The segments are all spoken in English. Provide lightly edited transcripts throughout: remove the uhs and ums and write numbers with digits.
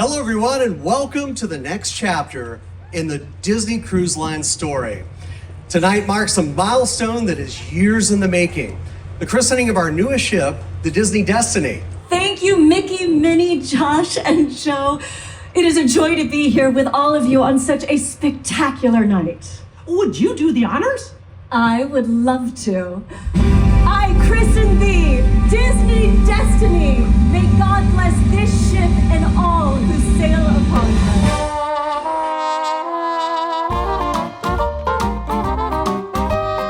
Hello, everyone, and welcome to the next chapter in the Disney Cruise Line story. Tonight marks a milestone that is years in the making, the christening of our newest ship, the Disney Destiny. Thank you, Mickey, Minnie, Josh, and Joe. It is a joy to be here with all of you on such a spectacular night. Would you do the honors? I would love to. I christen thee, Disney Destiny. May God bless this ship and all who sail upon her.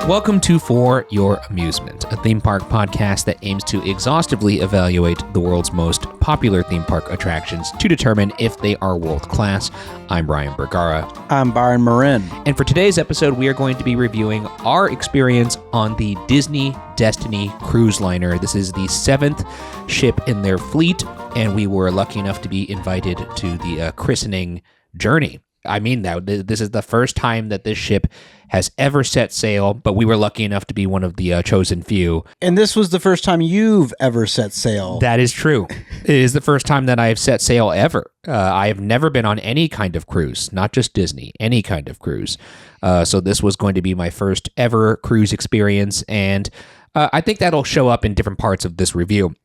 Welcome to For Your Amusement, a theme park podcast that aims to exhaustively evaluate the world's most popular theme park attractions to determine if they are world-class. I'm Brian Bergara. I'm Byron Marin. And for today's episode, we are going to be reviewing our experience on the Disney Destiny cruise liner. This is the 7th ship in their fleet, and we were lucky enough to be invited to the christening journey. I mean, this is the first time that this ship has ever set sail, but we were lucky enough to be one of the chosen few. And this was the first time you've ever set sail. That is true. It is the first time that I have set sail ever. I have never been on any kind of cruise, not just Disney, any kind of cruise. So this was going to be my first ever cruise experience, and I think that'll show up in different parts of this review.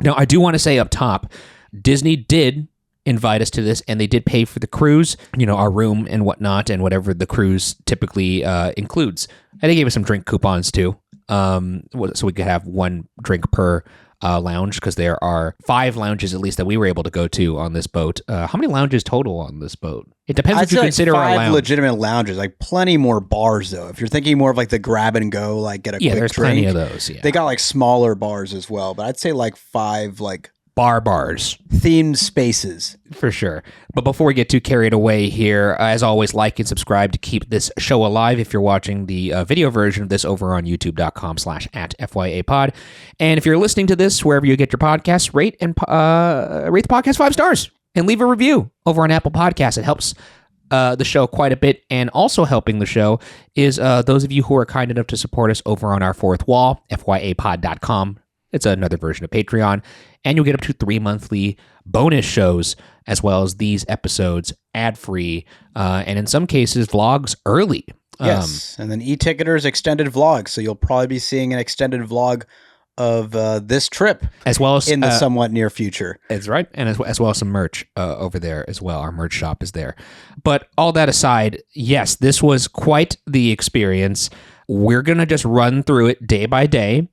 Now, I do want to say up top, Disney did invite us to this, and they did pay for the cruise, our room and whatnot, and whatever the cruise typically includes. And they gave us some drink coupons too, so we could have one drink per lounge, because there are 5 lounges at least that we were able to go to on this boat. How many lounges total on this boat? It depends what you consider a lounge. 5 legitimate lounges, like plenty more bars though. If you're thinking more of like the grab and go, like get a quick drink. Yeah, there's plenty of those. Yeah, they got like smaller bars as well, but I'd say like 5 like bars themed spaces for sure. But before we get too carried away here, as always, like and subscribe to keep this show alive if you're watching the video version of this over on youtube.com/@FYApod. And if you're listening to this wherever you get your podcasts, rate the podcast 5 stars and leave a review over on Apple Podcasts. It helps the show quite a bit. And also helping the show is those of you who are kind enough to support us over on our fourth wall, fyapod.com. It's another version of Patreon, and you'll get up to 3 monthly bonus shows, as well as these episodes ad-free, and in some cases, vlogs early. Yes, and then e-ticketers extended vlogs, so you'll probably be seeing an extended vlog of this trip, as well as in the somewhat near future. That's right, and as well as some merch over there as well. Our merch shop is there. But all that aside, yes, this was quite the experience. We're going to just run through it day by day.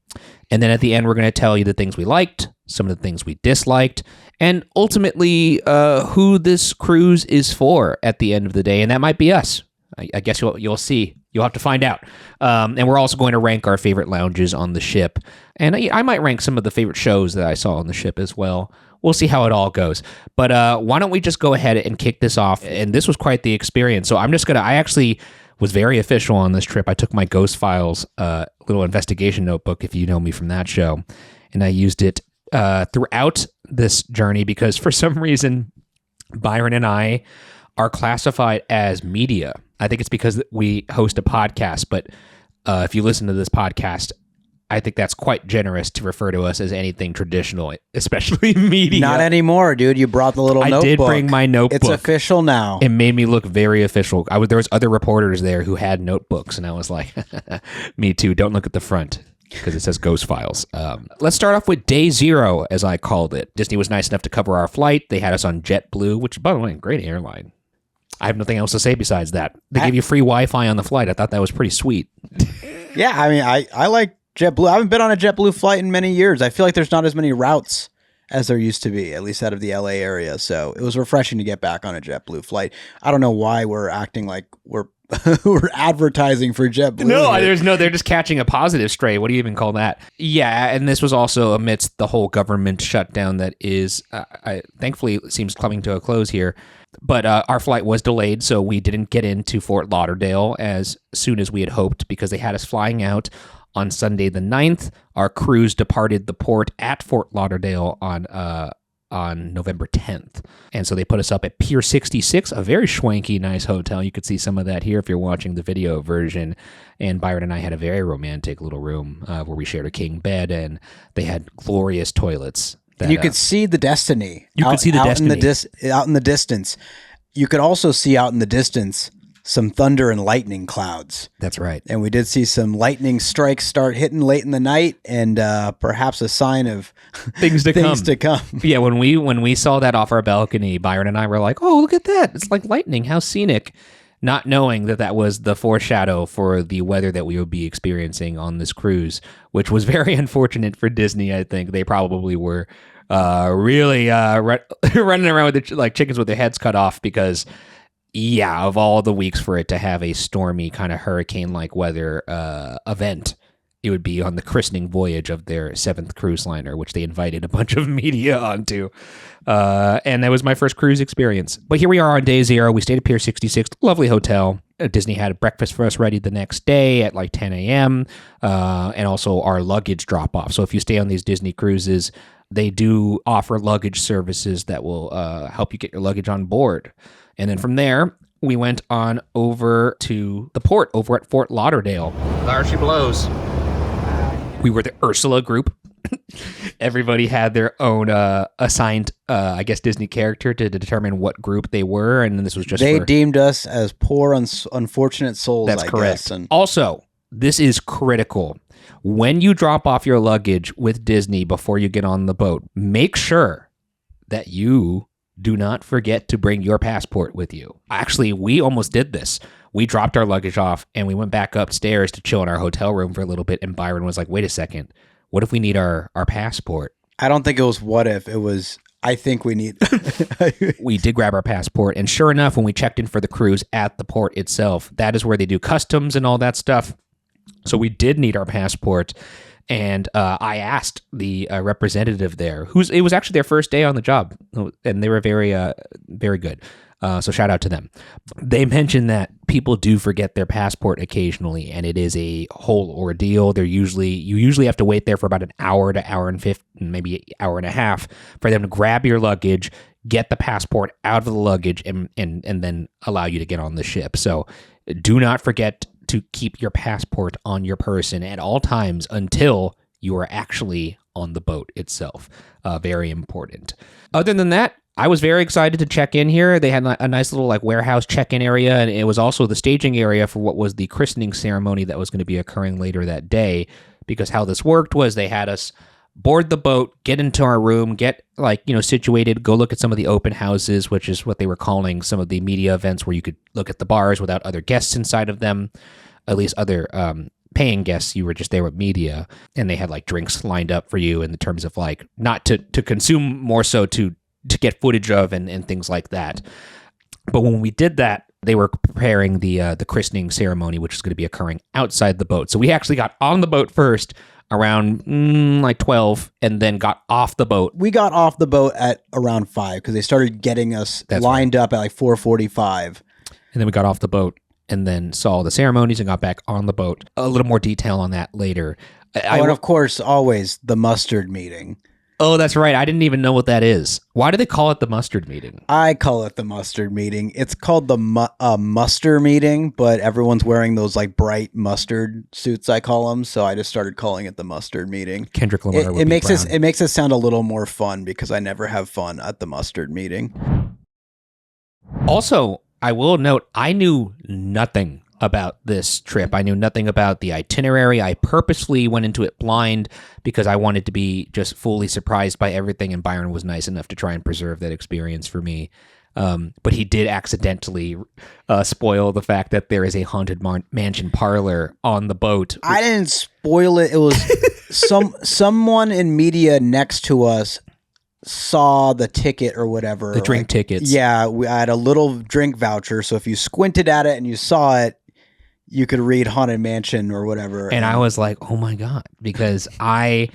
And then at the end, we're going to tell you the things we liked, some of the things we disliked, and ultimately who this cruise is for at the end of the day. And that might be us. I guess you'll see. You'll have to find out. And we're also going to rank our favorite lounges on the ship. And I might rank some of the favorite shows that I saw on the ship as well. We'll see how it all goes. But why don't we just go ahead and kick this off? And this was quite the experience. So I actually was very official on this trip. I took my Ghost Files little investigation notebook, if you know me from that show, and I used it throughout this journey because for some reason, Byron and I are classified as media. I think it's because we host a podcast, but if you listen to this podcast, I think that's quite generous to refer to us as anything traditional, especially media. Not anymore, dude. You brought the little notebook. I did bring my notebook. It's official now. It made me look very official. There was other reporters there who had notebooks, and I was like, me too. Don't look at the front because it says Ghost Files. Let's start off with day 0, as I called it. Disney was nice enough to cover our flight. They had us on JetBlue, which, by the way, great airline. I have nothing else to say besides that. They gave you free Wi-Fi on the flight. I thought that was pretty sweet. Yeah, I mean, I like JetBlue. I haven't been on a JetBlue flight in many years. I feel like there's not as many routes as there used to be, at least out of the LA area. So it was refreshing to get back on a JetBlue flight. I don't know why we're acting like we're advertising for JetBlue. No, they're just catching a positive stray. What do you even call that? Yeah, and this was also amidst the whole government shutdown that is, thankfully, it seems coming to a close here. But our flight was delayed, so we didn't get into Fort Lauderdale as soon as we had hoped because they had us flying out on Sunday the 9th. Our cruise departed the port at Fort Lauderdale on November 10th. And so they put us up at Pier 66, a very schwanky, nice hotel. You could see some of that here if you're watching the video version. And Byron and I had a very romantic little room where we shared a king bed, and they had glorious toilets. And you could see the Destiny. You could see the Destiny. Out in the distance. You could also see out in the distance some thunder and lightning clouds. That's right. And we did see some lightning strikes start hitting late in the night, and perhaps a sign of things to come. Yeah, when we saw that off our balcony, Byron and I were like, "Oh, look at that! It's like lightning. How scenic!" Not knowing that was the foreshadow for the weather that we would be experiencing on this cruise, which was very unfortunate for Disney. I think they probably were really running around with like chickens with their heads cut off because, yeah, of all the weeks for it to have a stormy kind of hurricane-like weather event, it would be on the christening voyage of their 7th cruise liner, which they invited a bunch of media onto. And that was my first cruise experience. But here we are on day 0. We stayed at Pier 66, lovely hotel. Disney had a breakfast for us ready the next day at like 10 a.m. And also our luggage drop off. So if you stay on these Disney cruises, they do offer luggage services that will help you get your luggage on board. And then from there, we went on over to the port over at Fort Lauderdale. There she blows. We were the Ursula group. Everybody had their own assigned, I guess, Disney character to determine what group they were. And then this was just They deemed us as poor, unfortunate souls, That's I correct. guess. And also, this is critical. When you drop off your luggage with Disney before you get on the boat, make sure that you do not forget to bring your passport with you. Actually, we almost did this. We dropped our luggage off and we went back upstairs to chill in our hotel room for a little bit. And Byron was like, wait a second. What if we need our passport? I don't think it was what if. It was, I think we need. We did grab our passport. And sure enough, when we checked in for the cruise at the port itself, that is where they do customs and all that stuff. So we did need our passport. And I asked the representative there, it was actually their first day on the job, and they were very, very good. So shout out to them. They mentioned that people do forget their passport occasionally, and it is a whole ordeal. You usually have to wait there for about an hour to hour and 15, maybe hour and a half for them to grab your luggage, get the passport out of the luggage, and then allow you to get on the ship. So do not forget to keep your passport on your person at all times until you are actually on the boat itself. Very important. Other than that, I was very excited to check in here. They had a nice little like warehouse check-in area, and it was also the staging area for what was the christening ceremony that was going to be occurring later that day. Because how this worked was they had us board the boat, get into our room, get situated, go look at some of the open houses, which is what they were calling some of the media events where you could look at the bars without other guests inside of them, at least other paying guests. You were just there with media, and they had like drinks lined up for you in the terms of like not to consume, more so to get footage of and things like that. But when we did that, they were preparing the christening ceremony, which is going to be occurring outside the boat. So we actually got on the boat first around like 12 and then got off the boat. We got off the boat at around 5 because they started getting us lined up at like 4:45. And then we got off the boat and then saw the ceremonies and got back on the boat. A little more detail on that later. And of course, always the mustard meeting. Oh, that's right. I didn't even know what that is. Why do they call it the mustard meeting? I call it the mustard meeting. It's called the muster meeting, but everyone's wearing those like bright mustard suits, I call them. So I just started calling it the mustard meeting. Kendrick Lamar it makes it sound a little more fun because I never have fun at the mustard meeting. Also, I will note, I knew nothing about this trip. I knew nothing about the itinerary. I purposely went into it blind because I wanted to be just fully surprised by everything, and Byron was nice enough to try and preserve that experience for me. But he did accidentally spoil the fact that there is a haunted mansion parlor on the boat. I didn't spoil it. It was someone in media next to us saw the ticket or whatever. The drink tickets. Yeah, I had a little drink voucher, so if you squinted at it and you saw it, you could read Haunted Mansion or whatever. And I was like, oh my God, because I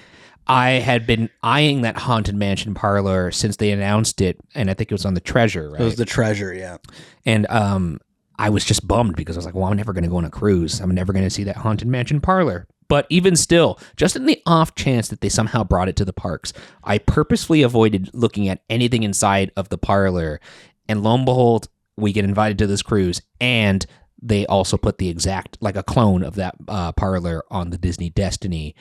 had been eyeing that Haunted Mansion parlor since they announced it, and I think it was on the Treasure, right? It was the Treasure, yeah. And I was just bummed because I was like, well, I'm never going to go on a cruise. I'm never going to see that Haunted Mansion parlor. But even still, just in the off chance that they somehow brought it to the parks, I purposefully avoided looking at anything inside of the parlor. And lo and behold, we get invited to this cruise, and they also put the exact, like a clone of that parlor on the Disney Destiny,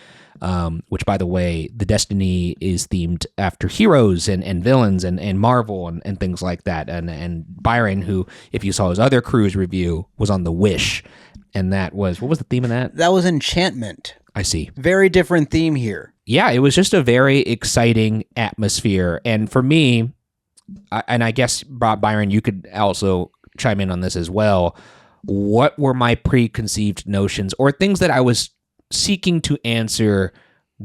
which, by the way, the Destiny is themed after heroes and villains and Marvel and things like that. And Byron, who, if you saw his other cruise review, was on the Wish. And that was, what was the theme of that? That was Enchantment. I see. Very different theme here. Yeah, it was just a very exciting atmosphere. And for me, and I guess, Byron, you could also chime in on this as well. What were my preconceived notions or things that I was seeking to answer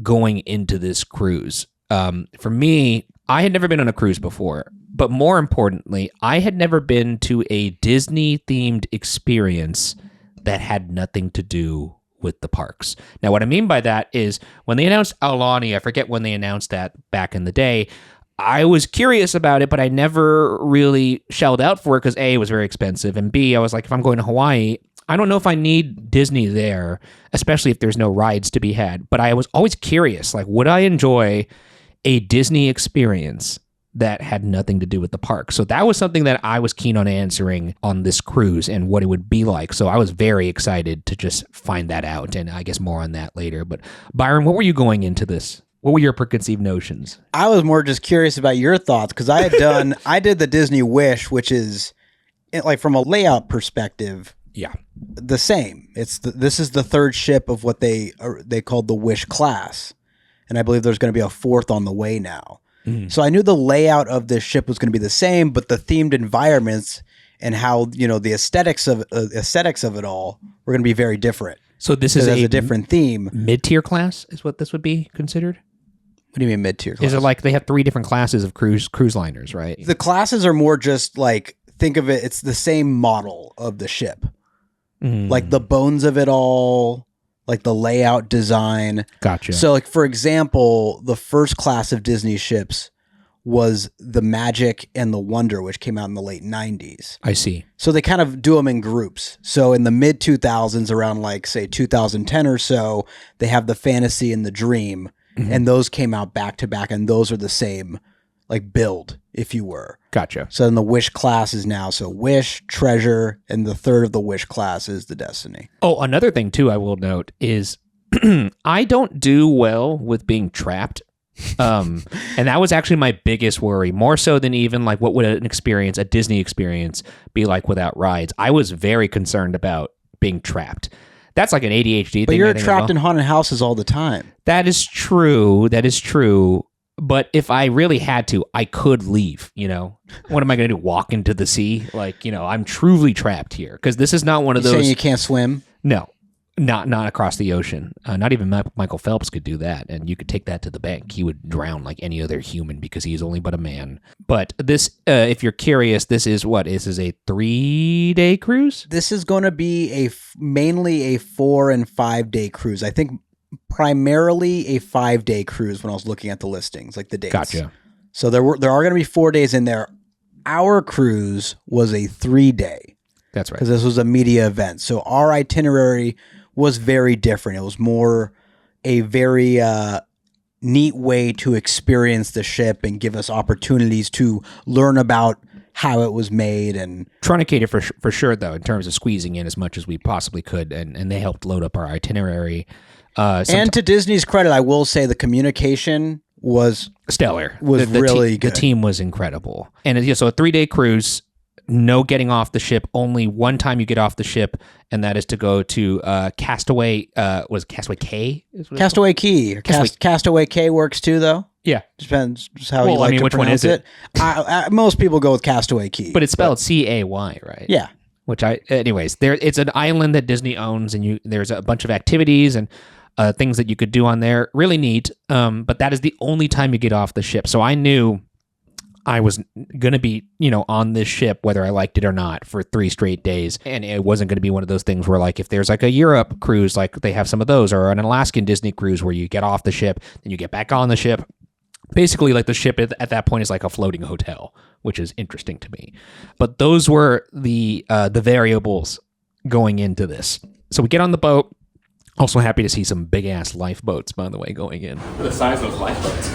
going into this cruise? For me, I had never been on a cruise before, but more importantly, I had never been to a Disney-themed experience that had nothing to do with the parks. Now, what I mean by that is when they announced Aulani, I forget when they announced that back in the day, I was curious about it, but I never really shelled out for it because A, it was very expensive, and B, I was like, if I'm going to Hawaii, I don't know if I need Disney there, especially if there's no rides to be had. But I was always curious, like, would I enjoy a Disney experience that had nothing to do with the park? So that was something that I was keen on answering on this cruise and what it would be like. So I was very excited to just find that out, and I guess more on that later. But Byron, what were you going into this? What were your preconceived notions? I was more just curious about your thoughts because I did the Disney Wish, which is like from a layout perspective, Yeah. the same. This is the third ship of what they called the Wish class, and I believe there's going to be a fourth on the way now. So I knew the layout of this ship was going to be the same, but the themed environments and how the aesthetics of it all were going to be very different. So this is a different theme. Mid-tier class is what this would be considered? What do you mean mid-tier class? Is it like they have 3 different classes of cruise liners, right? The classes are more just like, think of it's the same model of the ship. Like the bones of it all, like the layout design. Gotcha. So like, for example, the first class of Disney ships was the Magic and the Wonder, which came out in the late 90s. I see. So they kind of do them in groups. So in the mid 2000s, around like say 2010 or so, they have the Fantasy and the Dream, and those came out back to back, and those are the same like build, if you were. Gotcha. So then the Wish class is now, so Wish, Treasure, and the third of the Wish class is the Destiny. Oh, another thing too I will note is I don't do well with being trapped. And that was actually my biggest worry, more so than even like what would a Disney experience be like without rides. I was very concerned about being trapped. That's like an ADHD thing. But you're trapped in haunted houses all the time. That is true. That is true. But if I really had to, I could leave, What am I going to do? Walk into the sea? Like, I'm truly trapped here. Because this is not one of those... Saying you can't swim? No. Not across the ocean. Not even Michael Phelps could do that. And you could take that to the bank. He would drown like any other human because he is only but a man. But this, if you're curious, this is what? This is a 3-day cruise? This is going to be mainly a 4 and 5 day cruise. I think primarily a 5-day cruise when I was looking at the listings, like the dates. Gotcha. So there are going to be 4 days in there. Our cruise was a 3-day. That's right. Because this was a media event. So our itinerary was very different. It was more a very neat way to experience the ship and give us opportunities to learn about how it was made, and truncated for sure, though, in terms of squeezing in as much as we possibly could, and they helped load up our itinerary. And to Disney's credit, I will say the communication was stellar. Was really good. The team was incredible. And so a 3-day cruise, no getting off the ship. Only one time you get off the ship, and that is to go to Castaway. Was it Castaway Key? Castaway Key. Castaway Key works too, though. Yeah, depends how you like to which one is it. Most people go with Castaway Key, but it's spelled Cay, right? Yeah. Anyways, it's an island that Disney owns, and there's a bunch of activities and things that you could do on there. Really neat. But that is the only time you get off the ship. So I knew I was going to be, on this ship, whether I liked it or not, for 3 straight days. And it wasn't going to be one of those things where, like, if there's like a Europe cruise, like they have some of those, or an Alaskan Disney cruise where you get off the ship, then you get back on the ship. Basically, like, the ship at that point is like a floating hotel, which is interesting to me. But those were the variables going into this. So we get on the boat. Also happy to see some big-ass lifeboats, by the way, going in. The size of those lifeboats.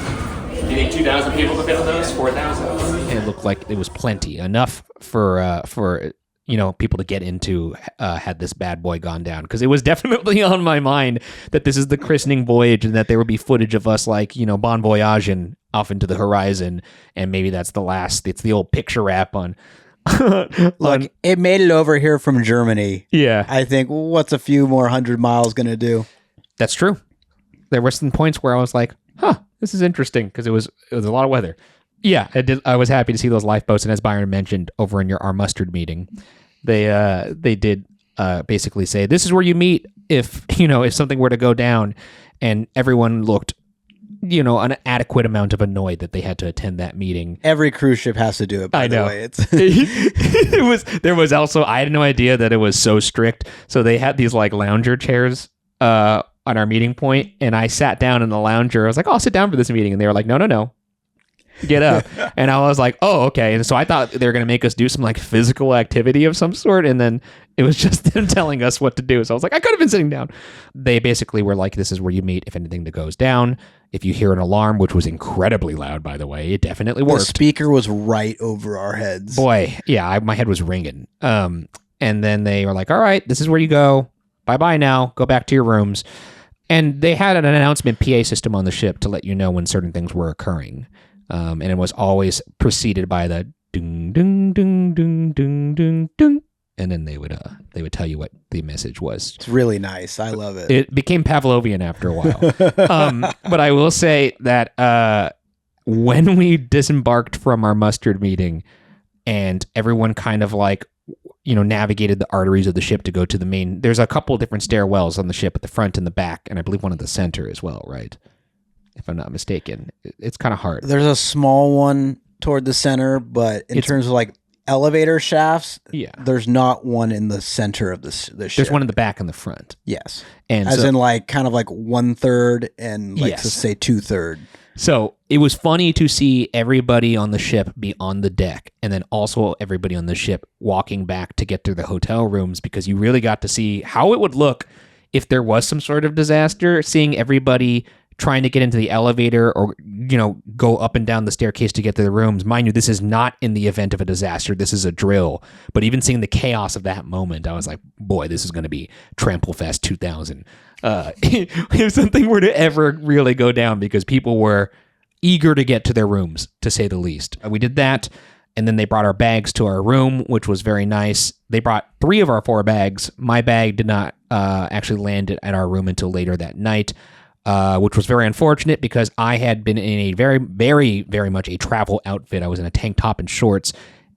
You think 2,000 people could fit on those? 4,000? It looked like it was plenty. Enough for people to get into had this bad boy gone down, because it was definitely on my mind that this is the christening voyage and that there would be footage of us bon voyaging off into the horizon, and maybe that's the last. It's the old picture wrap on. Look, it made it over here from Germany. Yeah, I think what's a few more 100 miles going to do? That's true. There were some points where I was like, this is interesting, because it was a lot of weather. Yeah, I was happy to see those lifeboats, and as Byron mentioned over in our mustard meeting, they did basically say, this is where you meet if something were to go down, and everyone looked an adequate amount of annoyed that they had to attend that meeting. Every cruise ship has to do it, by the way. There was also, I had no idea that it was so strict. So they had these lounger chairs on our meeting point, and I sat down in the lounger. I was like, I'll sit down for this meeting. And they were like, no. Get up. And I was like, oh, okay. And so I thought they were going to make us do some physical activity of some sort. And then it was just them telling us what to do. So I was like, I could have been sitting down. They basically were like, this is where you meet if anything that goes down. If you hear an alarm, which was incredibly loud, by the way, it definitely worked. The speaker was right over our heads. Boy, yeah, my head was ringing. And then they were like, all right, this is where you go. Bye-bye now. Go back to your rooms. And they had an announcement PA system on the ship to let you know when certain things were occurring. And it was always preceded by the ding, ding, ding, ding, ding, ding, ding. And then they would tell you what the message was. It's really nice. I love it. It became Pavlovian after a while. But I will say that when we disembarked from our mustard meeting and everyone kind of navigated the arteries of the ship to go to the main, there's a couple of different stairwells on the ship at the front and the back, and I believe one at the center as well, right? If I'm not mistaken. It's kind of hard. There's a small one toward the center, but in terms of elevator shafts, there's not one in the center of the ship. There's one in the back and the front. Yes. And as in 1/3 and yes. let's say 2/3. So it was funny to see everybody on the ship be on the deck, and then also everybody on the ship walking back to get to the hotel rooms, because you really got to see how it would look if there was some sort of disaster, seeing everybody trying to get into the elevator or, go up and down the staircase to get to the rooms. Mind you, this is not in the event of a disaster. This is a drill. But even seeing the chaos of that moment, I was like, boy, this is going to be Tramplefest 2000. If something were to ever really go down, because people were eager to get to their rooms, to say the least. We did that. And then they brought our bags to our room, which was very nice. They brought 3 of our 4 bags. My bag did not actually land at our room until later that night. Which was very unfortunate, because I had been in a very, very, very much a travel outfit. I was in a tank top and shorts,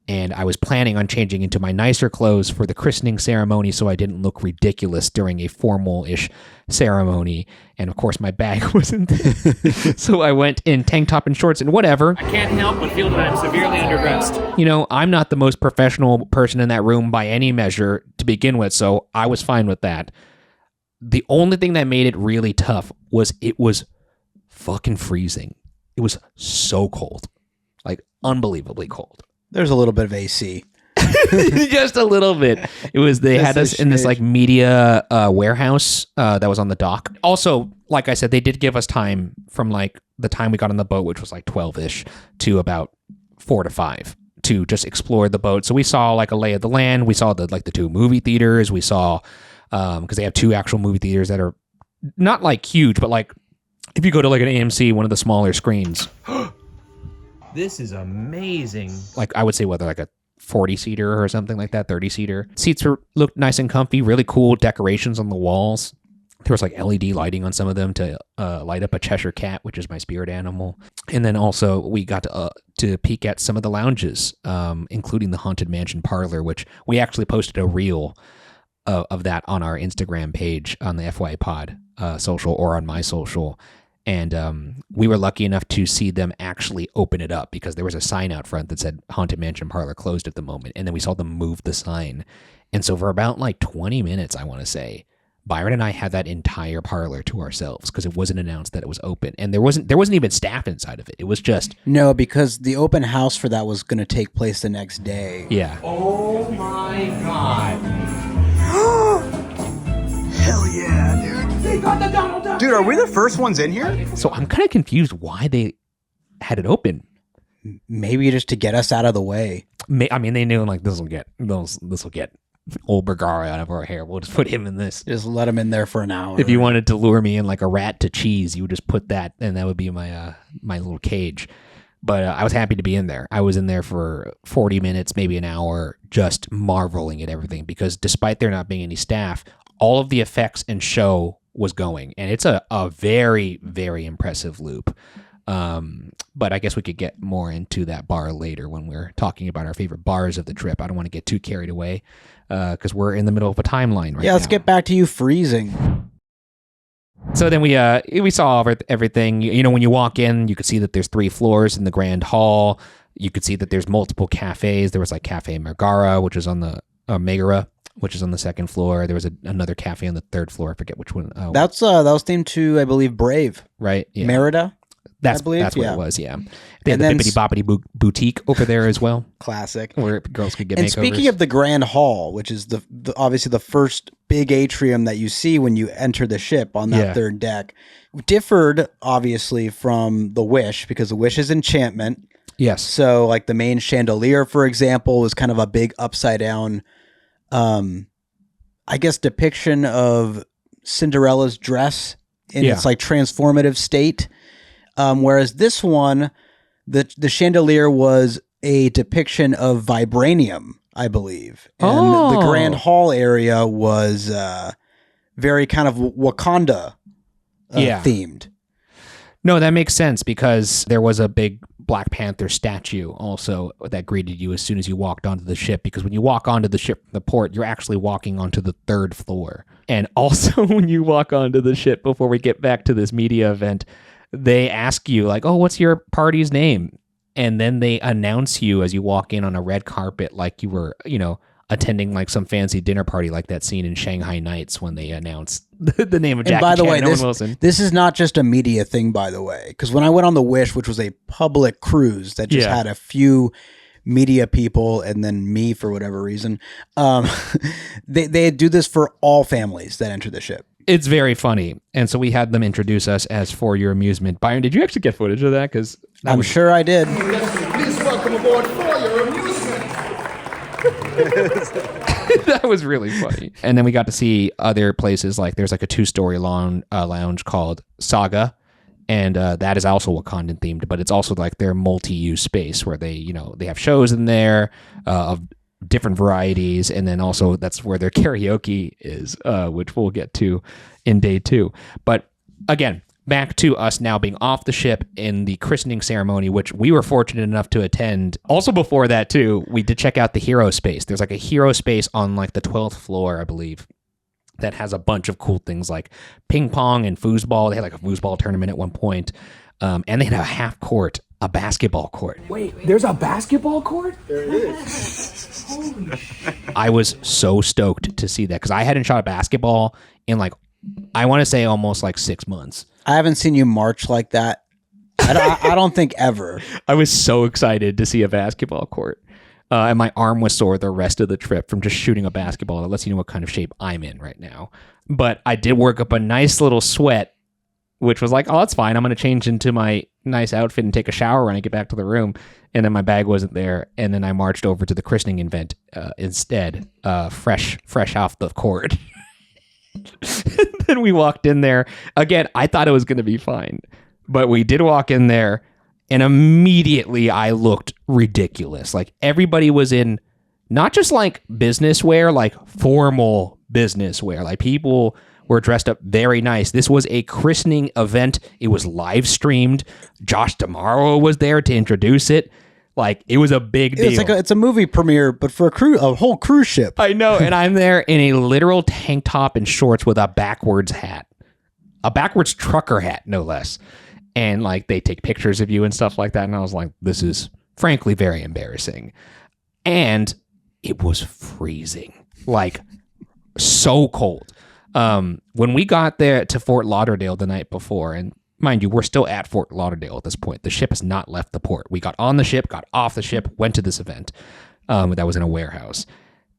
and I was planning on changing into my nicer clothes for the christening ceremony so I didn't look ridiculous during a formal-ish ceremony. And of course, my bag wasn't there. So I went in tank top and shorts and whatever. I can't help but feel that I'm severely underdressed. I'm not the most professional person in that room by any measure to begin with, so I was fine with that. The only thing that made it really tough was it was fucking freezing. It was so cold. Unbelievably cold. There's a little bit of AC. Just a little bit. It was, they had us in this media warehouse that was on the dock. Also, like I said, they did give us time from the time we got on the boat, which was 12-ish, to about 4 to 5 to just explore the boat. So we saw a lay of the land. We saw the 2 movie theaters. We saw, because they have 2 actual movie theaters that are not huge, but if you go to an AMC, one of the smaller screens. This is amazing. I would say whether a 40-seater or something like that, 30-seater. Seats looked nice and comfy, really cool decorations on the walls. There was LED lighting on some of them to light up a Cheshire cat, which is my spirit animal. And then also we got to peek at some of the lounges, including the Haunted Mansion parlor, which we actually posted a reel of that on our Instagram page on the FY Pod social, or on my social. And we were lucky enough to see them actually open it up, because there was a sign out front that said Haunted Mansion Parlor closed at the moment. And then we saw them move the sign. And so for about 20 minutes, I want to say, Byron and I had that entire parlor to ourselves, because it wasn't announced that it was open. And there wasn't even staff inside of it. It was just... No, because the open house for that was going to take place the next day. Yeah. Oh my God. Hell yeah, dude. They got the Donald Duck. Dude, are we the first ones in here? So I'm kind of confused why they had it open. Maybe just to get us out of the way. I mean, they knew like this will get old Bergara out of our hair. We'll just put him in this. Just let him in there for an hour. If you wanted to lure me in like a rat to cheese, you would just put that, and that would be my my little cage. But I was happy to be in there. I was in there for 40 minutes, maybe an hour, just marveling at everything, because despite there not being any staff, all of the effects and show was going, and it's a very, very impressive loop. But I guess we could get more into that bar later when we're talking about our favorite bars of the trip. I don't want to get too carried away because we're in the middle of a timeline right now. Yeah, let's get back to you freezing. So then we saw everything. You know, when you walk in, you could see that there's 3 floors in the grand hall. You could see that there's multiple cafes. There was like Cafe Bergara, which is on the Megara, which is on the 2nd floor. There was another cafe on the 3rd floor. I forget which one. That was themed to, I believe, Brave. Right. Yeah. Merida. That's what it was, yeah. They had the Bippity Boppity Boutique over there as well. Classic. Where girls could get and makeovers. Speaking of the Grand Hall, which is the obviously the first big atrium that you see when you enter the ship on that 3rd deck, differed obviously from the Wish, because the Wish is enchantment. Yes. So like the main chandelier, for example, was kind of a big upside down, I guess, depiction of Cinderella's dress in its like transformative state. Whereas this one, the chandelier was a depiction of vibranium, I believe. And the Grand Hall area was very kind of Wakanda themed. No, that makes sense, because there was a big Black Panther statue also that greeted you as soon as you walked onto the ship, because when you walk onto the ship from the port, you're actually walking onto the 3rd floor. And also when you walk onto the ship, before we get back to this media event, they ask you like, oh, what's your party's name? And then they announce you as you walk in on a red carpet, like you were, attending like some fancy dinner party, like that scene in Shanghai Nights when they announce the name of Jackie Chan and Owen Wilson. This is not just a media thing, by the way, because when I went on the Wish, which was a public cruise that just had a few media people and then me for whatever reason, they do this for all families that enter the ship. It's very funny. And so we had them introduce us as For Your Amusement. Byron, did you actually get footage of that? Because I'm sure I did. Please welcome aboard For Your Amusement. That was really funny. And then we got to see other places, like there's like a 2-story lounge called Saga. And that is also Wakandan themed, but it's also like their multi-use space where they have shows in there of different varieties, and then also that's where their karaoke is, which we'll get to in day 2. But again, back to us now being off the ship in the christening ceremony, which we were fortunate enough to attend. Also before that too, we did check out the hero space. There's like a hero space on like the 12th floor, I believe, that has a bunch of cool things like ping pong and foosball. They had like a foosball tournament at one point, and they had a half court, a basketball court. Wait, there's a basketball court? There it is. Holy shit. I was so stoked to see that, because I hadn't shot a basketball in like, I want to say almost like 6 months. I haven't seen you march like that. I don't think ever. I was so excited to see a basketball court. And my arm was sore the rest of the trip from just shooting a basketball. That lets you know what kind of shape I'm in right now. But I did work up a nice little sweat, which was like, oh, that's fine. I'm going to change into my nice outfit and take a shower when I get back to the room. And then my bag wasn't there. And then I marched over to the christening event instead, fresh off the court. Then we walked in there. Again, I thought it was going to be fine. But we did walk in there, and immediately I looked ridiculous. Like everybody was in not just like business wear, like formal business wear. Like people were dressed up very nice. This was a christening event. It was live streamed. Josh D'Amaro was there to introduce it. Like it was a big deal. It's like it's a movie premiere, but for a whole cruise ship. I know, and I'm there in a literal tank top and shorts with a backwards hat, a backwards trucker hat, no less. And like they take pictures of you and stuff like that. And I was like, this is frankly very embarrassing. And it was freezing, like so cold. When we got there to Fort Lauderdale the night before, and mind you, we're still at Fort Lauderdale at this point. The ship has not left the port. We got on the ship, got off the ship, went to this event that was in a warehouse.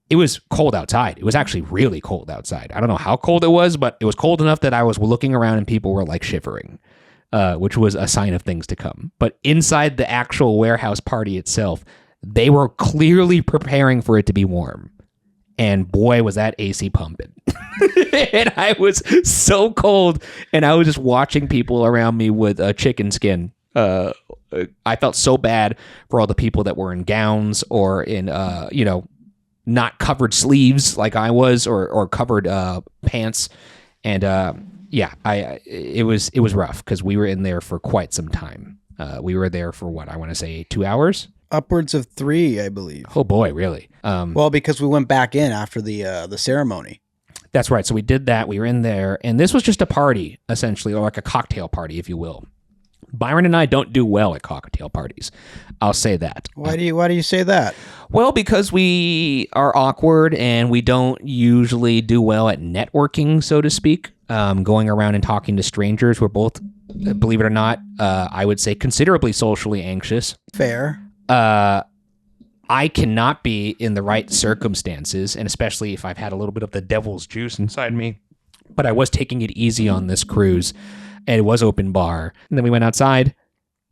It was cold outside. It was actually really cold outside. I don't know how cold it was, but it was cold enough that I was looking around and people were like shivering. which was a sign of things to come. But inside the actual warehouse party itself, they were clearly preparing for it to be warm. And boy, was that AC pumping. And I was so cold, and I was just watching people around me with a chicken skin. I felt so bad for all the people that were in gowns or in, not covered sleeves like I was, or covered pants. And it was rough because we were in there for quite some time. We were there for what I want to say 2 hours. Upwards of 3, I believe. Oh boy, really? Well, because we went back in after the ceremony. That's right. So we did that. We were in there, and this was just a party, essentially, or like a cocktail party, if you will. Byron and I don't do well at cocktail parties. I'll say that. Why do you say that? Well, because we are awkward and we don't usually do well at networking, so to speak. Going around and talking to strangers. We're both, believe it or not, I would say considerably socially anxious. Fair. I cannot be in the right circumstances, and especially if I've had a little bit of the devil's juice inside me. But I was taking it easy on this cruise, and it was open bar. And then we went outside,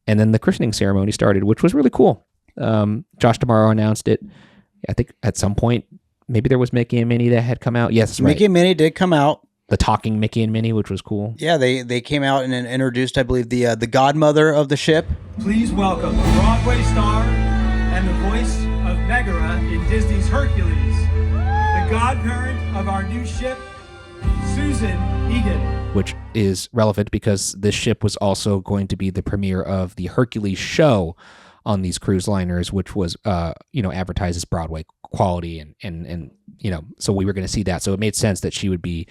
and then the christening ceremony started, which was really cool. Josh Tomorrow announced it. I think at some point, maybe there was Mickey and Minnie that had come out. Yes, that's right. Mickey and Minnie did come out. The talking Mickey and Minnie, which was cool. Yeah, they came out and introduced, I believe, the godmother of the ship. Please welcome the Broadway star and the voice of Bergara in Disney's Hercules, the godparent of our new ship, Susan Egan. Which is relevant because this ship was also going to be the premiere of the Hercules show on these cruise liners, which was, advertised as Broadway quality. And so we were going to see that. So it made sense that she would be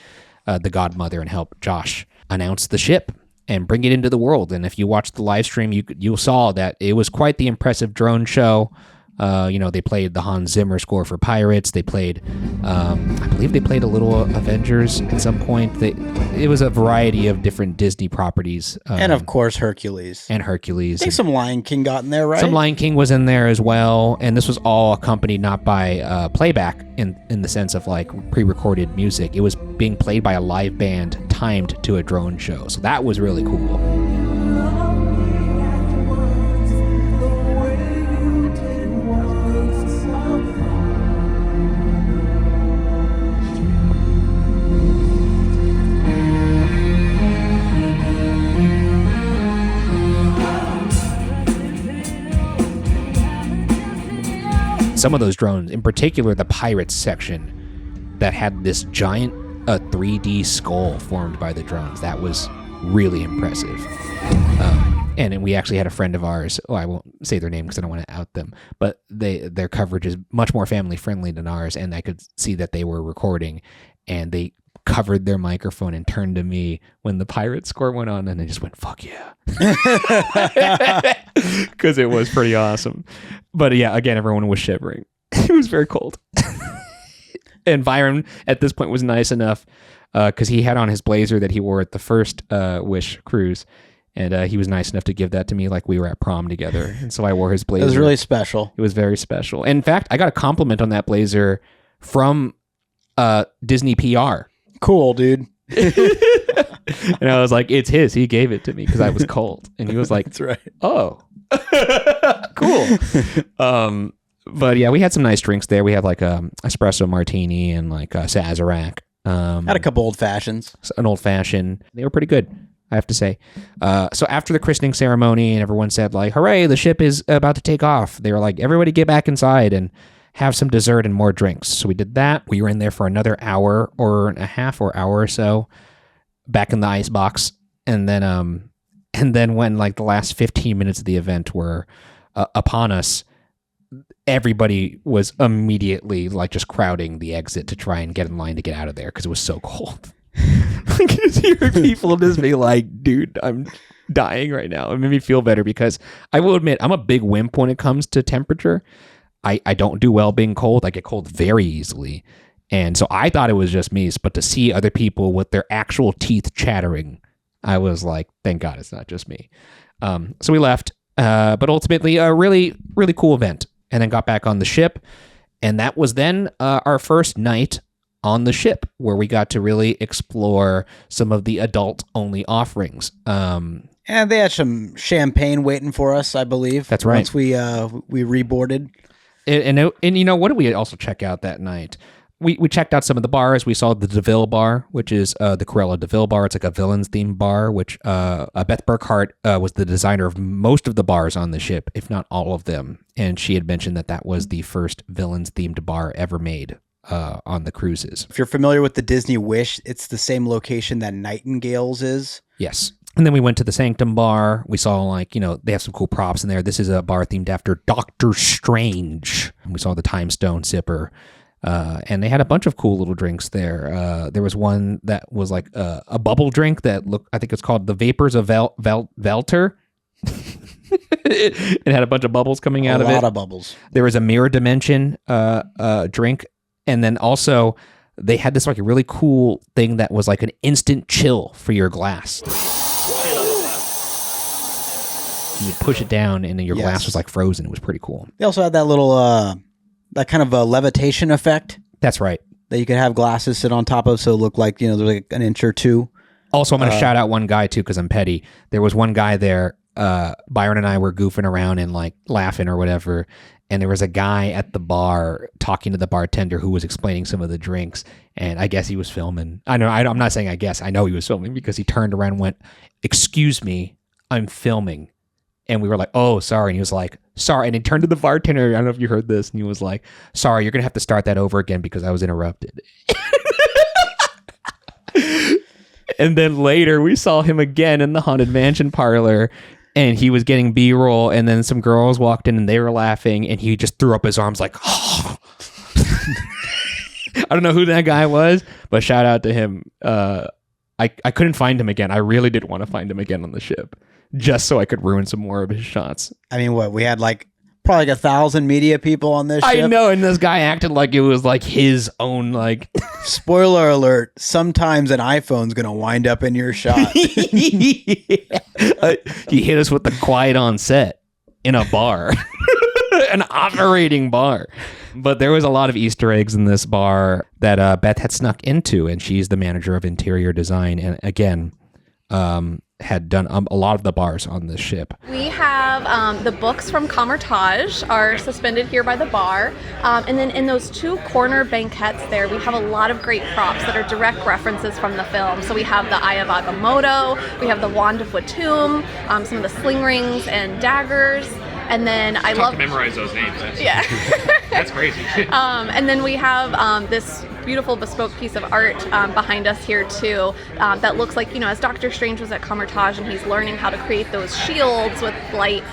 the godmother and help Josh announce the ship and bring it into the world. And if you watched the live stream, you saw that it was quite the impressive drone show. They played the Hans Zimmer score for Pirates. They played, I believe they played a little Avengers at some point. It was a variety of different Disney properties. And of course, Hercules. I think some Lion King got in there, right? Some Lion King was in there as well. And this was all accompanied not by playback in the sense of like pre-recorded music. It was being played by a live band timed to a drone show. So that was really cool. Some of those drones, in particular the Pirates section, that had this giant 3D skull formed by the drones. That was really impressive. And we actually had a friend of ours, I won't say their name because I don't want to out them, but their coverage is much more family friendly than ours, and I could see that they were recording, and they covered their microphone and turned to me when the pirate score went on, and they just went, fuck yeah. Because it was pretty awesome. But yeah, again, everyone was shivering. It was very cold. And Byron at this point was nice enough because he had on his blazer that he wore at the first Wish cruise. And he was nice enough to give that to me like we were at prom together. And so I wore his blazer. It was really special. It was very special. And in fact, I got a compliment on that blazer from Disney PR. Cool, dude. And I was like, it's his. He gave it to me because I was cold. And he was like, that's right. Oh, cool. But yeah, we had some nice drinks there. We had like a espresso martini and like a Sazerac. Had a couple old fashions. An old fashioned. They were pretty good, I have to say. So after the christening ceremony and everyone said like, hooray, the ship is about to take off. They were like, everybody get back inside and have some dessert and more drinks. So we did that. We were in there for another hour or hour or so back in the ice box. And then when like the last 15 minutes of the event were upon us, everybody was immediately like just crowding the exit to try and get in line to get out of there because it was so cold. I could just hear people just be like, dude, I'm dying right now. It made me feel better because I will admit I'm a big wimp when it comes to temperature. I don't do well being cold. I get cold very easily. And so I thought it was just me, but to see other people with their actual teeth chattering, I was like, thank God it's not just me. So we left, but ultimately a really, really cool event. And then got back on the ship. And that was then our first night on the ship where we got to really explore some of the adult-only offerings. And they had some champagne waiting for us, I believe. That's right. Once we reboarded. And you know, what did we also check out that night? We checked out some of the bars. We saw the DeVille bar, which is the Corella DeVille bar. It's like a villains themed bar, which Beth Burkhart was the designer of most of the bars on the ship, if not all of them. And she had mentioned that was the first villains themed bar ever made on the cruises. If you're familiar with the Disney Wish, it's the same location that Nightingale's is. Yes. And then we went to the Sanctum bar. We saw, they have some cool props in there. This is a bar themed after Doctor Strange. And we saw the Time Stone sipper. And they had a bunch of cool little drinks there. There was one that was like a bubble drink that looked, I think it's called the Vapors of Velter. It had a bunch of bubbles coming out of it. A lot of bubbles. There was a mirror dimension drink. And then also they had this like a really cool thing that was like an instant chill for your glass. You would push it down and then your glass was like frozen. It was pretty cool. They also had that little, that kind of a levitation effect. That's right. That you could have glasses sit on top of, so it looked like, there's like an inch or two. Also, I'm going to shout out one guy too, because I'm petty. There was one guy there, Byron and I were goofing around and like laughing or whatever. And there was a guy at the bar talking to the bartender who was explaining some of the drinks. And I guess he was filming. I'm not saying I guess. I know he was filming because he turned around and went, "Excuse me, I'm filming." And we were like, "Oh, sorry." And he was like, "Sorry." And he turned to the bartender. I don't know if you heard this. And he was like, "Sorry, you're going to have to start that over again because I was interrupted." And then later we saw him again in the Haunted Mansion parlor and he was getting B-roll. And then some girls walked in and they were laughing and he just threw up his arms like, "Oh." I don't know who that guy was, but shout out to him. I couldn't find him again. I really did want to find him again on the ship, just so I could ruin some more of his shots. I mean, what? We had probably 1,000 media people on this ship. I know, and this guy acted like it was like his own, like... Spoiler alert, sometimes an iPhone's going to wind up in your shot. He hit us with the quiet on set in a bar. An operating bar. But there was a lot of Easter eggs in this bar that Beth had snuck into, and she's the manager of interior design. And again... had done a lot of the bars on this ship. We have the books from Camartage are suspended here by the bar. And then in those two corner banquettes there, we have a lot of great props that are direct references from the film. So we have the Eye of Agamotto, we have the Wand of Watum, some of the sling rings and daggers. And then I love to memorize those names. That's crazy. And then we have this beautiful bespoke piece of art behind us here too that looks like, as Doctor Strange was at Camartage and he's learning how to create those shields with light.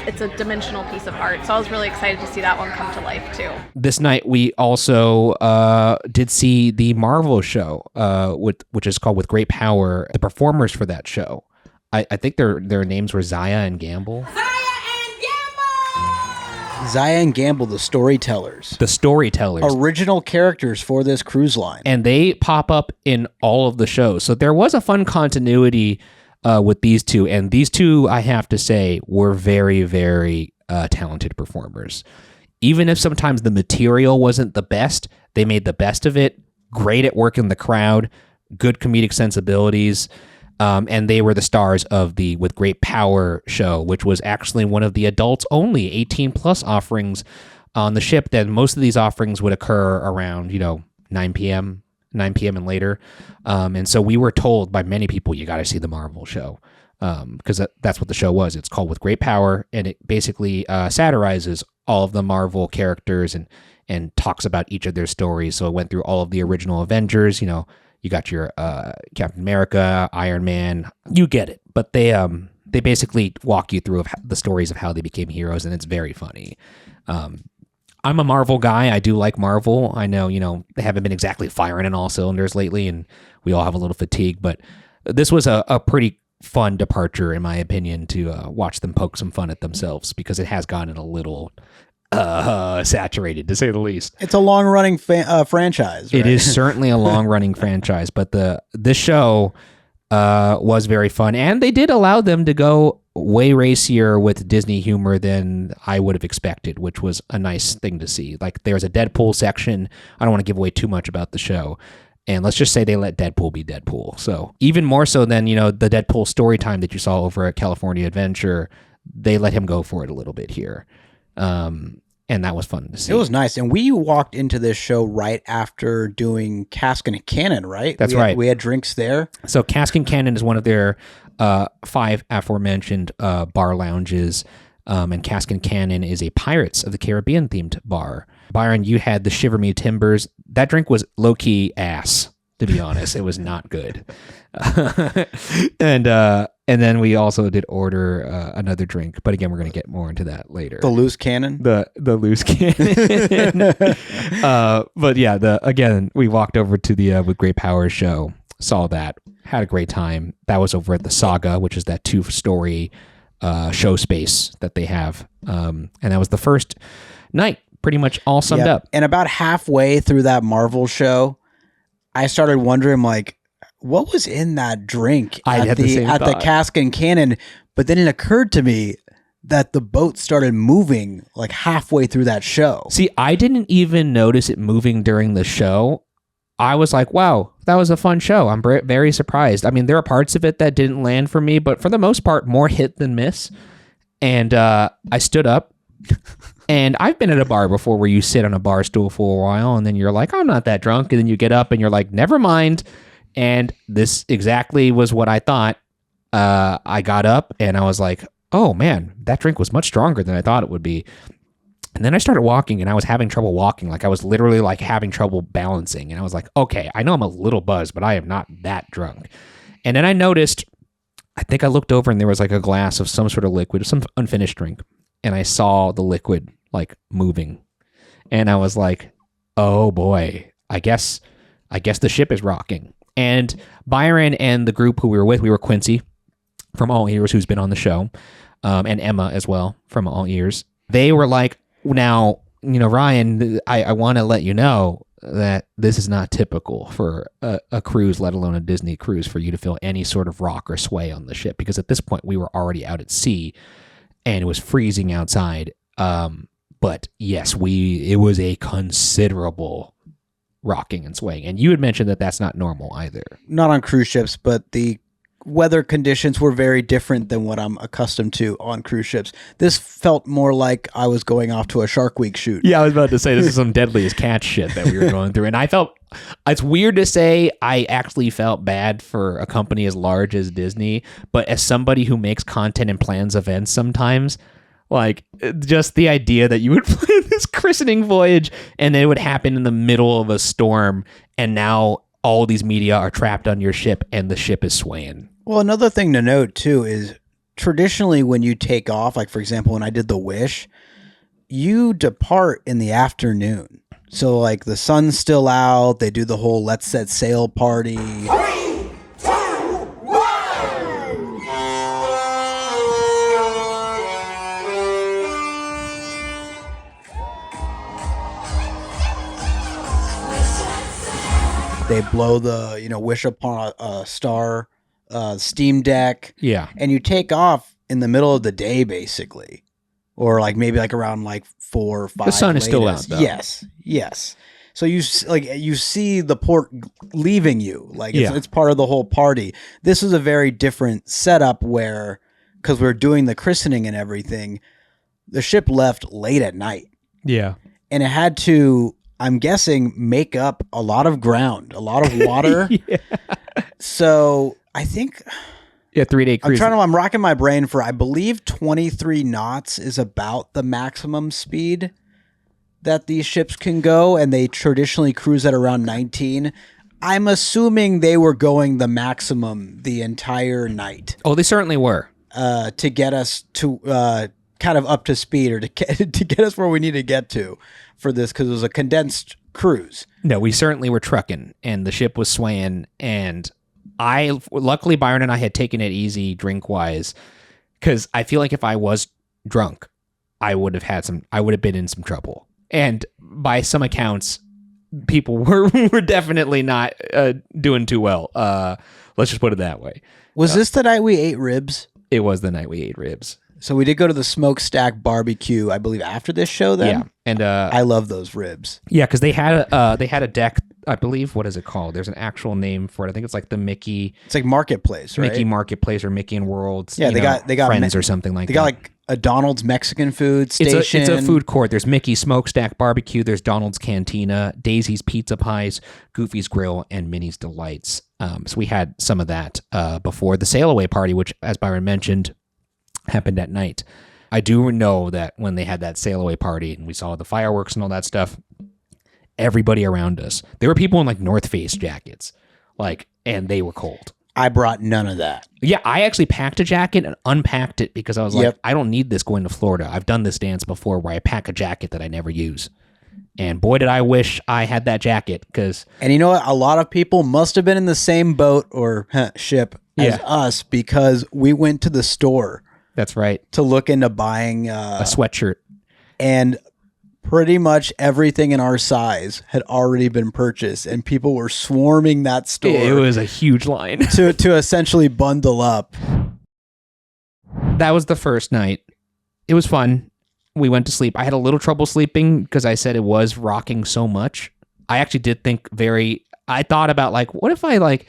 It's a dimensional piece of art. So I was really excited to see that one come to life too. This night we also did see the Marvel show, which is called With Great Power. The performers for that show, I think their names were Zaya and Gamble. Zaya and Gamble, the storytellers. The storytellers. Original characters for this cruise line. And they pop up in all of the shows. So there was a fun continuity with these two. And these two, I have to say, were very, very talented performers. Even if sometimes the material wasn't the best, they made the best of it. Great at working the crowd. Good comedic sensibilities. And they were the stars of the With Great Power show, which was actually one of the adults only 18 plus offerings on the ship. Then most of these offerings would occur around, 9 p.m. and later. And so we were told by many people, you got to see the Marvel show, because that's what the show was. It's called With Great Power, and it basically satirizes all of the Marvel characters and talks about each of their stories. So it went through all of the original Avengers, you got your Captain America, Iron Man, you get it. But they basically walk you through the stories of how they became heroes, and it's very funny. I'm a Marvel guy. I do like Marvel. I know, they haven't been exactly firing in all cylinders lately, and we all have a little fatigue. But this was a pretty fun departure, in my opinion, to watch them poke some fun at themselves, because it has gotten a little... saturated, to say the least. It's a long-running franchise. Right? It is certainly a long-running franchise, but this show was very fun, and they did allow them to go way racier with Disney humor than I would have expected, which was a nice thing to see. Like, there's a Deadpool section. I don't want to give away too much about the show. And let's just say they let Deadpool be Deadpool. So even more so than, the Deadpool story time that you saw over at California Adventure, they let him go for it a little bit here. And that was fun to see. It was nice. And we walked into this show right after doing Cask and Cannon, right? That's right. We had drinks there. So Cask and Cannon is one of their 5 aforementioned bar lounges. And Cask and Cannon is a Pirates of the Caribbean themed bar. Byron, you had the Shiver Me Timbers. That drink was low-key ass, to be honest. It was not good. And then we also did order another drink, but again, we're going to get more into that later. The loose cannon? The loose cannon. But yeah, again, we walked over to the With Great Power show, saw that, had a great time. That was over at the Saga, which is that 2-story show space that they have. And that was the first night, pretty much all summed up. And about halfway through that Marvel show, I started wondering, like, what was in that drink at the Cask and Cannon? But then it occurred to me that the boat started moving like halfway through that show. See, I didn't even notice it moving during the show. I was like, wow, that was a fun show. I'm very surprised. I mean, there are parts of it that didn't land for me, but for the most part, more hit than miss. And I stood up. And I've been at a bar before where you sit on a bar stool for a while and then you're like, I'm not that drunk. And then you get up and you're like, never mind. And this exactly was what I thought. I got up and I was like, oh man, that drink was much stronger than I thought it would be. And then I started walking and I was having trouble walking. Like I was literally like having trouble balancing. And I was like, okay, I know I'm a little buzzed, but I am not that drunk. And then I noticed, I think I looked over and there was like a glass of some sort of liquid, some unfinished drink. And I saw the liquid like moving. And I was like, oh boy, I guess the ship is rocking. And Byron and the group who we were with, we were Quincy from All Ears, who's been on the show, and Emma as well from All Ears. They were like, now, Ryan, I want to let you know that this is not typical for a cruise, let alone a Disney cruise, for you to feel any sort of rock or sway on the ship. Because at this point, we were already out at sea and it was freezing outside. But yes, it was a considerable rocking and swaying. And you had mentioned that that's not normal either. Not on cruise ships, but the weather conditions were very different than what I'm accustomed to on cruise ships. This felt more like I was going off to a Shark Week shoot. Yeah, I was about to say, this is some Deadliest Catch shit that we were going through. And I felt, it's weird to say, I actually felt bad for a company as large as Disney, but as somebody who makes content and plans events sometimes, like, just the idea that you would plan this christening voyage and it would happen in the middle of a storm, and now all these media are trapped on your ship and the ship is swaying. Well, another thing to note, too, is traditionally when you take off, like, for example, when I did the Wish, you depart in the afternoon. So, like, the sun's still out. They do the whole let's set sail party. 3, 2, 1! They blow the, wish upon a star steam deck. Yeah. And you take off in the middle of the day, basically. Or like maybe like around like 4 or 5. The sun is still out, though. Yes. So you see the port leaving you. Like it's part of the whole party. This is a very different setup where, because we're doing the christening and everything, the ship left late at night. Yeah. And it had to, I'm guessing, make up a lot of ground, a lot of water. Yeah. So I think... Yeah, 3-day cruise. I'm racking my brain for, I believe 23 knots is about the maximum speed that these ships can go, and they traditionally cruise at around 19. I'm assuming they were going the maximum the entire night. Oh, they certainly were. To get us to kind of up to speed, or to get us where we need to get to for this, because it was a condensed cruise. No, we certainly were trucking, and the ship was swaying, and luckily Byron and I had taken it easy drink-wise, because I feel like if I was drunk, I would have been in some trouble. And by some accounts, people were definitely not doing too well. Let's just put it that way. Was this the night we ate ribs? It was the night we ate ribs. So we did go to the Smokestack Barbecue, I believe, after this show then? Yeah. And I love those ribs. Yeah, because they had a deck I believe, what is it called? There's an actual name for it. I think it's like the Mickey. It's like Marketplace, right? Mickey Marketplace or Mickey and Worlds. Yeah, they got Friends or something like that. They got like a Donald's Mexican food station. It's a food court. There's Mickey's Smokestack Barbecue. There's Donald's Cantina, Daisy's Pizza Pies, Goofy's Grill, and Minnie's Delights. So we had some of that before the sail away party, which, as Byron mentioned, happened at night. I do know that when they had that sail away party and we saw the fireworks and all that stuff, everybody around us, there were people in like North Face jackets, and they were cold. I brought none of that. Yeah, I actually packed a jacket and unpacked it because I was like, I don't need this going to Florida. I've done this dance before where I pack a jacket that I never use. And boy, did I wish I had that jacket because... And you know what? A lot of people must have been in the same boat or ship as us because we went to the store. That's right. To look into buying... a sweatshirt. And pretty much everything in our size had already been purchased and people were swarming that store. It was a huge line. to essentially bundle up. That was the first night. It was fun. We went to sleep. I had a little trouble sleeping because I said it was rocking so much. I actually did think I thought about what if I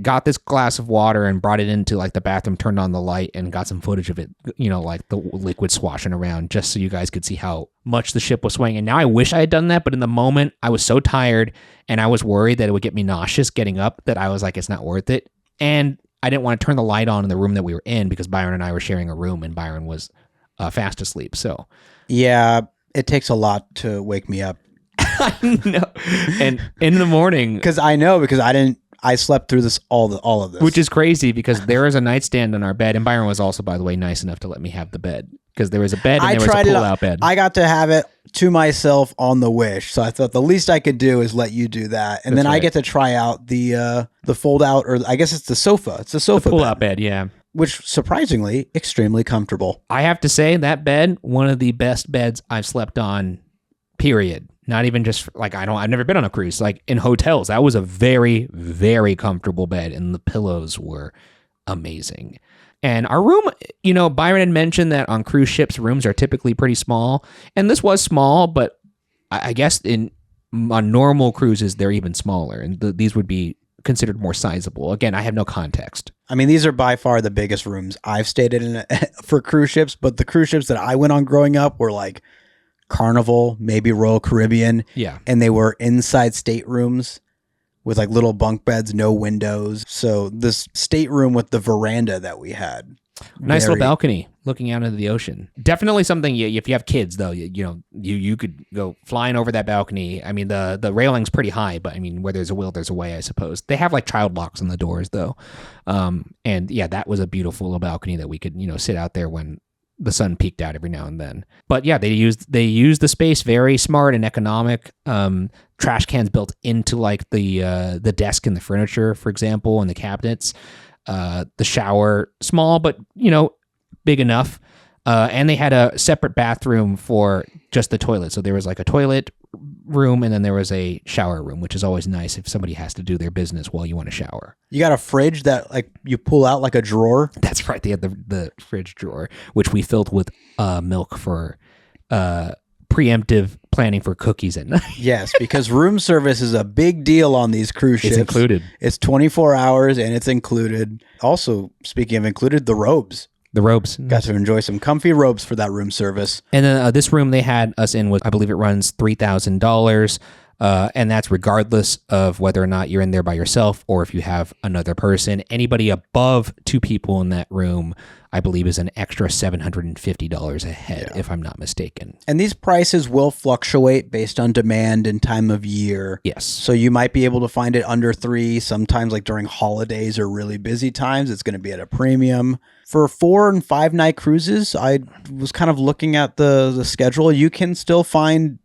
got this glass of water and brought it into the bathroom, turned on the light and got some footage of it, the liquid swashing around just so you guys could see how much the ship was swaying. And now I wish I had done that, but in the moment I was so tired and I was worried that it would get me nauseous getting up that I was like, it's not worth it. And I didn't want to turn the light on in the room that we were in because Byron and I were sharing a room and Byron was fast asleep. So yeah, it takes a lot to wake me up. I know. And in the morning, because I slept through all of this, which is crazy because there is a nightstand on our bed, and Byron was also, by the way, nice enough to let me have the bed because there was a bed and there was a pull-out bed. I got to have it to myself on the Wish, so I thought the least I could do is let you do that, and then I get to try out the fold-out, or I guess it's the sofa. It's the sofa pull-out bed, yeah. Which surprisingly extremely comfortable. I have to say that bed, one of the best beds I've slept on. Period. Not even just I've never been on a cruise. In hotels, that was a very, very comfortable bed, and the pillows were amazing. And our room, Byron had mentioned that on cruise ships, rooms are typically pretty small, and this was small, but I guess on normal cruises they're even smaller, and these would be considered more sizable. Again, I have no context. I mean, these are by far the biggest rooms I've stayed in for cruise ships, but the cruise ships that I went on growing up were Carnival, maybe Royal Caribbean. Yeah. And they were inside staterooms with little bunk beds, no windows. So this stateroom with the veranda that we had. Nice little balcony looking out into the ocean. Definitely something, if you have kids, though, you could go flying over that balcony. I mean, the railing's pretty high, but I mean, where there's a will, there's a way, I suppose. They have child locks on the doors, though. And yeah, that was a beautiful little balcony that we could, sit out there when the sun peeked out every now and then. But yeah, they used the space very smart and economic. Trash cans built into the desk and the furniture, for example, and the cabinets. The shower, small but big enough. And they had a separate bathroom for just the toilet. So there was a toilet room and then there was a shower room, which is always nice if somebody has to do their business while you want to shower. You got a fridge that you pull out like a drawer? That's right. They had the fridge drawer, which we filled with milk for preemptive planning for cookies at night. Yes, because room service is a big deal on these cruise ships. It's included. It's 24 hours and it's included. Also, speaking of included, the robes. The robes. Got to enjoy some comfy robes for that room service. And then this room they had us in was, I believe it runs $3,000. And that's regardless of whether or not you're in there by yourself or if you have another person. Anybody above 2 people in that room, I believe, is an extra $750 a head, if I'm not mistaken. And these prices will fluctuate based on demand and time of year. Yes. So you might be able to find it under $3. Sometimes during holidays or really busy times, it's going to be at a premium. For 4 and 5 night cruises, I was kind of looking at the schedule. You can still find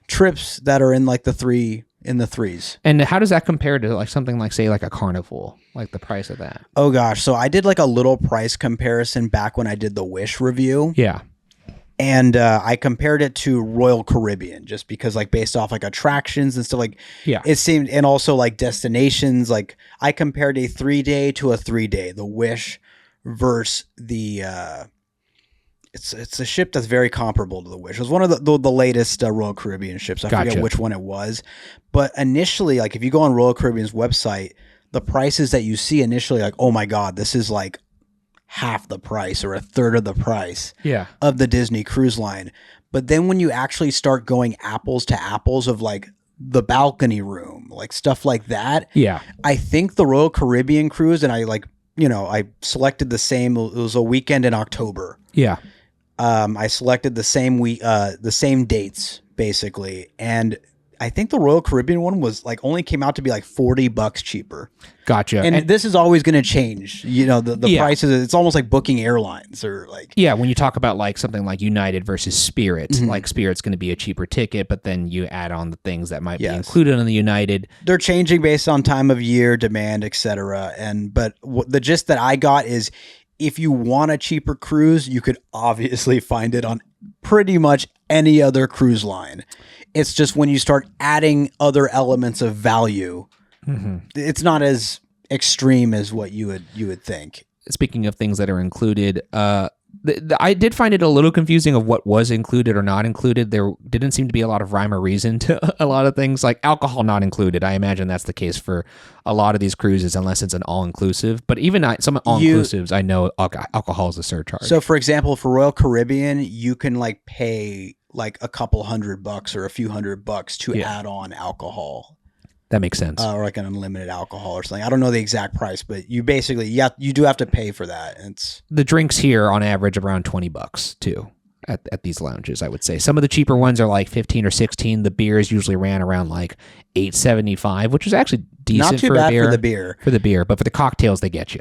trips that are in the threes. And how does that compare to something say a Carnival, the price of that? Oh gosh, so I did a little price comparison back when I did the Wish review. Yeah. And I compared it to Royal Caribbean just because based off attractions and stuff yeah. It seemed, and also destinations, I compared a 3-day to a 3-day, the Wish versus the It's a ship that's very comparable to the Wish. It was one of the latest Royal Caribbean ships. I forget which one it was, but initially, like if you go on Royal Caribbean's website, the prices that you see initially, like, oh my God, this is like half the price or a third of the price of the Disney Cruise Line. But then when you actually start going apples to apples of like the balcony room, like stuff like that, I think the Royal Caribbean cruise, and I selected the same. It was a weekend in October. I selected the same week, the same dates basically, and I think the Royal Caribbean one was like only came out to be like $40 cheaper. Gotcha. And this is always going to change. You know, the prices. It's almost like booking airlines or like. Yeah, when you talk about like something like United versus Spirit, like Spirit's going to be a cheaper ticket, but then you add on the things that might be included on the United. They're changing based on time of year, demand, etc. But the gist that I got is, if you want a cheaper cruise, you could obviously find it on pretty much any other cruise line. It's just when you start adding other elements of value, it's not as extreme as what you would think. Speaking of things that are included, I did find it a little confusing of what was included or not included. There didn't seem to be a lot of rhyme or reason to a lot of things, like alcohol not included. I imagine that's the case for a lot of these cruises, unless it's an all-inclusive. But even some all-inclusives, I know alcohol is a surcharge. So, for example, for Royal Caribbean, you can like pay like a couple $100 or a few $100 to add on alcohol. That makes sense. Or like an unlimited alcohol or something. I don't know the exact price, but you basically, you do have to pay for that. It's the drinks here on average around $20 too at these lounges, I would say. Some of the cheaper ones are like 15 or 16. The beers usually ran around like $8.75, which is actually decent. Not too for bad beer, for the beer. For the beer, but for the cocktails, they get you.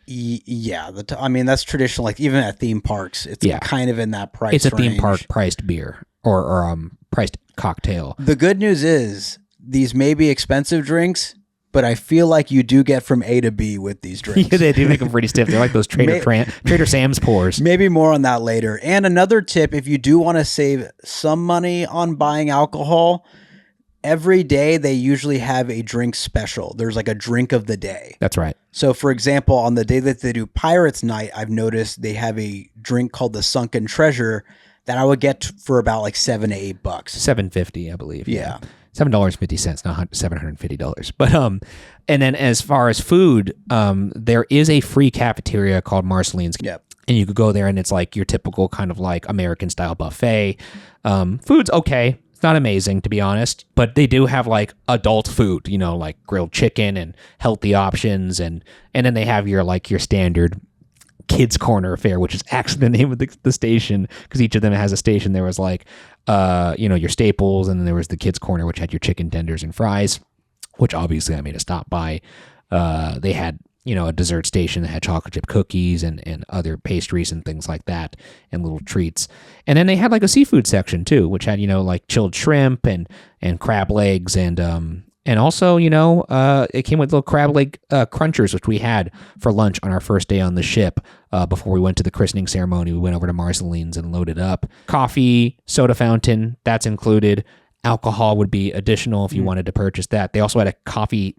Yeah, I mean that's traditional. Like even at theme parks, it's kind of in that price. It's a range. theme park priced beer or priced cocktail. The good news is these may be expensive drinks, but I feel like you do get from A to B with these drinks. Yeah, they do make them pretty stiff. They're like those Trader Sam's pours. Maybe more on that later. And another tip, if you do want to save some money on buying alcohol, every day they usually have a drink special. There's like a drink of the day. That's right. So for example, on the day that they do Pirates Night, I've noticed they have a drink called the Sunken Treasure that I would get for about like $7 to $8. $7.50, I believe. Yeah. $7.50, not $750. But and then as far as food, there is a free cafeteria called Marceline's. Yep. And you could go there and it's like your typical kind of like American style buffet. Food's okay. It's not amazing, to be honest, but they do have like adult food, you know, like grilled chicken and healthy options. And then they have your standard kids corner fare, which is actually the name of the station, because each of them has a station. There was like, your staples, and then there was the kids corner, which had your chicken tenders and fries, which obviously I made a stop by. They had, a dessert station that had chocolate chip cookies and other pastries and things like that, and little treats. And then they had like a seafood section too, which had, like chilled shrimp and crab legs and also, it came with little crab leg crunchers, which we had for lunch on our first day on the ship. Before we went to the christening ceremony, we went over to Marceline's and loaded up. Coffee, soda fountain, that's included. Alcohol would be additional if you wanted to purchase that. They also had a coffee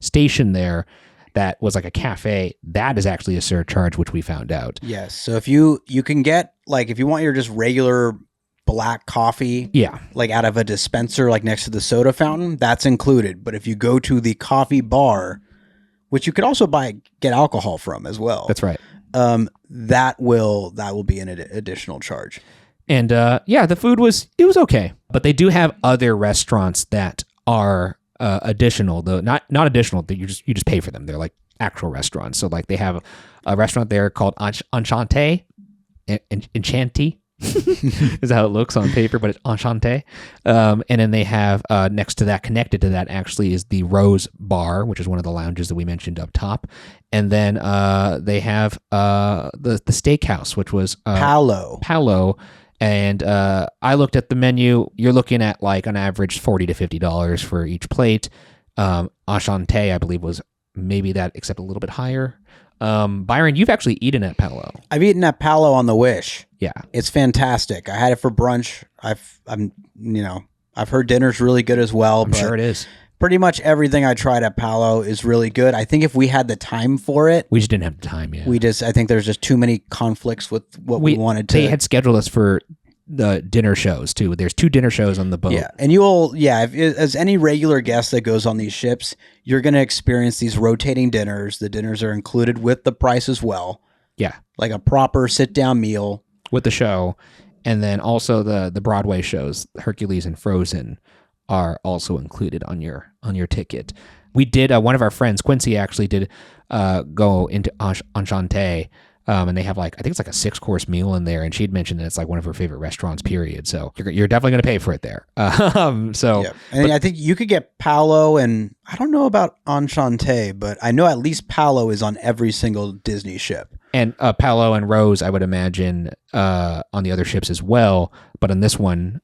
station there that was like a cafe. That is actually a surcharge, which we found out. Yes. So if you can get, like, if you want your just regular black coffee, like out of a dispenser, like next to the soda fountain, that's included. But if you go to the coffee bar, which you could also get alcohol from as well. That's right. That will be an additional charge. And the food was okay. But they do have other restaurants that are additional, though not additional. You just pay for them. They're like actual restaurants. So like they have a restaurant there called Enchante. Is how it looks on paper, but it's Enchante. And then they have next to that, connected to that actually, is the Rose Bar, which is one of the lounges that we mentioned up top. And then they have the steakhouse, which was Palo. And I looked at the menu. You're looking at like on average $40 to $50 for each plate. Enchante, I believe, was maybe that, except a little bit higher. Byron, you've actually eaten at Palo. I've eaten at Palo on the Wish. Yeah, it's fantastic. I had it for brunch. I've heard dinner's really good as well. I'm sure it is. pretty much everything I tried at Palo is really good. I think if we had the time for it, We just didn't have the time yet. I think there's just too many conflicts with what we wanted to. They had scheduled us for the dinner shows too. There's 2 dinner shows on the boat. Yeah, and as any regular guest that goes on these ships, you're going to experience these rotating dinners. The dinners are included with the price as well. Yeah. Like a proper sit-down meal. With the show. And then also the Broadway shows, Hercules and Frozen, are also included on your ticket. We did, one of our friends, Quincy, actually did go into Enchanté. And they have I think it's like a 6-course meal in there. And she'd mentioned that it's like one of her favorite restaurants, period. So you're definitely going to pay for it there. And I think you could get Palo, and I don't know about Enchanté, but I know at least Palo is on every single Disney ship. And Palo and Rose, I would imagine, on the other ships as well. But on this one,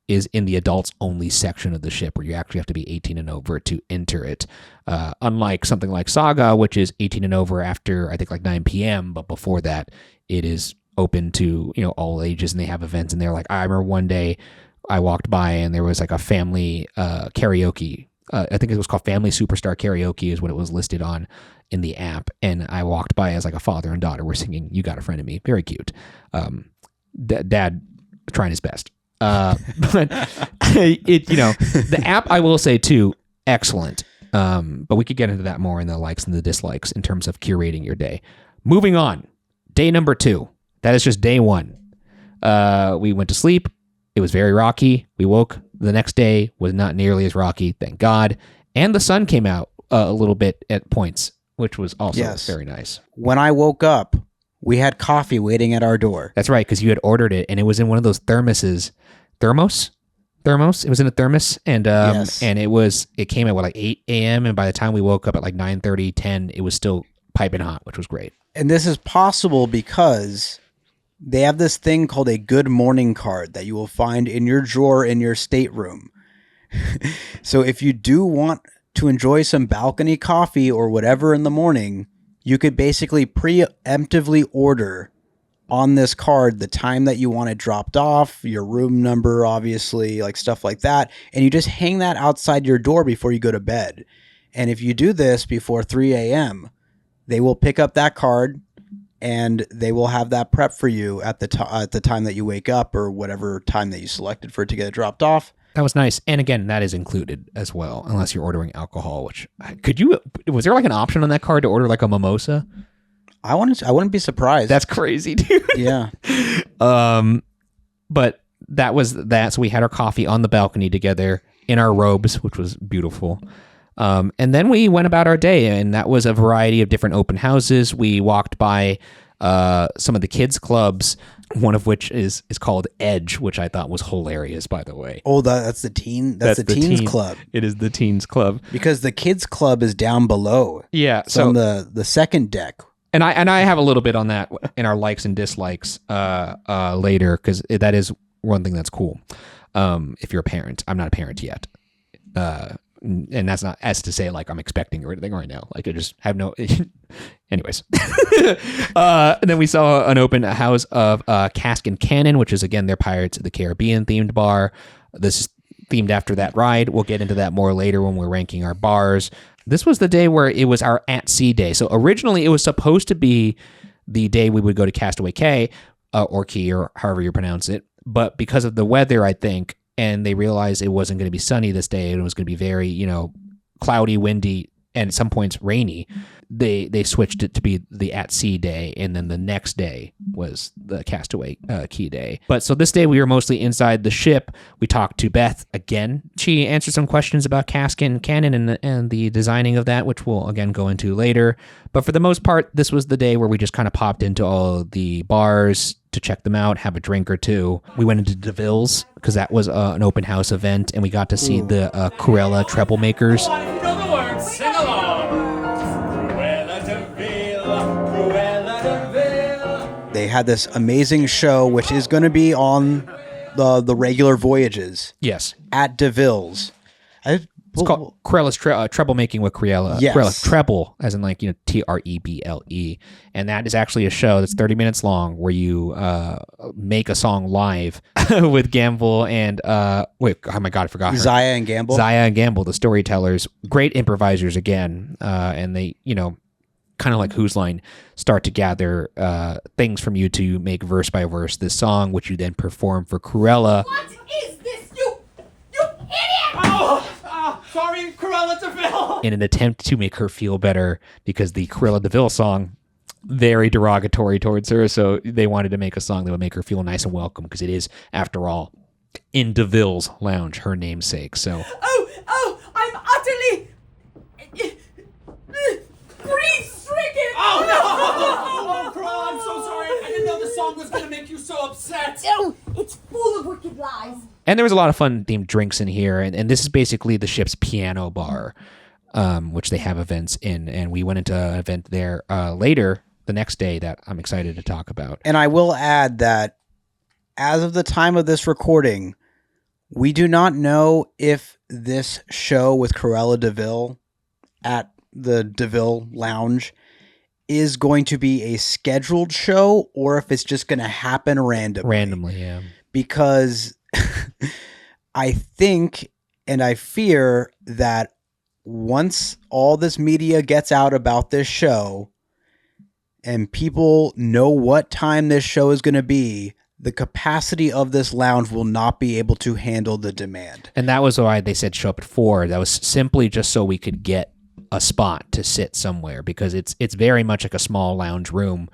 is in the adults only section of the ship where you actually have to be 18 and over to enter it. Unlike something like Saga, which is 18 and over after I think like 9 p.m. But before that, it is open to, all ages, and they have events in there. Like I remember one day I walked by and there was like a family karaoke. I think it was called Family Superstar Karaoke is what it was listed on in the app. And I walked by as like a father and daughter were singing "You Got a Friend in Me." Very cute. Dad trying his best. But the app, I will say too, excellent. But we could get into that more in the likes and the dislikes in terms of curating your day. Moving on, day number 2. That is just day 1. We went to sleep. It was very rocky. We woke the next day, was not nearly as rocky, thank God. And the sun came out a little bit at points, which was also very nice. When I woke up, we had coffee waiting at our door. That's right, because you had ordered it, and it was in one of those thermoses. Thermos? It was in a thermos, and and it came at 8 a.m. and by the time we woke up at 9:30, 10, it was still piping hot, which was great. And this is possible because they have this thing called a good morning card that you will find in your drawer in your stateroom. So if you do want to enjoy some balcony coffee or whatever in the morning, you could basically preemptively order on this card the time that you want it dropped off, your room number, obviously, like stuff like that. And you just hang that outside your door before you go to bed. And if you do this before 3 a.m., they will pick up that card and they will have that prep for you at the time that you wake up or whatever time that you selected for it to get it dropped off. That was nice. And again, that is included as well, unless you're ordering alcohol, which was there an option on that card to order a mimosa? I wouldn't be surprised. That's crazy, dude. Yeah. But that was that. So we had our coffee on the balcony together in our robes, which was beautiful. And then we went about our day, and that was a variety of different open houses. We walked by some of the kids' clubs, one of which is called Edge, which I thought was hilarious, by the way. Oh, that's the teens club. It is the teens club. Because the kids' club is down below. Yeah. So on the second deck. And I have a little bit on that in our likes and dislikes later, because that is one thing that's cool. If you're a parent, I'm not a parent yet, and that's not as to say I'm expecting or anything right now. I just have no. Anyways, and then we saw an open house of Cask and Cannon, which is again their Pirates of the Caribbean themed bar. This is themed after that ride. We'll get into that more later when we're ranking our bars. This was the day where it was our at-sea day. So originally it was supposed to be the day we would go to Castaway Key, or Key, or however you pronounce it. But because of the weather, I think, and they realized it wasn't going to be sunny this day, and it was going to be very, cloudy, windy, and at some points rainy, they switched it to be the at-sea day, and then the next day was the Castaway Key day. But so this day we were mostly inside the ship. We talked to Beth again. She answered some questions about Cask and Cannon and the designing of that, which we'll again go into later. But for the most part, this was the day where we just kind of popped into all the bars to check them out, have a drink or two. We went into DeVille's because that was an open house event, and we got to see the Cruella treble makers. Sing along. Cruella DeVille. They had this amazing show, which is going to be on the regular voyages. Yes. At DeVille's. It's called Cruella's Treble Making with Cruella. Yes. Cruella Treble, as in like, Treble. And that is actually a show that's 30 minutes long where you make a song live with Gamble and, oh my God, I forgot her. Zaya and Gamble. Zaya and Gamble, the storytellers. Great improvisers again. And they, kind of like Whose Line, start to gather things from you to make verse by verse this song, which you then perform for Cruella. What is this, you idiot? Sorry, Cruella DeVille. In an attempt to make her feel better, because the Cruella DeVille song, very derogatory towards her, so they wanted to make a song that would make her feel nice and welcome, because it is, after all, in DeVille's lounge, her namesake. So. I'm utterly grief-stricken. Oh no! Oh, Cruella, I'm so sorry. I didn't know the song was gonna make you so upset. Oh, it's full of wicked lies. And there was a lot of fun themed drinks in here, and this is basically the ship's piano bar, which they have events in, and we went into an event there later the next day that I'm excited to talk about. And I will add that as of the time of this recording, we do not know if this show with Cruella DeVille at the DeVille Lounge is going to be a scheduled show or if it's just going to happen randomly. Yeah. Because I think and I fear that once all this media gets out about this show and people know what time this show is going to be, the capacity of this lounge will not be able to handle the demand. And that was why they said show up at 4. That was simply just so we could get a spot to sit somewhere, because it's very much like a small lounge room.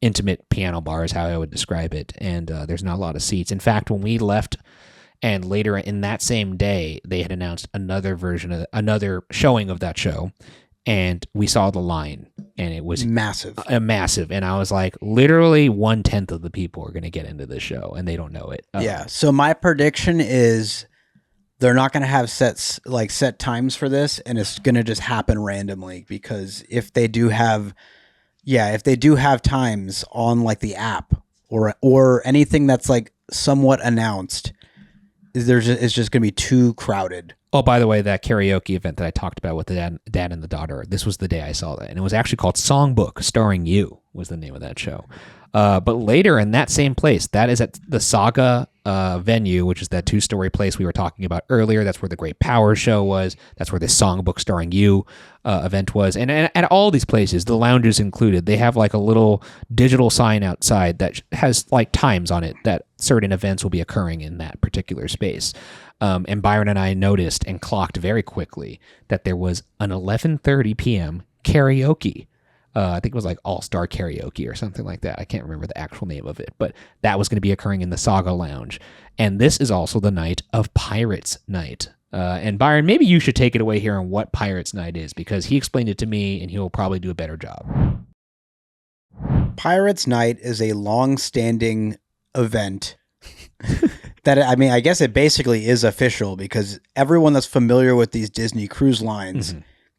Intimate piano bar is how I would describe it. And there's not a lot of seats. In fact, when we left, and later in that same day, they had announced another showing of that show. And we saw the line, and it was massive. Massive. And I was like, literally 1/10 of the people are going to get into this show, and they don't know it. Yeah. So my prediction is they're not going to have set times for this, and it's going to just happen randomly, because if they do have times on like the app or anything that's like somewhat announced, it's just going to be too crowded. Oh, by the way, that karaoke event that I talked about with the dad and the daughter, this was the day I saw that. And it was actually called Songbook Starring You was the name of that show. But later in that same place, that is at the Saga venue, which is that 2-story place we were talking about earlier. That's where the Great Power show was. That's where the Songbook Starring You event was. And at all these places, the lounges included, they have like a little digital sign outside that has like times on it that certain events will be occurring in that particular space. And Byron and I noticed and clocked very quickly that there was an 11:30 p.m. karaoke. I think it was like All-Star Karaoke or something like that. I can't remember the actual name of it, but that was going to be occurring in the Saga Lounge. And this is also the night of Pirates Night. And Byron, maybe you should take it away here on what Pirates Night is, because he explained it to me and he'll probably do a better job. Pirates Night is a long-standing event that, I mean, I guess it basically is official, because everyone that's familiar with these Disney cruise lines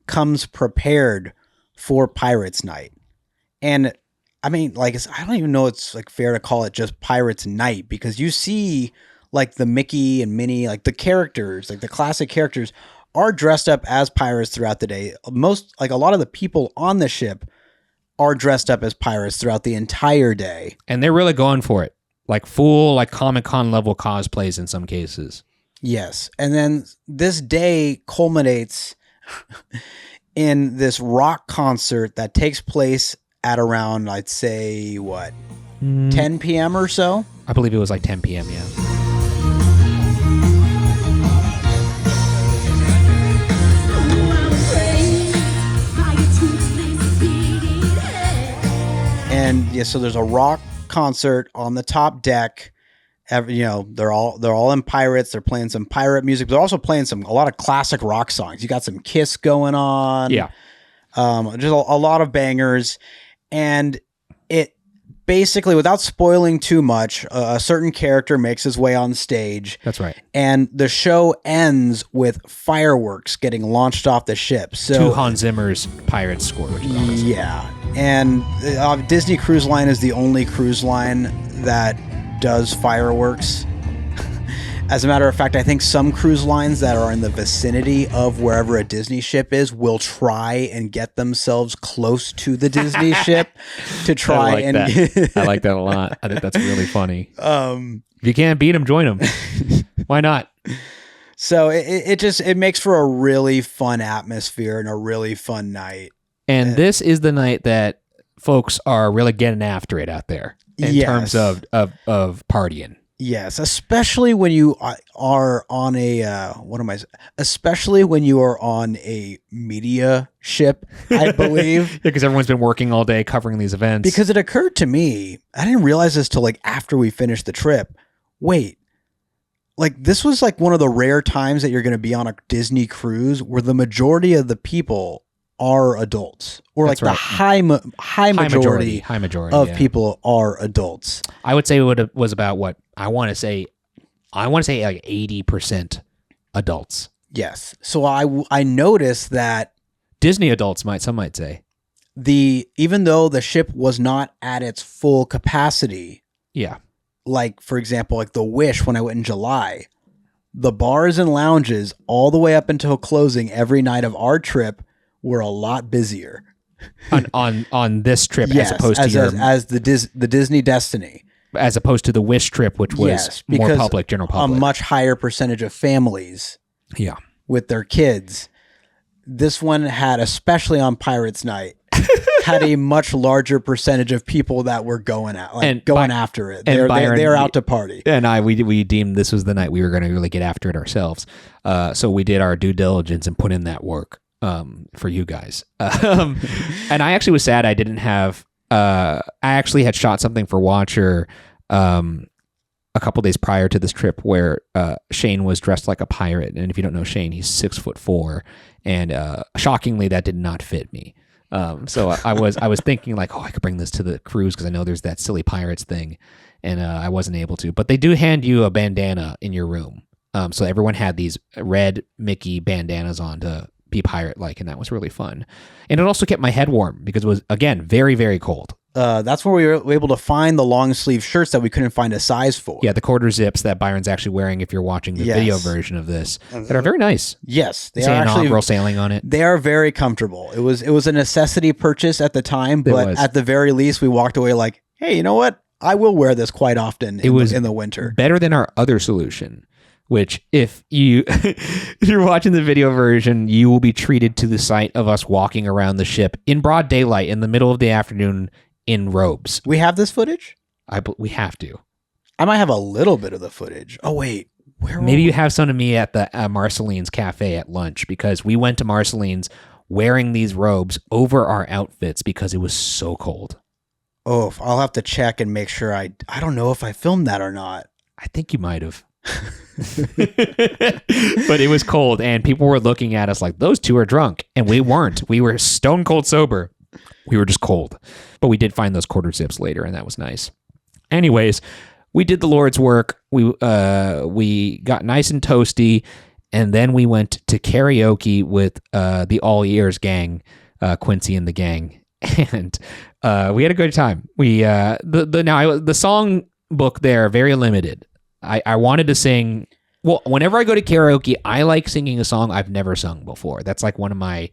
comes prepared for Pirates Night. And I mean, like, I don't even know it's like fair to call it just Pirates Night, because you see like the Mickey and Minnie, like the characters, like the classic characters are dressed up as pirates throughout the day. Like a lot of the people on the ship are dressed up as pirates throughout the entire day. And they're really going for it. Like full, like Comic-Con level cosplays in some cases. Yes. And then this day culminates in this rock concert that takes place at around, I'd say, 10 p.m. or so? I believe it was like 10 p.m., yeah. And yeah, so there's a rock concert on the top deck. They're all in pirates. They're playing some pirate music. But they're also playing a lot of classic rock songs. You got some Kiss going on. Yeah. Just a lot of bangers. And it basically, without spoiling too much, a certain character makes his way on stage. That's right. And the show ends with fireworks getting launched off the ship. So to Hans Zimmer's Pirates score, which is awesome. Yeah. And Disney Cruise Line is the only cruise line that does fireworks. As a matter of fact, I think some cruise lines that are in the vicinity of wherever a Disney ship is will try and get themselves close to the Disney ship to try I like and that. I like that a lot. I think that's really funny. If you can't beat them, join them. Why not? So it makes for a really fun atmosphere and a really fun night. And this is the night that folks are really getting after it out there in terms of partying. Yes, especially when you are on especially when you are on a media ship, I believe. Because everyone's been working all day covering these events. Because it occurred to me, I didn't realize this till like after we finished the trip. Wait, like this was like one of the rare times that you're going to be on a Disney cruise where the majority of the people are adults, or That's like right. the high majority of yeah. people are adults. I would say it was about what I want to say like 80% adults. Yes. So I noticed that Disney adults some might say. Even though the ship was not at its full capacity, Yeah. like for example, like the Wish when I went in July, the bars and lounges all the way up until closing every night of our trip were a lot busier on this trip yes, as opposed to the Disney Destiny, as opposed to the Wish trip, which was more public, general public. A much higher percentage of families Yeah. with their kids. This one had, especially on Pirates Night, had a much larger percentage of people that were going out, after it. They're out to party. And we deemed this was the night we were going to really get after it ourselves. So we did our due diligence and put in that work for you guys. And I actually was sad I didn't have. I actually had shot something for Watcher a couple days prior to this trip where Shane was dressed like a pirate. And if you don't know Shane, he's 6'4", and shockingly that did not fit me. So I was thinking like, oh, I could bring this to the cruise because I know there's that silly pirates thing, and I wasn't able to. But they do hand you a bandana in your room, so everyone had these red Mickey bandanas on to be pirate-like, and that was really fun. And it also kept my head warm because it was, again, very, very cold. That's where we were able to find the long sleeve shirts that we couldn't find a size for. Yeah, the quarter zips that Byron's actually wearing if you're watching the video version of this that are very nice. Yes, they are actually inaugural sailing on it. They are very comfortable. It was a necessity purchase at the time, but at the very least we walked away like, hey, you know what? I will wear this quite often in the winter. Better than our other solution, which if you're watching the video version, you will be treated to the sight of us walking around the ship in broad daylight in the middle of the afternoon in robes. We have this footage? We have to. I might have a little bit of the footage. Oh, wait. Maybe you have some of me at the Marceline's Cafe at lunch, because we went to Marceline's wearing these robes over our outfits because it was so cold. Oh, I'll have to check and make sure. I don't know if I filmed that or not. I think you might have. But it was cold, and people were looking at us like, those two are drunk. And we weren't. We were stone cold sober. We were just cold. But we did find those quarter zips later, and that was nice. Anyways, we did the Lord's work. We got nice and toasty, and then we went to karaoke with the All Ears gang, Quincy and the gang, and we had a good time. We the song book there very limited. I wanted to sing. Well, whenever I go to karaoke, I like singing a song I've never sung before. That's like one of my,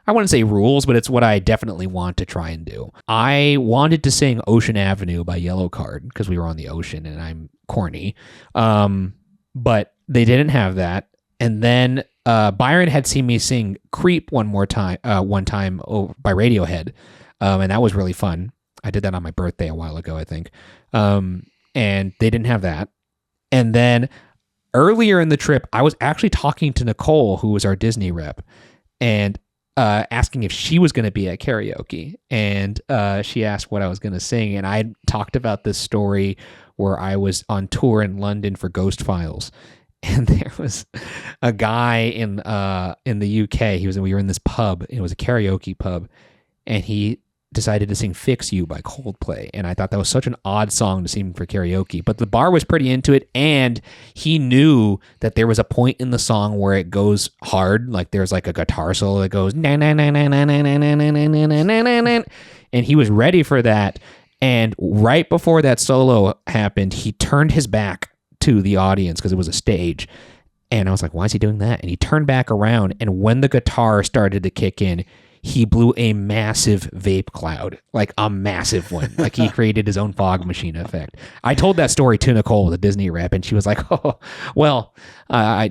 I wouldn't say rules, but it's what I definitely want to try and do. I wanted to sing Ocean Avenue by Yellow Card because we were on the ocean and I'm corny. But they didn't have that. And then Byron had seen me sing Creep one time by Radiohead. And that was really fun. I did that on my birthday a while ago, I think. And they didn't have that. And then earlier in the trip, I was actually talking to Nicole, who was our Disney rep, and asking if she was going to be at karaoke. And she asked what I was going to sing. And I talked about this story where I was on tour in London for Ghost Files. And there was a guy in the UK. We were in this pub. It was a karaoke pub. And he decided to sing Fix You by Coldplay. And I thought that was such an odd song to sing for karaoke. But the bar was pretty into it. And he knew that there was a point in the song where it goes hard. Like there's like a guitar solo that goes na na na na na na na na na na na na na. And he was ready for that. And right before that solo happened, he turned his back to the audience because it was a stage. And I was like, why is he doing that? And he turned back around, and when the guitar started to kick in, he blew a massive vape cloud, like a massive one. Like he created his own fog machine effect. I told that story to Nicole, the Disney rep, and she was like, oh, well, I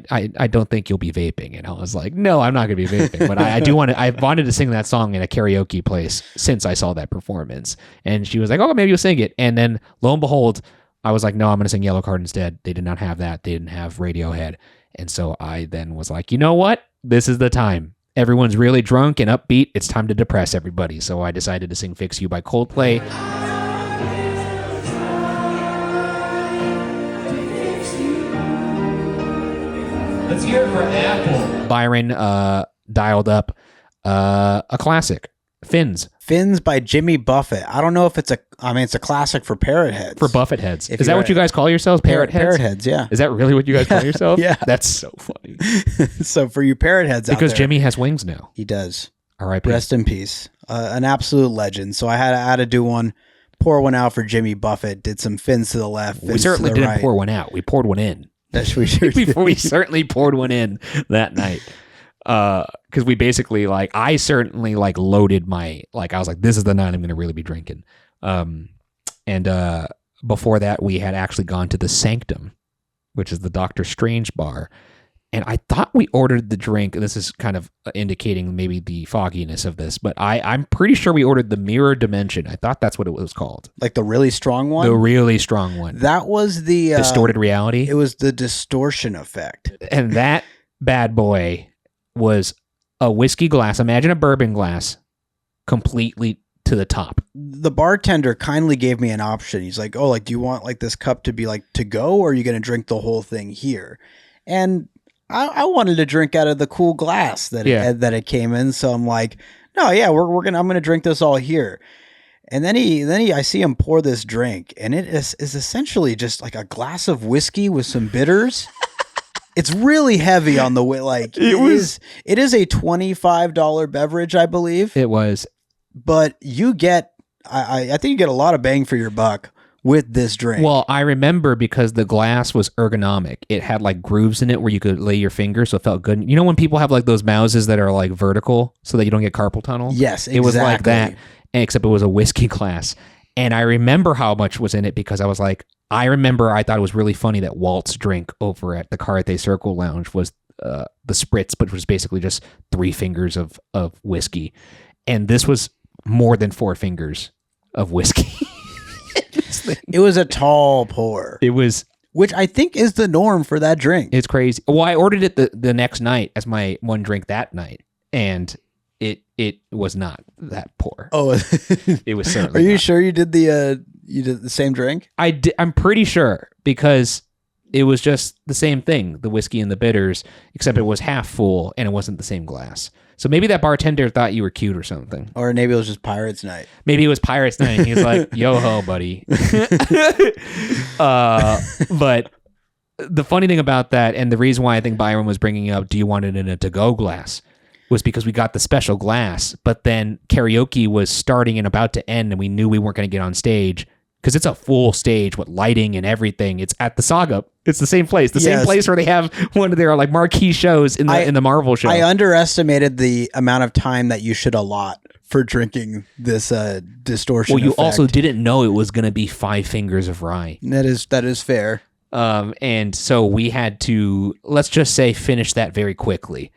don't think you'll be vaping. And I was like, no, I'm not going to be vaping. But I wanted to sing that song in a karaoke place since I saw that performance. And she was like, oh, maybe you'll sing it. And then lo and behold, I was like, no, I'm going to sing Yellow Card instead. They did not have that. They didn't have Radiohead. And so I then was like, you know what? This is the time. Everyone's really drunk and upbeat. It's time to depress everybody. So I decided to sing Fix You by Coldplay. Let's hear it for Apple. Byron dialed up a classic, Fins. Fins by Jimmy Buffett. I don't know if it's a classic for parrot heads. For Buffett heads. If Is that you're what you guys call yourselves? Parrot heads? Parrot heads, yeah. Is that really what you guys call yourselves? Yeah. That's so funny. So for you parrot heads out Because there, Jimmy has wings now. he does. R.I.P. Rest in peace. An absolute legend. So I had to do one, pour one out for Jimmy Buffett. Did some fins to the left. We fins certainly to the didn't right. pour one out. We poured one in. That's we sure did. We certainly poured one in that night. Because we basically I certainly loaded my, I was like, this is the night I'm going to really be drinking. And before that, we had actually gone to the Sanctum, which is the Doctor Strange bar. And I thought we ordered the drink. This is kind of indicating maybe the fogginess of this, but I'm pretty sure we ordered the Mirror Dimension. I thought that's what it was called. Like the really strong one? The really strong one. That was the Distorted reality. It was the distortion effect. And that bad boy was a whiskey glass. Imagine a bourbon glass completely to the top. The bartender kindly gave me an option. He's like, oh, do you want this cup to be to go, or are you going to drink the whole thing here? And I wanted to drink out of the cool glass that it came in. So I'm like, no, yeah, I'm going to drink this all here. And then I see him pour this drink, and it is essentially just like a glass of whiskey with some bitters. It's really heavy on the way. It is a $25 beverage, I believe. It was. But you get, I think you get a lot of bang for your buck with this drink. Well, I remember because the glass was ergonomic. It had grooves in it where you could lay your finger, so it felt good. You know when people have those mouses that are vertical so that you don't get carpal tunnel? Yes, exactly. It was like that, except it was a whiskey glass. And I remember how much was in it because I was I thought it was really funny that Walt's drink over at the Carthay Circle Lounge was the spritz, but was basically just 3 fingers of whiskey. And this was more than 4 fingers of whiskey. It was a tall pour. It was, which I think is the norm for that drink. It's crazy. Well, I ordered it the next night as my one drink that night, and it was not that pour. Oh, it was certainly. Are you not. sure you did the same drink? I'm pretty sure because it was just the same thing, the whiskey and the bitters, except it was half full and it wasn't the same glass. So maybe that bartender thought you were cute or something. Or maybe it was just Pirates Night. Maybe it was Pirates Night. And he was like, yo ho, buddy. But the funny thing about that, and the reason why I think Byron was bringing up, do you want it in a to-go glass, was because we got the special glass, but then karaoke was starting and about to end, and we knew we weren't going to get on stage because it's a full stage with lighting and everything. It's at the Saga. It's the same place. Same place where they have one of their marquee shows in the Marvel show. I underestimated the amount of time that you should allot for drinking this distortion. Well, you effect. also didn't know it was going to be 5 fingers of rye. That is fair. And so we had to, let's just say, finish that very quickly.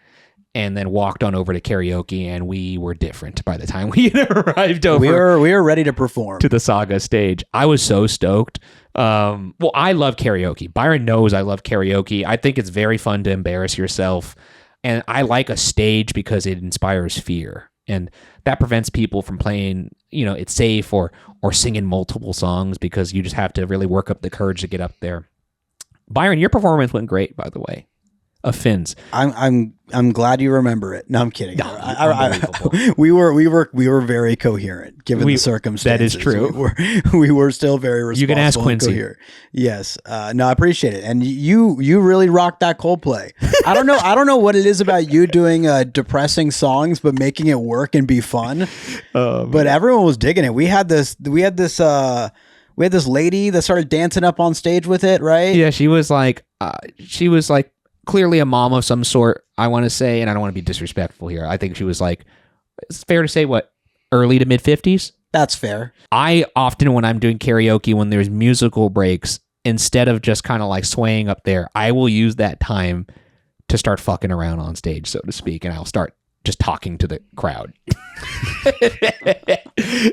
And then walked on over to karaoke, and we were different by the time we had arrived over. We were ready to perform to the Saga stage. I was so stoked. Well, I love karaoke. Byron knows I love karaoke. I think it's very fun to embarrass yourself, and I like a stage because it inspires fear, and that prevents people from playing. It's safe or singing multiple songs because you just have to really work up the courage to get up there. Byron, your performance went great, by the way. Of Fins. I'm glad you remember it. No, I'm kidding. No, we were very coherent given the circumstances. That is true. We were still very responsible. You can ask Quincy. Yes. No, I appreciate it. And you really rocked that Coldplay. I don't know what it is about you doing depressing songs but making it work and be fun. But everyone was digging it. We had this We had this lady that started dancing up on stage with it, right? Yeah, she was like clearly a mom of some sort, I want to say, and I don't want to be disrespectful here. I think she was like, it's fair to say, what, early to mid 50s? That's fair. I often, when I'm doing karaoke, when there's musical breaks, instead of just kind of like swaying up there, I will use that time to start fucking around on stage, so to speak, and I'll start just talking to the crowd.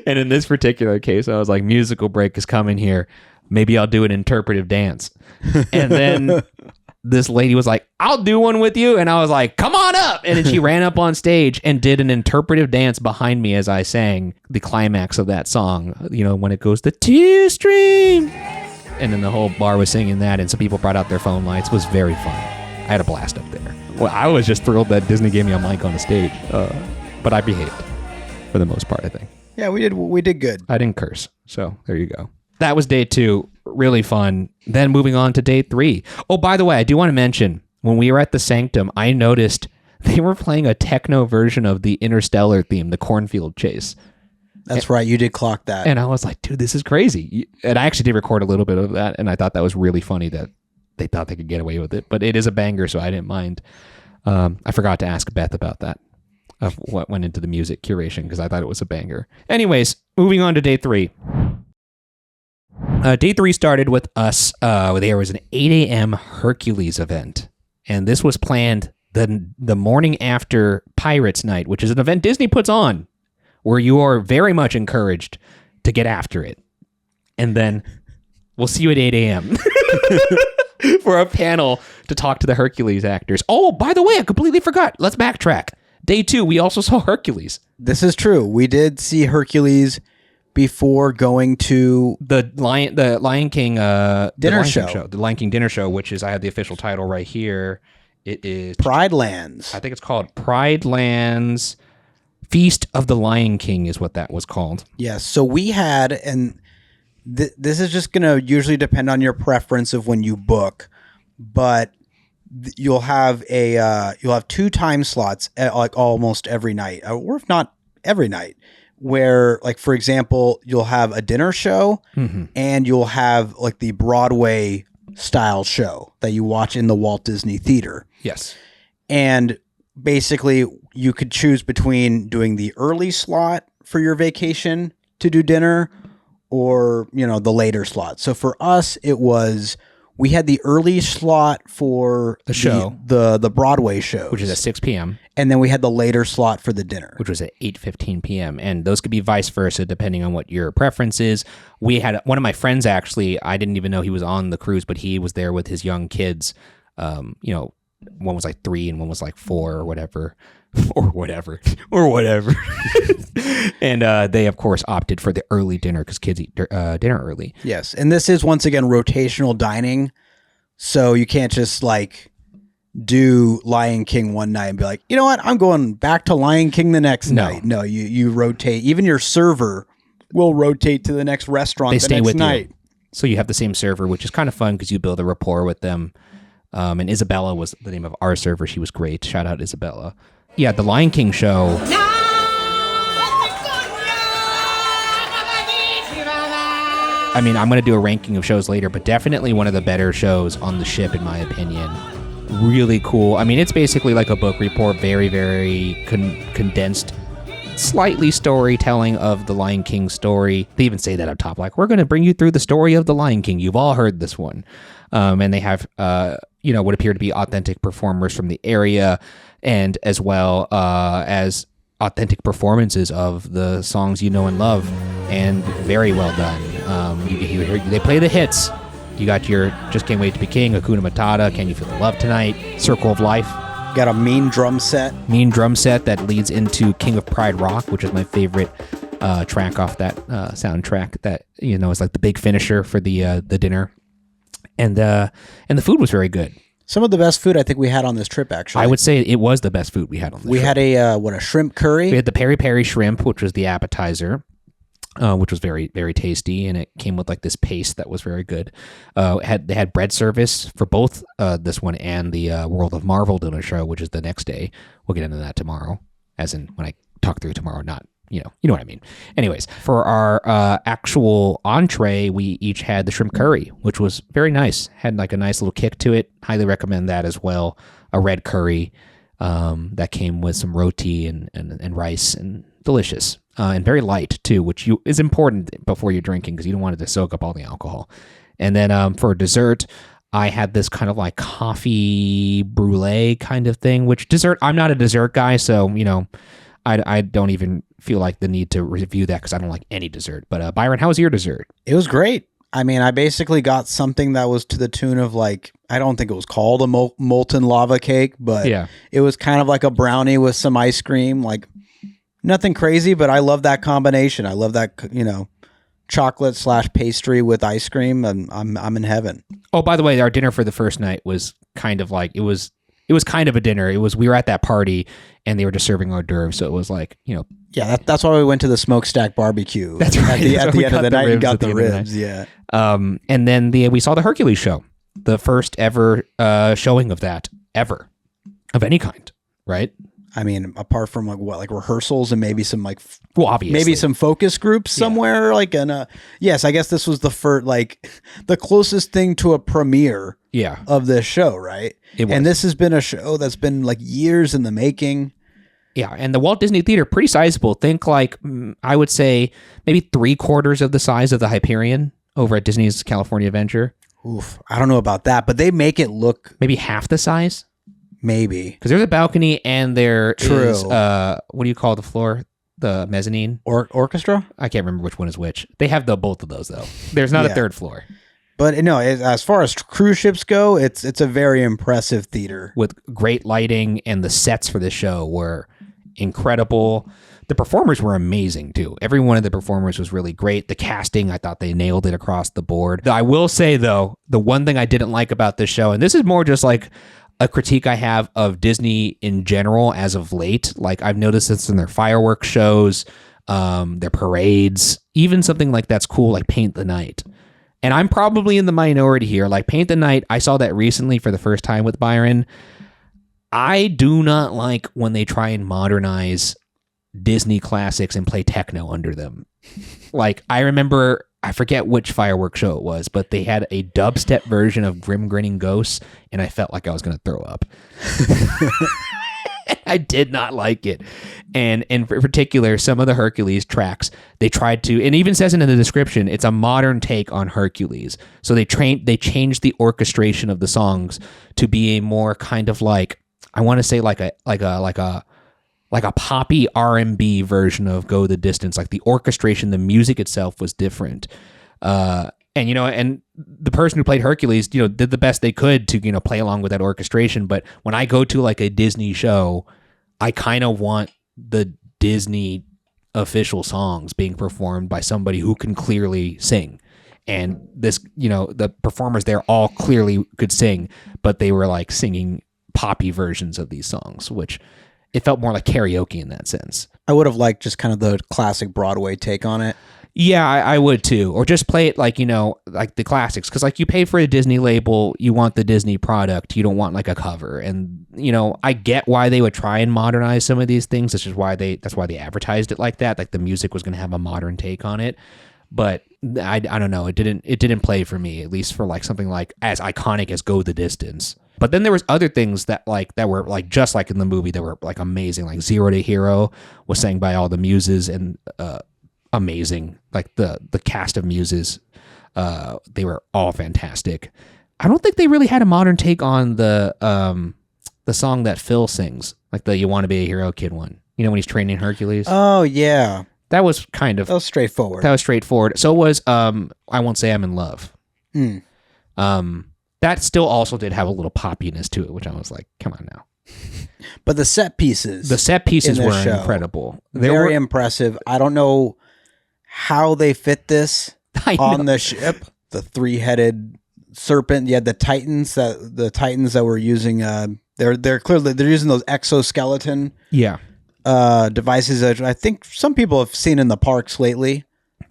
And in this particular case, I was like, musical break is coming here. Maybe I'll do an interpretive dance. And then this lady was like, I'll do one with you. And I was like, come on up. And then she ran up on stage and did an interpretive dance behind me as I sang the climax of that song. You know, when it goes to Tear-Stream. And then the whole bar was singing that. And some people brought out their phone lights. It was very fun. I had a blast up there. Well, I was just thrilled that Disney gave me a mic on the stage. But I behaved for the most part, I think. Yeah, we did good. I didn't curse. So there you go. That was day 2. Really fun. Then moving on to day 3. Oh, by the way, I do want to mention, when we were at the Sanctum, I noticed they were playing a techno version of the Interstellar theme, the Cornfield Chase. That's right. You did clock that. And I was like, dude, this is crazy. And I actually did record a little bit of that, and I thought that was really funny that they thought they could get away with it. But it is a banger, so I didn't mind. I forgot to ask Beth about that, of what went into the music curation, because I thought it was a banger. Anyways, moving on to day 3. Day 3 started with us. There was an 8 a.m. Hercules event, and this was planned the morning after Pirates Night, which is an event Disney puts on, where you are very much encouraged to get after it. And then we'll see you at 8 a.m. for a panel to talk to the Hercules actors. Oh, by the way, I completely forgot. Let's backtrack. Day 2, we also saw Hercules. This is true. We did see Hercules before going to the Lion King dinner show. The Lion King dinner show, which is, I have the official title right here. It is Pride Lands. I think it's called Pride Lands Feast of the Lion King is what that was called. Yes. So we had, and this is just going to usually depend on your preference of when you book, but you'll have 2 time slots at like almost every night, or if not every night, where, like, for example, you'll have a dinner show and you'll have like the Broadway style show that you watch in the Walt Disney Theater. Yes. And basically you could choose between doing the early slot for your vacation to do dinner, or, you know, the later slot. So for us, we had the early slot for the show, the Broadway show, which is at 6 p.m. And then we had the later slot for the dinner, which was at 8:15 p.m. And those could be vice versa, depending on what your preference is. We had one of my friends, actually, I didn't even know he was on the cruise, but he was there with his young kids. You know, one was like 3 and one was like 4 or whatever. And they, of course, opted for the early dinner because kids eat dinner early. Yes. And this is, once again, rotational dining. So you can't just like do Lion King one night and be like, you know what, I'm going back to Lion King the next night. No, you rotate. Even your server will rotate to the next restaurant they the stay next with night. You. So you have the same server, which is kind of fun because you build a rapport with them. And Isabella was the name of our server. She was great. Shout out Isabella. Yeah, the Lion King show. I mean, I'm going to do a ranking of shows later, but definitely one of the better shows on the ship, in my opinion. Really cool. I mean, it's basically like a book report, very, very condensed, slightly storytelling of the Lion King story. They even say that up top, like, we're going to bring you through the story of the Lion King. You've all heard this one. And they have, what appear to be authentic performers from the area, and as well as authentic performances of the songs you know and love, and very well done. They play the hits. You got your Just Can't Wait to Be King, Hakuna Matata, Can You Feel the Love Tonight, Circle of Life. Got a mean drum set that leads into King of Pride Rock, which is my favorite track off that soundtrack. That, you know, is like the big finisher for the dinner, and the food was very good. Some of the best food I think we had on this trip, actually. I would say it was the best food we had on this trip. We had a shrimp curry. We had the peri peri shrimp, which was the appetizer, which was very, very tasty, and it came with like this paste that was very good. They had bread service for both this one and the World of Marvel dinner show, which is the next day. We'll get into that tomorrow, as in when I talk through tomorrow, not you know what I mean. Anyways, for our actual entree, we each had the shrimp curry, which was very nice. Had like a nice little kick to it. Highly recommend that as well. A red curry that came with some roti and rice, and delicious. And very light too, which is important before you're drinking because you don't want it to soak up all the alcohol. And then for dessert, I had this kind of like coffee brulee kind of thing, which dessert, I'm not a dessert guy, so, I don't even feel like the need to review that because I don't like any dessert. But Byron, how was your dessert? It was great. I mean, I basically got something that was to the tune of like, I don't think it was called a molten lava cake, but it was kind of like a brownie with some ice cream, like nothing crazy, but I love that combination. I love that, chocolate / pastry with ice cream, and I'm in heaven. Oh, by the way, our dinner for the first night was kind of like, it was kind of a dinner. We were at that party and they were just serving hors d'oeuvres. So it was like, Yeah, that's why we went to the smokestack barbecue. That's right. At the end of the night, you got the ribs. Yeah. And then we saw the Hercules show, the first ever showing of that ever, of any kind, right? I mean, apart from like rehearsals and maybe some obviously maybe some focus groups somewhere, yes, I guess this was the first, the closest thing to a premiere of this show, right? It was. And this has been a show that's been like years in the making. Yeah, and the Walt Disney Theater, pretty sizable. Think like, I would say maybe 3/4 of the size of the Hyperion over at Disney's California Adventure. Oof, I don't know about that, but they make it look maybe half the size. Maybe. Because there's a balcony and there is, what do you call the floor? The mezzanine? Orchestra? I can't remember which one is which. They have both of those, though. There's not a third floor. But no, as far as cruise ships go, it's a very impressive theater. With great lighting, and the sets for the show were incredible. The performers were amazing, too. Every one of the performers was really great. The casting, I thought they nailed it across the board. I will say, though, the one thing I didn't like about this show, and this is more just like a critique I have of Disney in general as of late. Like, I've noticed this in their fireworks shows, their parades, even something like that's cool, like Paint the Night. And I'm probably in the minority here. Like, Paint the Night, I saw that recently for the first time with Byron. I do not like when they try and modernize Disney classics and play techno under them. Like, I remember, I forget which fireworks show it was, but they had a dubstep version of Grim Grinning Ghosts, and I felt like I was going to throw up. I did not like it. And in particular, some of the Hercules tracks, they tried to, and it even says it in the description, it's a modern take on Hercules. So they changed the orchestration of the songs to be a more kind of like, I want to say like a poppy R&B version of Go the Distance. Like the orchestration, the music itself was different. And the person who played Hercules, did the best they could to, play along with that orchestration. But when I go to like a Disney show, I kind of want the Disney official songs being performed by somebody who can clearly sing. And this, the performers there all clearly could sing, but they were like singing poppy versions of these songs, which it felt more like karaoke in that sense. I would have liked just kind of the classic Broadway take on it. Yeah, I would too. Or just play it like, like the classics. Because like you pay for a Disney label, you want the Disney product. You don't want like a cover. And, I get why they would try and modernize some of these things. That's why they advertised it like that. Like the music was going to have a modern take on it. But I don't know. It didn't play for me, at least for like something like as iconic as Go the Distance. But then there was other things that were like just like in the movie that were like amazing. Like Zero to Hero was sang by all the muses and amazing. Like the cast of muses, they were all fantastic. I don't think they really had a modern take on the song that Phil sings, like the "You Want to Be a Hero" kid one. When he's training Hercules. Oh yeah, that was kind of straightforward. That was straightforward. So was I Won't Say I'm in Love. That still also did have a little poppiness to it, which I was like, come on now. But the set pieces were incredible. Very impressive. I don't know how they fit this on the ship. The 3-headed serpent. You had the Titans that were using. They're using those exoskeleton. Yeah. Devices that I think some people have seen in the parks lately.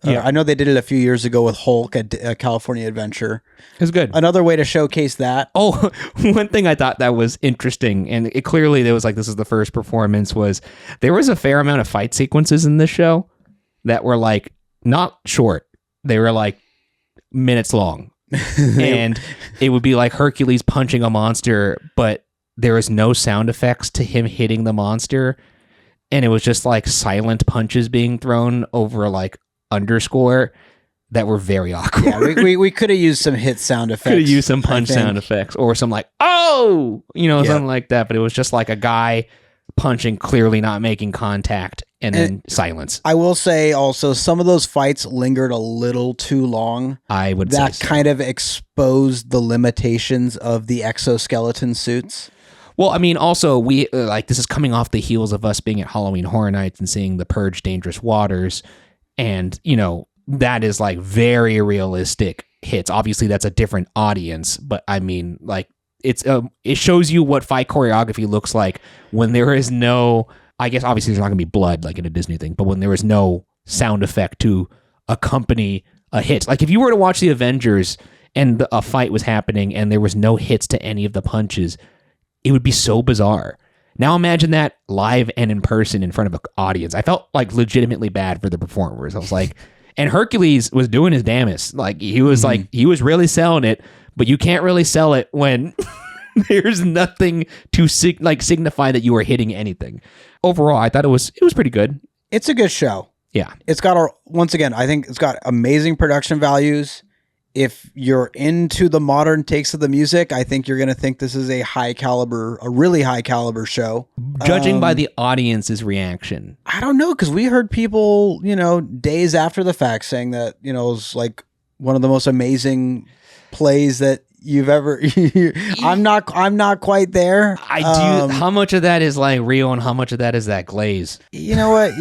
Yeah. I know they did it a few years ago with Hulk at California Adventure. It was good. Another way to showcase that. Oh, one thing I thought that was interesting, and it clearly there was like this is the first performance, was there was a fair amount of fight sequences in this show that were like not short. They were like minutes long. And it would be like Hercules punching a monster, but there was no sound effects to him hitting the monster. And it was just like silent punches being thrown over like underscore that were very awkward. Yeah, we could have used some hit sound effects. Could have used some punch sound effects or some like, oh, something like that. But it was just like a guy punching, clearly not making contact, and then silence. I will say also some of those fights lingered a little too long. I would say that so. kind of exposed the limitations of the exoskeleton suits. Well, I mean, also we this is coming off the heels of us being at Halloween Horror Nights and seeing The Purge: Dangerous Waters, and that is like very realistic hits. Obviously, that's a different audience, but I mean, like it shows you what fight choreography looks like when there is no. I guess obviously there's not going to be blood like in a Disney thing, but when there is no sound effect to accompany a hit. Like if you were to watch the Avengers and a fight was happening and there was no hits to any of the punches, it would be so bizarre. Now imagine that live and in person in front of an audience. I felt like legitimately bad for the performers. I was like, and Hercules was doing his damnest. Like he was like, he was really selling it, but you can't really sell it when there's nothing to signify that you are hitting anything. Overall, I thought it was pretty good. It's a good show. Yeah. It's got once again, I think it's got amazing production values. If you're into the modern takes of the music, I think you're going to think this is a really high caliber show. Judging by the audience's reaction. I don't know, because we heard people, days after the fact saying that, it was like one of the most amazing plays that you've ever. I'm not quite there. I do. How much of that is like real, and how much of that is that glaze? You know what?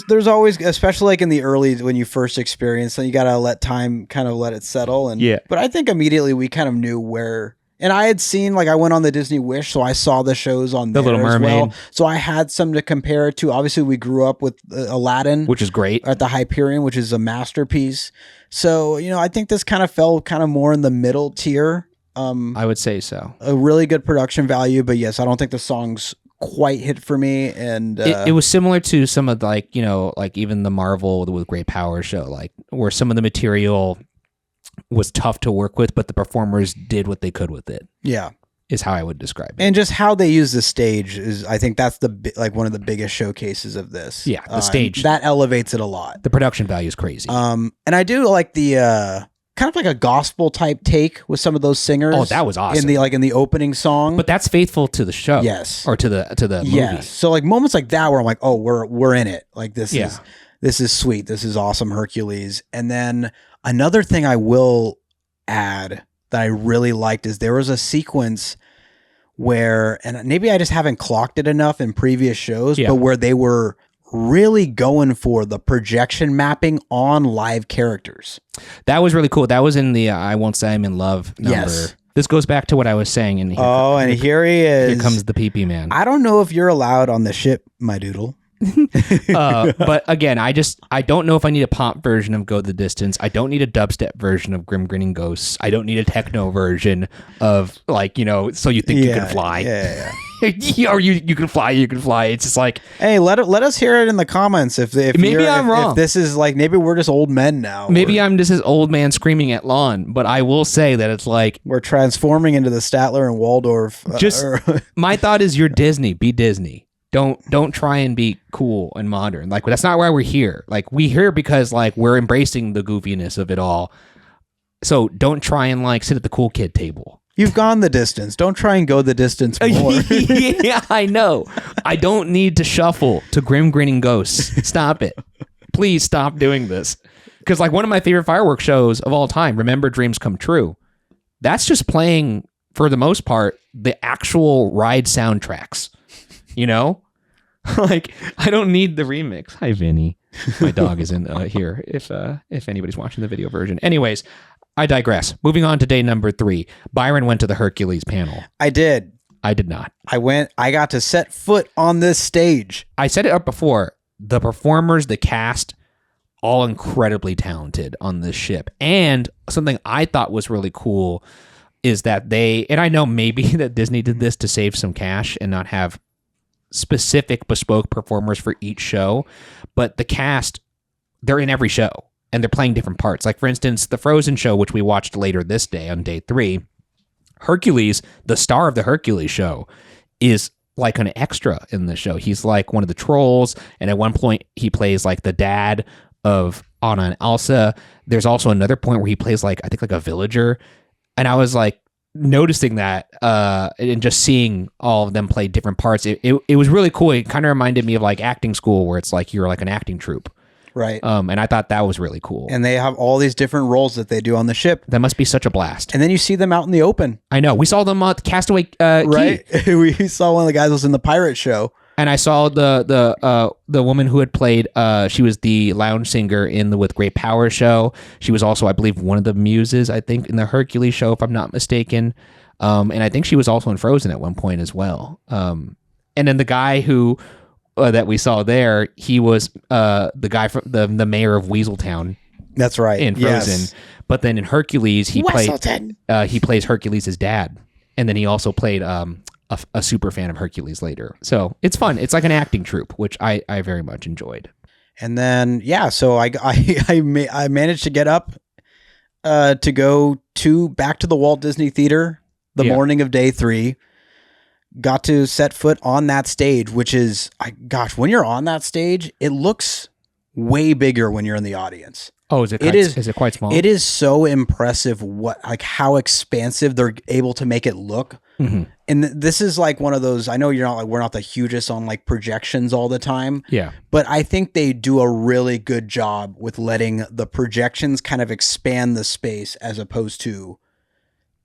There's always, especially like in the early when you first experience, then you gotta let time kind of let it settle. And yeah. But I think immediately we kind of knew where. And I had seen, I went on the Disney Wish, so I saw the shows on The there Little as Mermaid. well. So I had some to compare it to. Obviously, we grew up with Aladdin, which is great, at the Hyperion, which is a masterpiece. So I think this kind of fell kind of more in the middle tier. I would say so. A really good production value, but yes, I don't think the songs quite hit for me. And it was similar to some of even the Marvel with Great Power show, where some of the material was tough to work with, but the performers did what they could with it. Yeah, is how I would describe it. And just how they use the stage is, I think that's one of the biggest showcases of this. Yeah, the stage that elevates it a lot. The production value is crazy. And I do like the kind of like a gospel type take with some of those singers. Oh, that was awesome. In the opening song. But that's faithful to the show. Yes. Or to the movie. Yes. So moments like that where I'm like, oh, we're in it. Like this is sweet. This is awesome, Hercules. And then another thing I will add that I really liked is there was a sequence where, and maybe I just haven't clocked it enough in previous shows, but where they were really going for the projection mapping on live characters. That was really cool. That was in the I Won't Say I'm in Love number. Yes. This goes back to what I was saying. And here he is. Here comes the pee-pee man. I don't know if you're allowed on the ship, my doodle. But again, I don't know if I need a pop version of Go the Distance. I don't need a dubstep version of Grim Grinning Ghosts. I don't need a techno version of So You Think You Can Fly. Yeah. Or you can fly. It's just like, hey, let us hear it in the comments if maybe I'm wrong. If this is maybe we're just old men now. Maybe I'm just this old man screaming at lawn. But I will say that it's like we're transforming into the Statler and Waldorf. My thought is, you're Disney. Be Disney. Don't try and be cool and modern. That's not why we're here. We here because we're embracing the goofiness of it all. So don't try and sit at the cool kid table. You've gone the distance. Don't try and go the distance more. Yeah, I know. I don't need to shuffle to Grim Grinning Ghosts. Stop it. Please stop doing this. Because one of my favorite fireworks shows of all time, Remember Dreams Come True, that's just playing, for the most part, the actual ride soundtracks. I don't need the remix. Hi, Vinny. My dog is in here if anybody's watching the video version. Anyways, I digress. Moving on to day number 3. Byron went to the Hercules panel. I did. I did not. I got to set foot on this stage. I said it up before. The performers, the cast, all incredibly talented on this ship. And something I thought was really cool is that and I know maybe that Disney did this to save some cash and not have specific bespoke performers for each show, but the cast, they're in every show and they're playing different parts. Like, for instance, the Frozen show, which we watched later this day on day 3, Hercules, the star of the Hercules show, is like an extra in the show. He's like one of the trolls, and at one point he plays like the dad of Anna and Elsa. There's also another point where he plays like, I think, like a villager. And I was like noticing that and just seeing all of them play different parts. It was really cool. It kind of reminded me of like acting school, where it's like you're like an acting troupe. Right. And I thought that was really cool. And they have all these different roles that they do on the ship. That must be such a blast. And then you see them out in the open. I know. We saw them at Castaway Key. Right. We saw one of the guys was in the pirate show. And I saw the woman who had played, she was the lounge singer in the With Great Power show. She was also, I believe, one of the muses, I think, in the Hercules show, if I'm not mistaken. And I think she was also in Frozen at one point as well. And then the guy who that we saw there, he was the guy from the mayor of Weaseltown. That's right. In Frozen. Yes. But then in Hercules, he plays Hercules' dad. And then he also played a super fan of Hercules later. So it's fun. It's like an acting troupe, which I very much enjoyed. And then, so I managed to get up to go back to the Walt Disney Theater the morning of day 3. Got to set foot on that stage, which is, when you're on that stage, it looks way bigger when you're in the audience. Oh, is it quite small? It is so impressive how expansive they're able to make it look. Mm-hmm. And this is like one of those, I know we're not the hugest on like projections all the time. Yeah. But I think they do a really good job with letting the projections kind of expand the space as opposed to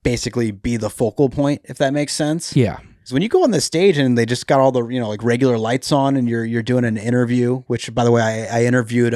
basically be the focal point, if that makes sense. Yeah. So when you go on the stage and they just got all the, like regular lights on and you're doing an interview, which by the way, I interviewed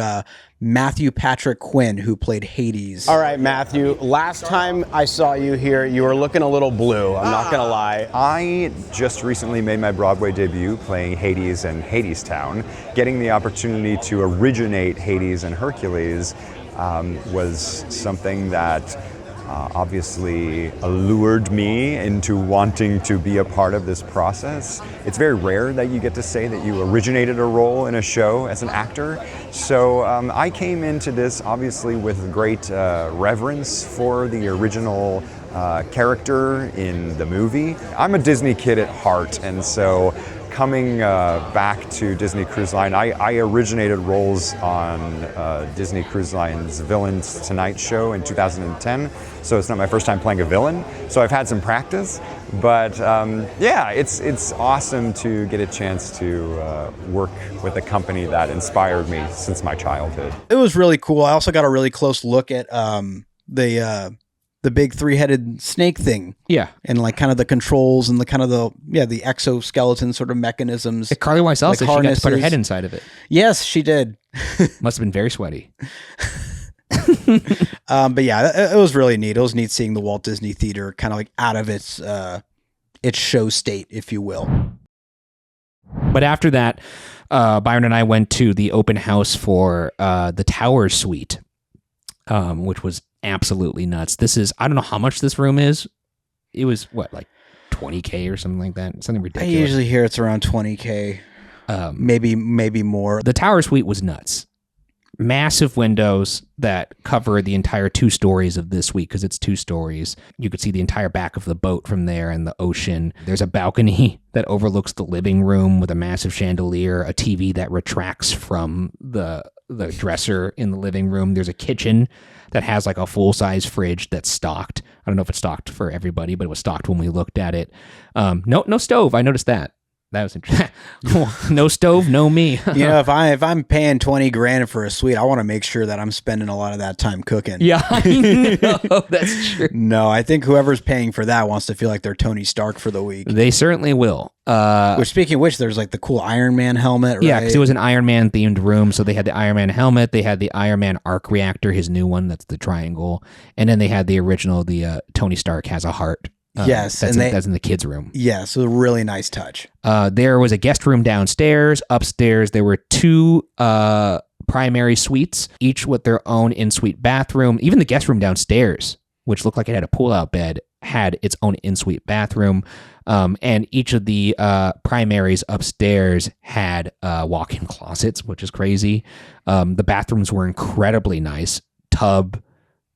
Matthew Patrick Quinn, who played Hades. All right, Matthew, last time I saw you here, you were looking a little blue. I'm not going to lie. I just recently made my Broadway debut playing Hades in Hadestown. Getting the opportunity to originate Hades and Hercules was something that obviously allured me into wanting to be a part of this process. It's very rare that you get to say that you originated a role in a show as an actor. So I came into this obviously with great reverence for the original character in the movie. I'm a Disney kid at heart, and so coming back to Disney Cruise Line, I originated roles on Disney Cruise Line's Villains Tonight show in 2010, so it's not my first time playing a villain, so I've had some practice, but it's awesome to get a chance to work with a company that inspired me since my childhood. It was really cool. I also got a really close look at the big 3-headed snake thing. Yeah. And like kind of the controls and the kind of the exoskeleton sort of mechanisms. Carly Weissel said she got to put her head inside of it. Yes, she did. Must have been very sweaty. But yeah, it was really neat. It was neat seeing the Walt Disney Theater kind of like out of its show state, if you will. But after that, Byron and I went to the open house for the Tower Suite, which was absolutely nuts. I don't know how much this room is. It was like $20K or something like that. Something ridiculous. I usually hear it's around $20K. Maybe more. The Tower Suite was nuts. Massive windows that cover the entire 2 stories of this suite, because it's 2 stories. You could see the entire back of the boat from there and the ocean. There's a balcony that overlooks the living room with a massive chandelier, a TV that retracts from the dresser in the living room. There's a kitchen that has like a full-size fridge that's stocked. I don't know if it's stocked for everybody, but it was stocked when we looked at it. No stove. I noticed that. That was interesting. No stove, no me. If I'm paying $20,000 for a suite, I want to make sure that I'm spending a lot of that time cooking. Yeah, I know. That's true. No, I think whoever's paying for that wants to feel like they're Tony Stark for the week. They certainly will. Speaking of which, there's like the cool Iron Man helmet, right? Yeah, because it was an Iron Man themed room. So they had the Iron Man helmet, they had the Iron Man arc reactor, his new one, that's the triangle. And then they had the original, the Tony Stark has a heart. Yes, that's in the kids' room. Yeah, so a really nice touch. There was a guest room downstairs. Upstairs, there were 2 primary suites, each with their own in-suite bathroom. Even the guest room downstairs, which looked like it had a pull-out bed, had its own in-suite bathroom. And each of the primaries upstairs had walk-in closets, which is crazy. The bathrooms were incredibly nice. Tub,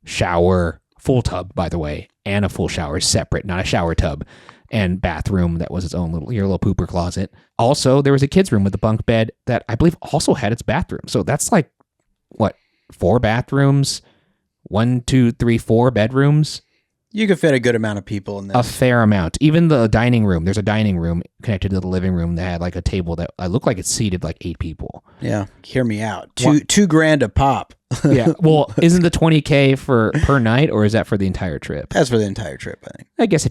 shower, full tub, by the way, and a full shower separate, not a shower tub, and bathroom that was its own little pooper closet. Also, there was a kid's room with a bunk bed that I believe also had its bathroom. So that's like, what, 4 bathrooms? 1, 2, 3, 4 bedrooms? You could fit a good amount of people in this. A fair amount. Even the dining room. There's a dining room connected to the living room that had like a table that I looked like it seated like 8 people. Yeah, hear me out. $2,000 a pop. Yeah. Well, isn't the $20,000 per night, or is that for the entire trip? That's for the entire trip, I think. I guess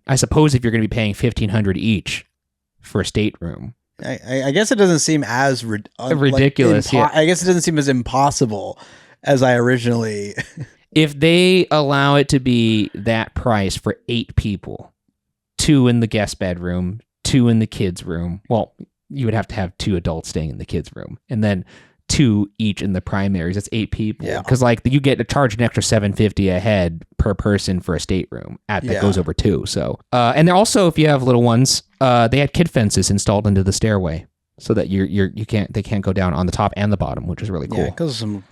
I suppose if you're going to be paying $1,500 each for a stateroom. I guess it doesn't seem as ridiculous. Yeah. I guess it doesn't seem as impossible as I originally. If they allow it to be that price for 8 people, 2 in the guest bedroom, 2 in the kids' room, well, you would have to have 2 adults staying in the kids' room, and then 2 each in the primaries. That's 8 people. Yeah. Because like you get to charge an extra $750 a head per person for a stateroom that goes over 2. So, and they're also, if you have little ones, they had kid fences installed into the stairway so that they can't go down on the top and the bottom, which is really cool. Yeah, because some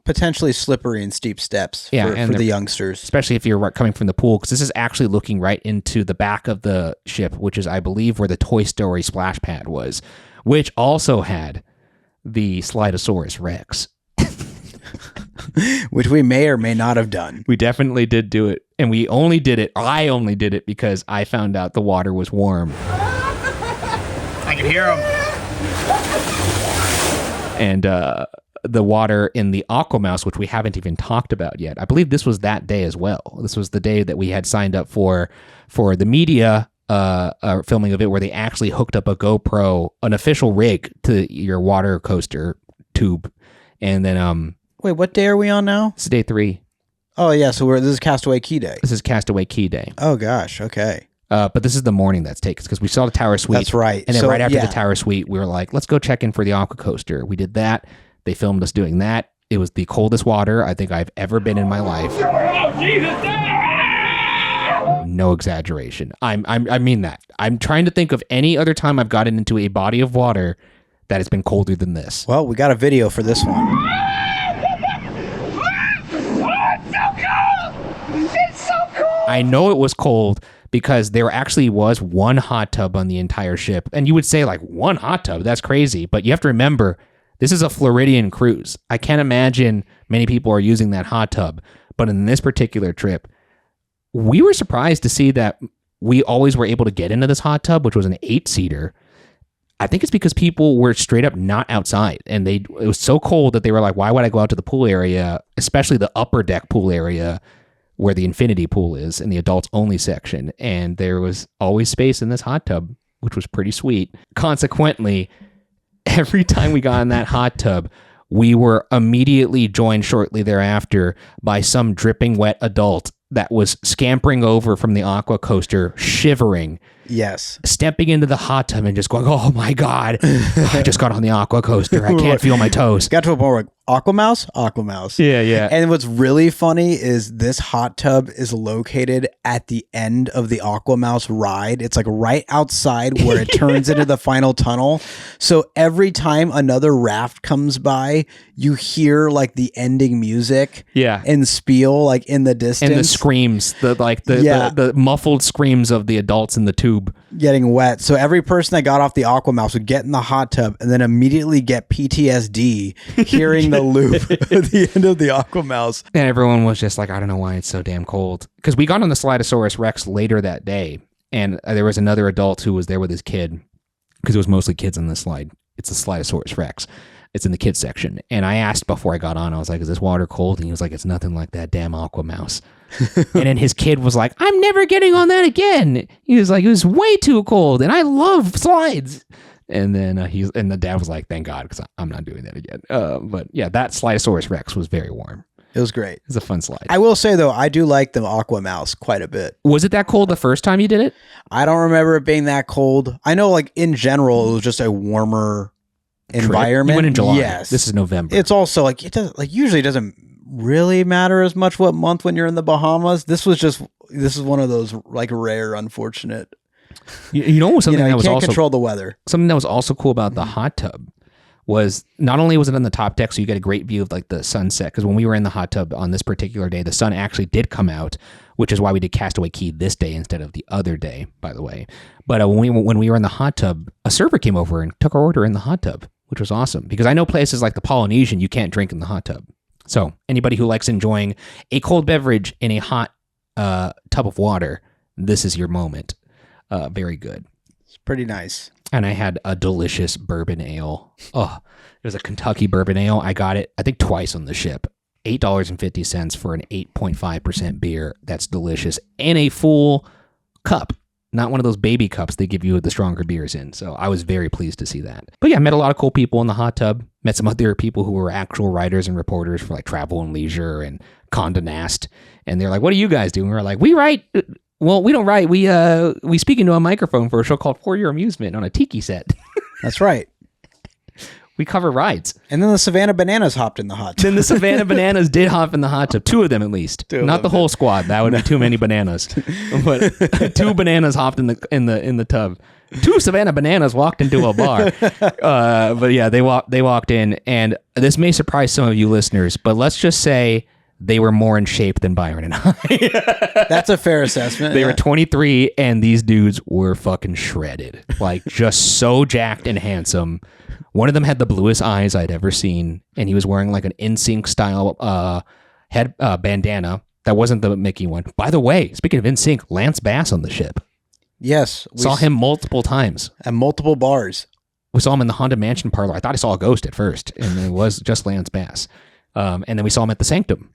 potentially slippery and steep steps for the youngsters, especially if you're coming from the pool, because this is actually looking right into the back of the ship, which is, I believe, where the Toy Story splash pad was, which also had the Slidosaurus Rex. Which we may or may not have done. We definitely did do it, and I only did it because I found out the water was warm. I can hear him. And the water in the Aquamouse, which we haven't even talked about yet. I believe this was that day as well. This was the day that we had signed up for the media filming of it, where they actually hooked up a GoPro, an official rig, to your water coaster tube. And then wait, what day are we on now? It's day 3. Oh yeah, so this is Castaway Key Day. This is Castaway Key Day. Oh gosh, okay. But this is the morning that's taken, because we saw the Tower Suite. That's right. And then right after the Tower Suite, we were like, let's go check in for the Aqua Coaster. We did that. They filmed us doing that. It was the coldest water I think I've ever been in my life. No exaggeration. I mean that. I'm trying to think of any other time I've gotten into a body of water that has been colder than this. Well, we got a video for this one. It's so cold. I know it was cold because there actually was one hot tub on the entire ship. And you would say, like, one hot tub? That's crazy. But you have to remember, this is a Floridian cruise. I can't imagine many people are using that hot tub. But in this particular trip, we were surprised to see that we always were able to get into this hot tub, which was an 8-seater. I think it's because people were straight up not outside, and it was so cold that they were like, why would I go out to the pool area, especially the upper deck pool area where the infinity pool is in the adults only section. And there was always space in this hot tub, which was pretty sweet. Consequently, every time we got in that hot tub, we were immediately joined shortly thereafter by some dripping wet adult that was scampering over from the aqua coaster, shivering. Yes. Stepping into the hot tub and just going, oh my God, I just got on the aqua coaster. I can't feel my toes. Got to a point where Aquamouse? Aquamouse. Yeah, yeah. And what's really funny is this hot tub is located at the end of the Aquamouse ride. It's like right outside where it turns into the final tunnel. So every time another raft comes by, you hear like the ending music. Yeah. And spiel like in the distance. And the screams, the muffled screams of the adults in the tube. Getting wet. So every person that got off the Aquamouse would get in the hot tub and then immediately get PTSD hearing the loop at the end of the Aquamouse. And everyone was just like, I don't know why it's so damn cold. Because we got on the Slidosaurus Rex later that day, and there was another adult who was there with his kid, because it was mostly kids on this slide. It's the Slidosaurus Rex. It's in the kids section. And I asked before I got on, I was like, is this water cold? And he was like, it's nothing like that damn Aquamouse. And then his kid was like, I'm never getting on that again. He was like, it was way too cold, and I love slides. And then the dad was like, thank God, because I'm not doing that again. But yeah, that Slidosaurus Rex was very warm. It was great. It was a fun slide. I will say, though, I do like the Aquamouse quite a bit. Was it that cold the first time you did it? I don't remember it being that cold. I know, like, in general, it was just a warmer environment. You went in July. Yes. This is November. It's also like it does like usually it doesn't really matter as much what month when you're in the Bahamas. This is one of those like rare, unfortunate. You know something that you was can't also control the weather. Something that was also cool about the hot tub was not only was it on the top deck, so you get a great view of like the sunset. Because when we were in the hot tub on this particular day, the sun actually did come out, which is why we did Castaway Key this day instead of the other day, by the way. But when we were in the hot tub, a server came over and took our order in the hot tub, which was awesome. Because I know places like the Polynesian, you can't drink in the hot tub. So anybody who likes enjoying a cold beverage in a hot tub of water, this is your moment. Very good. It's pretty nice. And I had a delicious bourbon ale. Oh, it was a Kentucky bourbon ale. I got it, I think, twice on the ship. $8.50 for an 8.5% beer. That's delicious. And a full cup. Not one of those baby cups they give you the stronger beers in. So I was very pleased to see that. But yeah, I met a lot of cool people in the hot tub. Met some other people who were actual writers and reporters for like Travel and Leisure and Condé Nast. And they're like, what do you guys do? And we're like, we write... Well, we don't write. We speak into a microphone for a show called For Your Amusement on a tiki set. That's right. We cover rides. And then the Savannah Bananas hopped in the hot tub. Then the Savannah Bananas did hop in the hot tub. Two of them at least. Not the whole squad. That would be too many bananas. But two bananas hopped in the tub. Two Savannah Bananas walked into a bar. But yeah, they walked in, and this may surprise some of you listeners, but let's just say they were more in shape than Byron and I. That's a fair assessment. They were 23, and these dudes were fucking shredded. Like, just so jacked and handsome. One of them had the bluest eyes I'd ever seen, and he was wearing like an NSYNC style head bandana. That wasn't the Mickey one. By the way, speaking of NSYNC, Lance Bass on the ship. Yes. Saw him multiple times. At multiple bars. We saw him in the Honda Mansion parlor. I thought I saw a ghost at first, and it was just Lance Bass. And then we saw him at the Sanctum.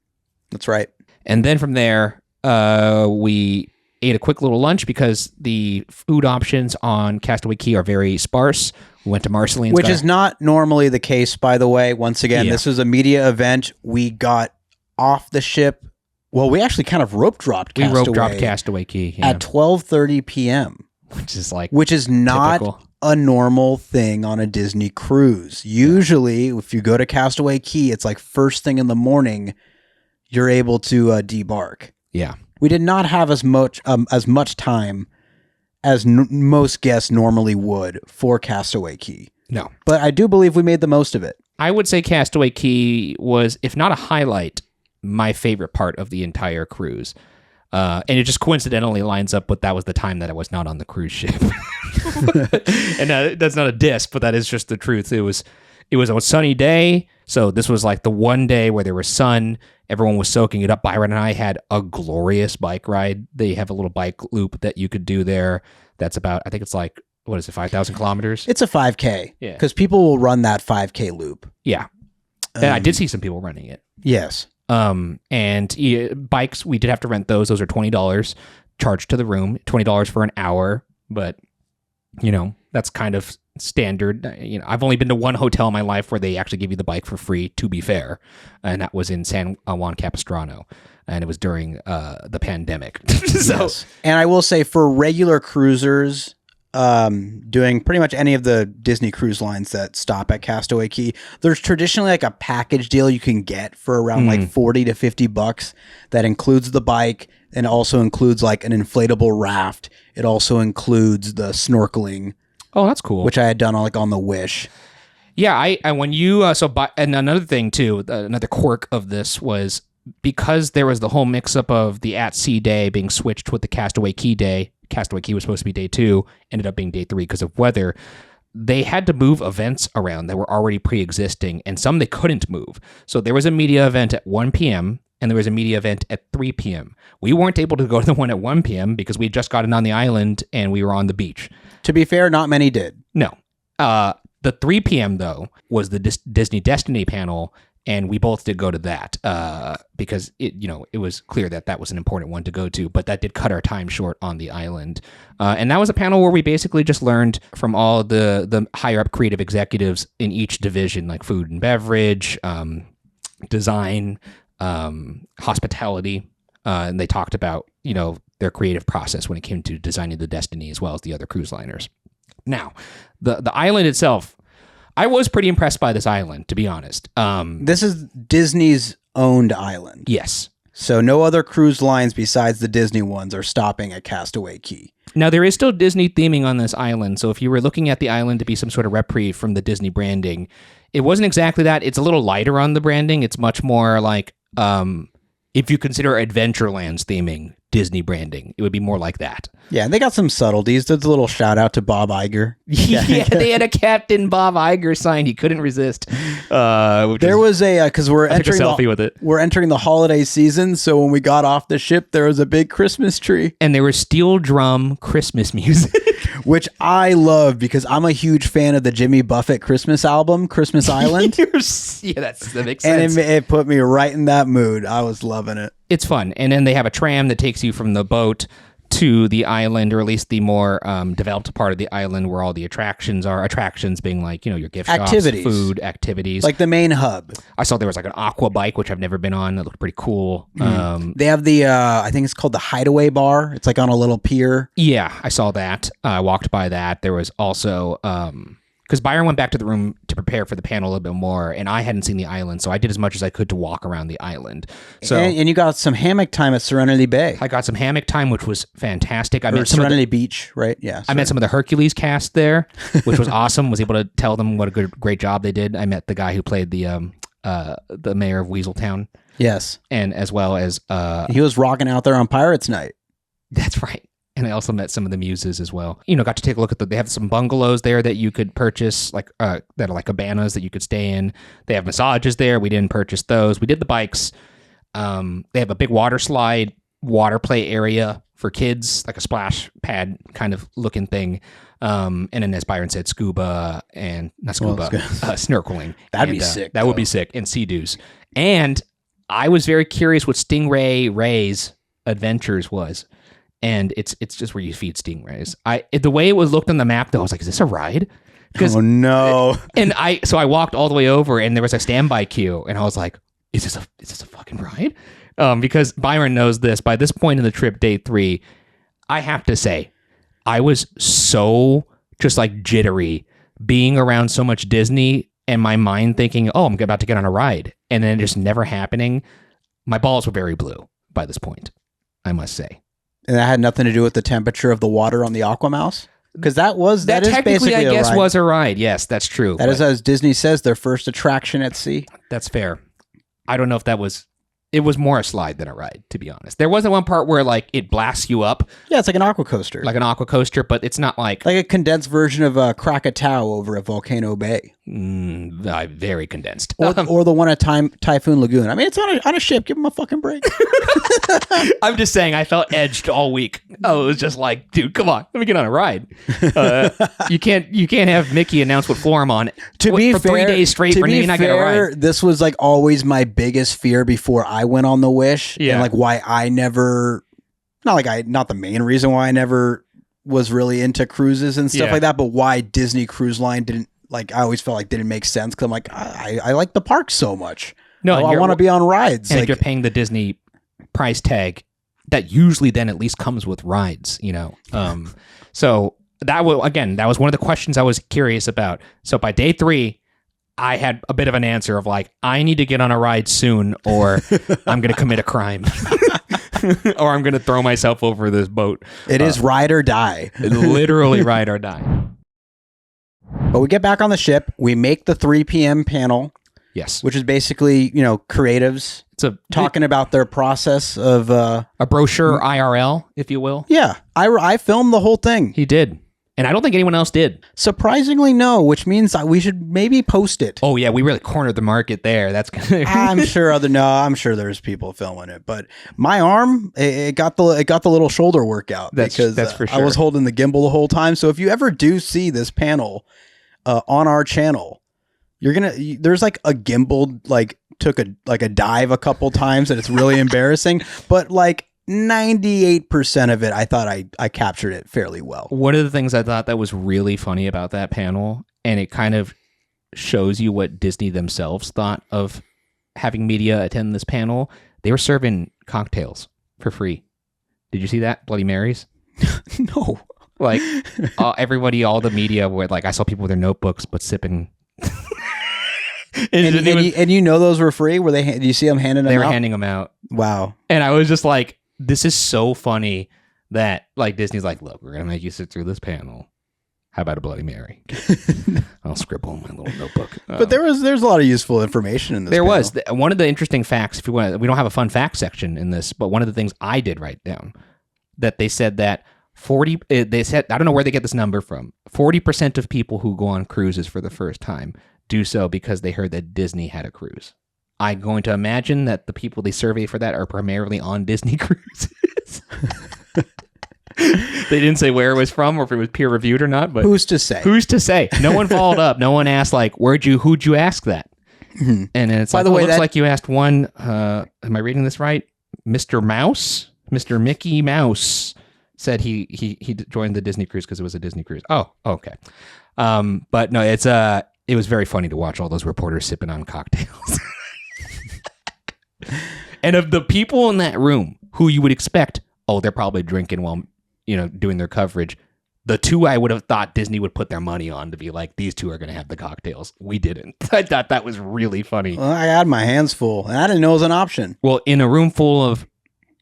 That's right. And then from there, we ate a quick little lunch because the food options on Castaway Key are very sparse. We went to Marceline's. Which is not normally the case, by the way. Once again, This was a media event. We got off the ship. Well, we actually kind of rope dropped Castaway Key at 12:30 p.m. Which is not typical. A normal thing on a Disney cruise. Usually, if you go to Castaway Key, it's like first thing in the morning. You're able to debark. Yeah. We did not have as much time as most guests normally would for Castaway Key. No. But I do believe we made the most of it. I would say Castaway Key was, if not a highlight, my favorite part of the entire cruise. And it just coincidentally lines up with that was the time that I was not on the cruise ship. And that's not a diss, but that is just the truth. It was a sunny day. So this was like the one day where there was sun. Everyone was soaking it up. Byron and I had a glorious bike ride. They have a little bike loop that you could do there. That's about, I think it's like, what is it, 5,000 kilometers? It's a 5K. Yeah. Because people will run that 5K loop. Yeah. And I did see some people running it. Yes. And bikes, we did have to rent those. Those are $20 charged to the room, $20 for an hour. But, that's kind of standard. I've only been to one hotel in my life where they actually give you the bike for free, to be fair. And that was in San Juan Capistrano. And it was during the pandemic. Yes. And I will say for regular cruisers, doing pretty much any of the Disney cruise lines that stop at Castaway Key, there's traditionally like a package deal you can get for around like $40 to $50 that includes the bike and also includes like an inflatable raft. It also includes the snorkeling. Oh, that's cool. Which I had done on the Wish. Yeah, and another thing too, another quirk of this was because there was the whole mix-up of the at-sea day being switched with the Castaway Key day. Castaway Key was supposed to be day 2, ended up being day 3 because of weather. They had to move events around that were already pre-existing, and some they couldn't move. So there was a media event at 1 p.m., and there was a media event at 3 p.m. We weren't able to go to the one at 1 p.m. because we had just gotten on the island and we were on the beach. To be fair, not many did. No. The 3 p.m., though, was the Disney Destiny panel, and we both did go to that because it was clear that was an important one to go to, but that did cut our time short on the island. And that was a panel where we basically just learned from all the higher up creative executives in each division, like food and beverage, design, hospitality, and they talked about their creative process when it came to designing the Destiny as well as the other cruise liners. Now, the island itself, I was pretty impressed by this island, to be honest. This is Disney's owned island. Yes. So no other cruise lines besides the Disney ones are stopping at Castaway Key. Now, there is still Disney theming on this island, so if you were looking at the island to be some sort of reprieve from the Disney branding, it wasn't exactly that. It's a little lighter on the branding. It's much more like, if you consider Adventureland's theming Disney branding, it would be more like that. Yeah, and they got some subtleties. There's a little shout out to Bob Iger. Yeah, they had a Captain Bob Iger sign. He couldn't resist. There was a because we're entering a selfie with it. We're entering the holiday season, so when we got off the ship, there was a big Christmas tree, and there was steel drum Christmas music, which I love because I'm a huge fan of the Jimmy Buffett Christmas album, Christmas Island. Yeah, that makes sense. And it put me right in that mood. I was loving it. It's fun, and then they have a tram that takes you from the boat to the island, or at least the more developed part of the island where all the attractions are. Attractions being like, your gift shops, food, activities. Like the main hub. I saw there was like an aqua bike, which I've never been on. That looked pretty cool. They have the, I think it's called the Hideaway Bar. It's like on a little pier. Yeah, I saw that. I walked by that. There was also... because Byron went back to the room to prepare for the panel a little bit more, and I hadn't seen the island, so I did as much as I could to walk around the island. So, and you got some hammock time at Serenity Bay. I got some hammock time, which was fantastic. I met Serenity Beach, right? Yeah. I met some of the Hercules cast there, which was awesome. Was able to tell them what a great job they did. I met the guy who played the mayor of Weaseltown. Yes. And as well as... he was rocking out there on Pirates Night. That's right. And I also met some of the muses as well. Got to take a look at they have some bungalows there that you could purchase, like that are like cabanas that you could stay in. They have massages there. We didn't purchase those. We did the bikes. They have a big water slide, water play area for kids, like a splash pad kind of looking thing. And then, as Byron said, scuba and not scuba, snorkeling. That'd be sick. That would be sick. And sea-doos. And I was very curious what Stingray Ray's adventures was. And it's just where you feed stingrays. The way it was looked on the map, though, I was like, is this a ride? Oh, no. And so I walked all the way over, and there was a standby queue, and I was like, is this a fucking ride? Because Byron knows this. By this point in the trip, day 3, I have to say, I was so just like jittery being around so much Disney, and my mind thinking, oh, I'm about to get on a ride, and then just never happening. My balls were very blue by this point, I must say. And that had nothing to do with the temperature of the water on the Aquamouse? Because that is technically, basically I guess, a ride. was a ride. Yes, that's true. That is, as Disney says, their first attraction at sea. That's fair. I don't know if that was... It was more a slide than a ride, to be honest. There wasn't one part where it blasts you up. Yeah, it's like an aqua coaster. Like an aqua coaster, but it's not like a condensed version of Krakatoa over at Volcano Bay. Very condensed. Or the one at Typhoon Lagoon. I mean, it's on a ship. Give them a fucking break. I'm just saying, I felt edged all week. Oh, it was just like, dude, come on, let me get on a ride. You can't have Mickey announce what floor I'm on for 3 days straight for me not get a ride. This was like always my biggest fear before I went on the Wish. Yeah. And like why I never, not the main reason why I never was really into cruises and stuff like that, but why Disney Cruise Line didn't, I always felt like didn't make sense because I'm like, I like the park so much. No, I want to be on rides. And you're paying the Disney price tag that usually then at least comes with rides, So that was one of the questions I was curious about. So by day 3, I had a bit of an answer of I need to get on a ride soon, or I'm going to commit a crime, or I'm going to throw myself over this boat. It is ride or die. Literally ride or die. But we get back on the ship. We make the 3 p.m. panel. Yes. Which is basically, creatives talking about their process of... a brochure IRL, if you will. Yeah. I filmed the whole thing. He did. And I don't think anyone else did. Surprisingly, no, which means we should maybe post it. Oh, yeah. We really cornered the market there. That's I'm sure there's people filming it. But my arm, it got the little shoulder workout. That's for sure. I was holding the gimbal the whole time. So if you ever do see this panel on our channel... there's a gimbal took a dive a couple times and it's really embarrassing, but 98% of it I thought I captured it fairly well. One of the things I thought that was really funny about that panel, and it kind of shows you what Disney themselves thought of having media attend this panel, they were serving cocktails for free. Did you see that? Bloody Marys? No. Everybody, all the media were I saw people with their notebooks but sipping And you know those were free? Were they? Do you see them handing them out? They were handing them out. Wow. And I was just like, this is so funny that like Disney's like, look, we're gonna make you sit through this panel. How about a Bloody Mary? I'll scribble in my little notebook. But there's a lot of useful information in this. There panel. was one of the interesting facts. If you want, we don't have a fun fact section in this, but one of the things I did write down that they said that 40. They said, I don't know where they get this number from. 40% of people who go on cruises for the first time do so because they heard that Disney had a cruise. I'm going to imagine that the people they survey for that are primarily on Disney cruises. They didn't say where it was from or if it was peer reviewed or not, but who's to say? Who's to say? No one followed up. No one asked like, who'd you ask that? Mm-hmm. And it's by like, the way, looks like you asked one. Am I reading this right? Mr. Mouse, Mr. Mickey Mouse said he joined the Disney cruise because it was a Disney cruise. Oh, okay. But no, it was very funny to watch all those reporters sipping on cocktails. And of the people in that room who you would expect, they're probably drinking while doing their coverage. The two I would have thought Disney would put their money on to be like, these two are going to have the cocktails. We didn't. I thought that was really funny. Well, I had my hands full, and I didn't know it was an option. Well, in a room full of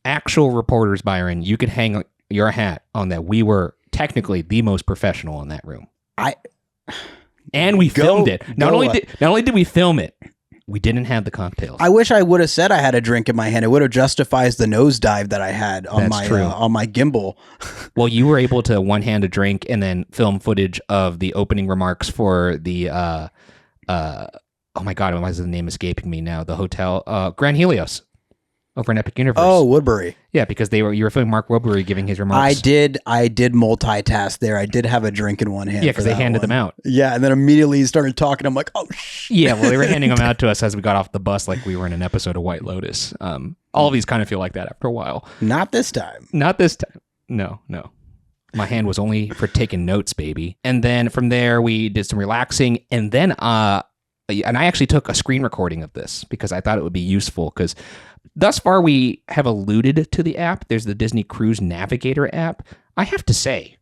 actual reporters, Byron, you could hang your hat on that. We were technically the most professional in that room. And we filmed it. Not only did we film it, we didn't have the cocktails. I wish I would have said I had a drink in my hand. It would have justified the nosedive that I had on my gimbal. Well, you were able to one-hand a drink and then film footage of the opening remarks for the oh my God, why is the name escaping me now? The hotel Grand Helios over in Epic Universe. Oh, Woodbury. Yeah, because you were filming Mark Woodbury giving his remarks. I did multitask there. I did have a drink in one hand. Yeah, because they handed them out. Yeah, and then immediately he started talking. I'm like, oh shit. Yeah, well, they were handing them out to us as we got off the bus, like we were in an episode of White Lotus. All of these kind of feel like that after a while. Not this time. Not this time. No. My hand was only for taking notes, baby. And then from there, we did some relaxing, and then I actually took a screen recording of this because I thought it would be useful because thus far we have alluded to the app. There's the Disney Cruise Navigator app. I have to say,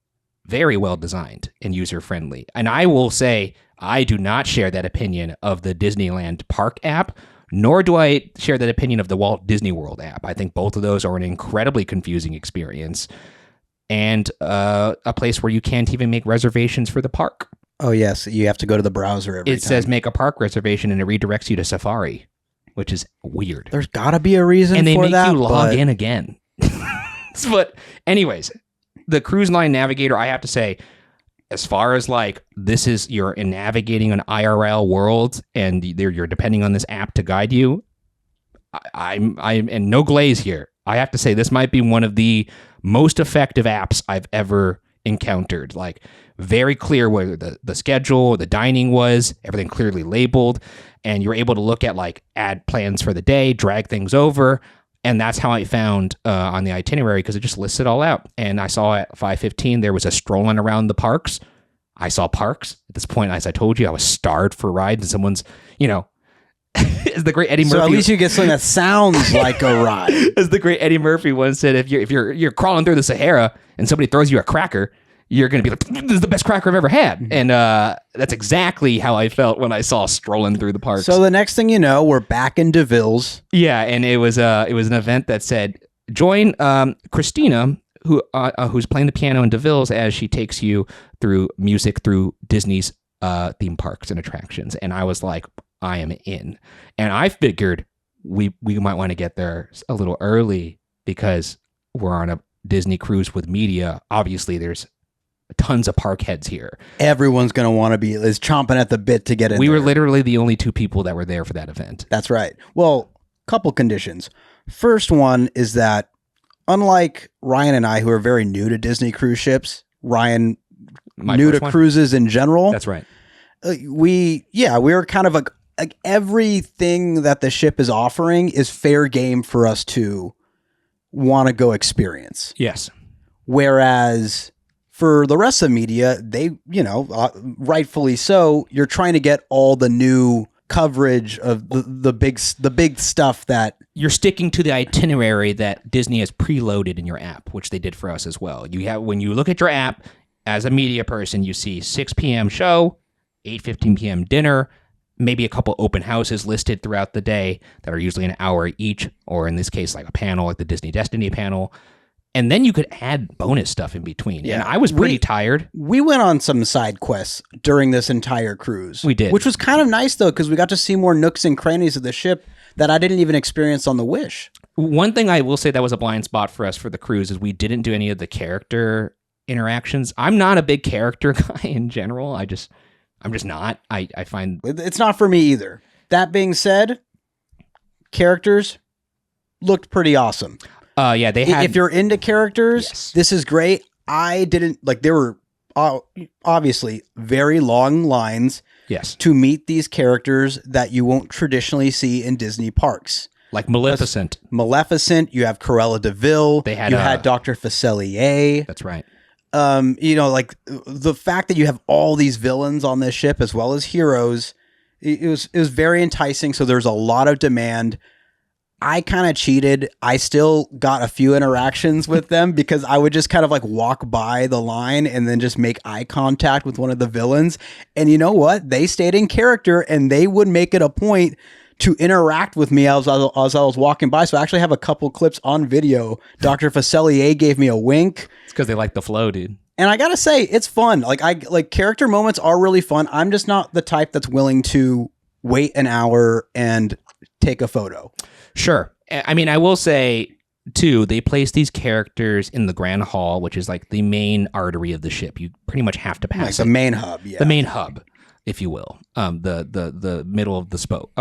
very well designed and user-friendly. And I will say, I do not share that opinion of the Disneyland Park app, nor do I share that opinion of the Walt Disney World app. I think both of those are an incredibly confusing experience and a place where you can't even make reservations for the park. Oh, yes. You have to go to the browser every time. It says make a park reservation and it redirects you to Safari, which is weird. There's got to be a reason for that. And they make you log in again. But anyways, the Cruise Line Navigator, I have to say, as far as like this is you're navigating an IRL world and you're depending on this app to guide you, I'm and no glaze here. I have to say this might be one of the most effective apps I've ever encountered. Like very clear where the schedule, the dining was, everything clearly labeled, and you're able to look at like add plans for the day, drag things over, and that's how I found on the itinerary because it just lists it all out. And I saw at 5:15 there was a strolling around the parks. I saw parks at this point. As I told you, I was starved for rides, and someone's as the great Eddie Murphy. So at least you get something that sounds like a ride. As the great Eddie Murphy once said, if you're crawling through the Sahara and somebody throws you a cracker, you're going to be like, this is the best cracker I've ever had. And that's exactly how I felt when I saw Strolling through the parks. So the next thing you know, we're back in DeVille's. Yeah, and it was an event that said, join Christina, who's playing the piano in DeVille's as she takes you through music through Disney's theme parks and attractions. And I was like, I am in. And I figured we might want to get there a little early because we're on a Disney cruise with media. Obviously, there's tons of park heads here. Everyone's going to want to be chomping at the bit to get in. We were literally the only two people that were there for that event. That's right. Well, couple conditions. First one is that unlike Ryan and I, who are very new to Disney cruise ships, Ryan new to cruises in general. That's right. We were kind of like everything that the ship is offering is fair game for us to want to go experience. Yes. Whereas for the rest of the media, they, rightfully so, you're trying to get all the new coverage of the big stuff that you're sticking to the itinerary that Disney has preloaded in your app, which they did for us as well. You have, when you look at your app as a media person, you see 6 p.m. show, 8:15 p.m. dinner, maybe a couple open houses listed throughout the day that are usually an hour each, or in this case, like a panel, like the Disney Destiny panel. And then you could add bonus stuff in between. Yeah. And I was pretty tired. We went on some side quests during this entire cruise. We did. Which was kind of nice, though, because we got to see more nooks and crannies of the ship that I didn't even experience on the Wish. One thing I will say that was a blind spot for us for the cruise is we didn't do any of the character interactions. I'm not a big character guy in general. I'm just not. I find... It's not for me either. That being said, characters looked pretty awesome. Yeah, they had... If you're into characters, yes. This is great. I didn't... Like, there were obviously very long lines to meet these characters that you won't traditionally see in Disney parks. Like Maleficent. You have Cruella de Vil. You had Dr. Facilier. That's right. You know, like the fact that you have all these villains on this ship as well as heroes, it was very enticing. So there's a lot of demand. I kind of cheated. I still got a few interactions with them because I would just kind of like walk by the line and then just make eye contact with one of the villains. And you know what? They stayed in character and they would make it a point to interact with me as I was walking by. So I actually have a couple clips on video. Dr. Facilier gave me a wink. It's because they like the flow, dude. And I gotta say, it's fun. Like character moments are really fun. I'm just not the type that's willing to wait an hour and take a photo. Sure. I mean, I will say, too, they place these characters in the Grand Hall, which is like the main artery of the ship. You pretty much have to pass the main hub, yeah. The main hub, if you will. The middle of the spoke,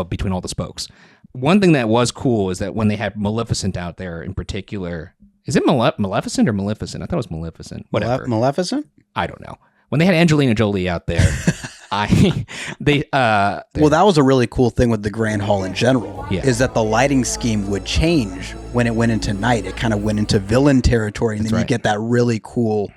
between all the spokes. One thing that was cool is that when they had Maleficent out there in particular, is it Maleficent or Maleficent? I thought it was Maleficent. Whatever. Maleficent? I don't know. When they had Angelina Jolie out there... well, that was a really cool thing with the Grand Hall in general, is that the lighting scheme would change when it went into night. It kind of went into villain territory, and then you get that really cool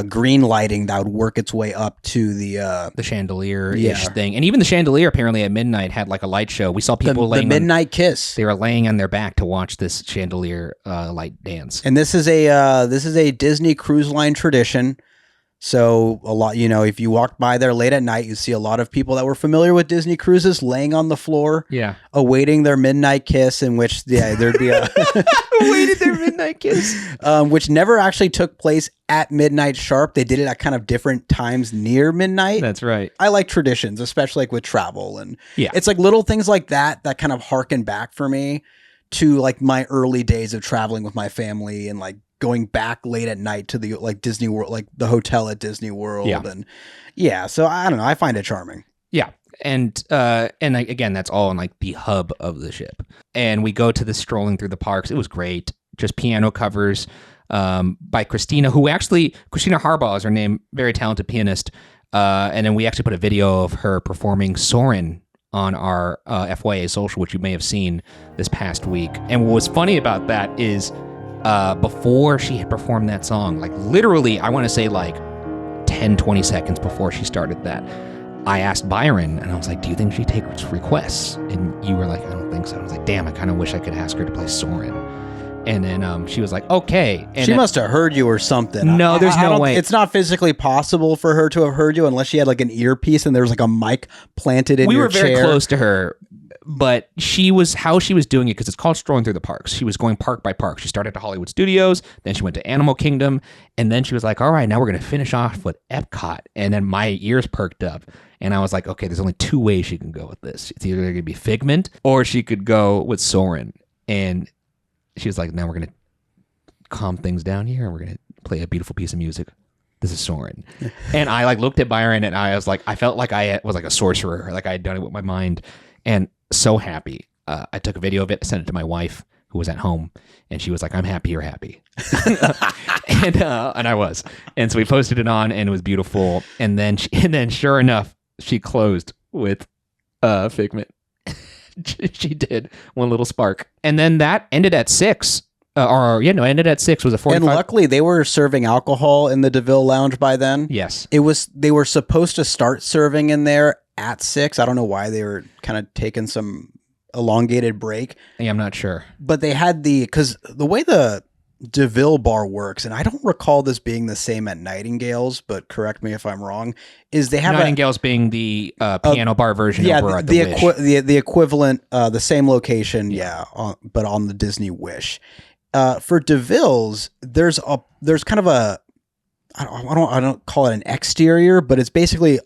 green lighting that would work its way up to the chandelier-ish thing. And even the chandelier apparently at midnight had like a light show. We saw people laying the midnight kiss. They were laying on their back to watch this chandelier light dance. And this is a Disney Cruise Line tradition. So a lot, you know, if you walked by there late at night, you see a lot of people that were familiar with Disney cruises laying on the floor, awaiting their midnight kiss, in which there'd be a awaited their midnight kiss, which never actually took place at midnight sharp. They did it at kind of different times near midnight. That's right. I like traditions, especially like with travel, and it's like little things like that kind of harken back for me to like my early days of traveling with my family and like going back late at night to the like Disney World, like the hotel at Disney World. And so I don't know. I find it charming. Yeah. And again, that's all in like the hub of the ship. And we go to the strolling through the parks. It was great. Just piano covers by Christina Harbaugh is her name. Very talented pianist. And then we actually put a video of her performing Soarin' on our FYA social, which you may have seen this past week. And what was funny about that is before she had performed that song, like literally, I want to say like 10, 20 seconds before she started that, I asked Byron, and I was like, do you think she takes requests? And you were like, I don't think so. I was like, damn, I kind of wish I could ask her to play Soarin'. And then she was like, okay. And she must have heard you or something. No, there's no way. It's not physically possible for her to have heard you unless she had like an earpiece and there was like a mic planted in your chair. We were very close to her. But how she was doing it, because it's called Strolling Through the Parks. She was going park by park. She started at Hollywood Studios, then she went to Animal Kingdom, and then she was like, all right, now we're going to finish off with Epcot. And then my ears perked up, and I was like, okay, there's only two ways she can go with this. It's either going to be Figment, or she could go with Soarin'. And she was like, now we're going to calm things down here, and we're going to play a beautiful piece of music. This is Soarin'. And I like looked at Byron, and I was like, I felt like I was like a sorcerer, like I had done it with my mind. And so happy. I took a video of it, sent it to my wife, who was at home, and she was like, I'm happy you're happy. and I was. And so we posted it on, and it was beautiful. And then sure enough, she closed with Figment. She did. One little spark. And then that ended at 6. Ended at 6. Was a 45. And luckily, they were serving alcohol in the DeVille Lounge by then. Yes. They were supposed to start serving in there at 6. I don't know why they were kind of taking some elongated break. Yeah, I'm not sure. But they had because the way the DeVille bar works, and I don't recall this being the same at Nightingale's, but correct me if I'm wrong, is they have Nightingale's being the piano bar version over at the Wish. The equivalent, the same location, but on the Disney Wish. For DeVille's, there's kind of a, I don't call it an exterior, but it's basically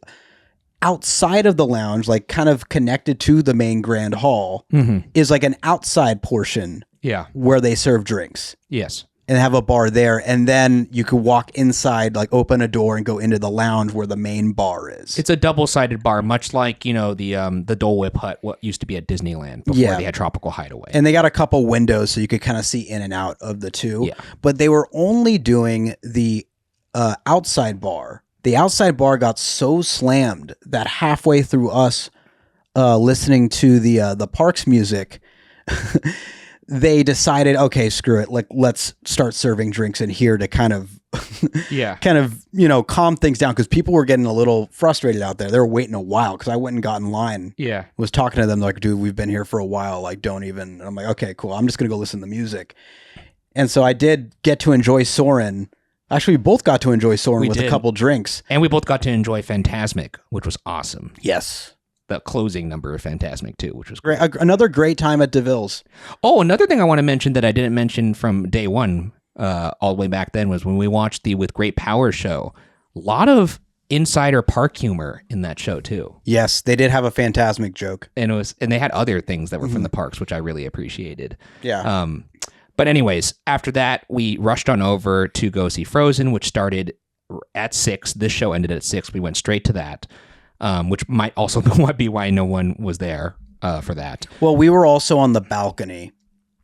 outside of the lounge, like kind of connected to the main grand hall, is like an outside portion. Yeah. Where they serve drinks. Yes. And have a bar there. And then you could walk inside, like open a door and go into the lounge where the main bar is. It's a double-sided bar, much like, the Dole Whip Hut, what used to be at Disneyland before they had Tropical Hideaway. And they got a couple windows so you could kind of see in and out of the two. Yeah. But they were only doing the outside bar. The outside bar got so slammed that halfway through us listening to the parks music, they decided, okay, screw it. Like, let's start serving drinks in here to kind of, calm things down. Cause people were getting a little frustrated out there. They were waiting a while. Cause I went and got in line. Yeah. Was talking to them like, dude, we've been here for a while. Like, don't even, and I'm like, okay, cool. I'm just going to go listen to music. And so I did get to enjoy Soarin'. Actually, we both got to enjoy Soarin' with a couple drinks. And we both got to enjoy Fantasmic, which was awesome. Yes. The closing number of Fantasmic too, which was great. Another great time at DeVille's. Oh, another thing I want to mention that I didn't mention from day one, all the way back then, was when we watched the With Great Power show. A lot of insider park humor in that show too. Yes, they did have a Fantasmic joke, and they had other things that were from the parks, which I really appreciated. Yeah. But anyways, after that, we rushed on over to go see Frozen, which started at 6. This show ended at 6. We went straight to that. Which might also be why no one was there for that. Well, we were also on the balcony.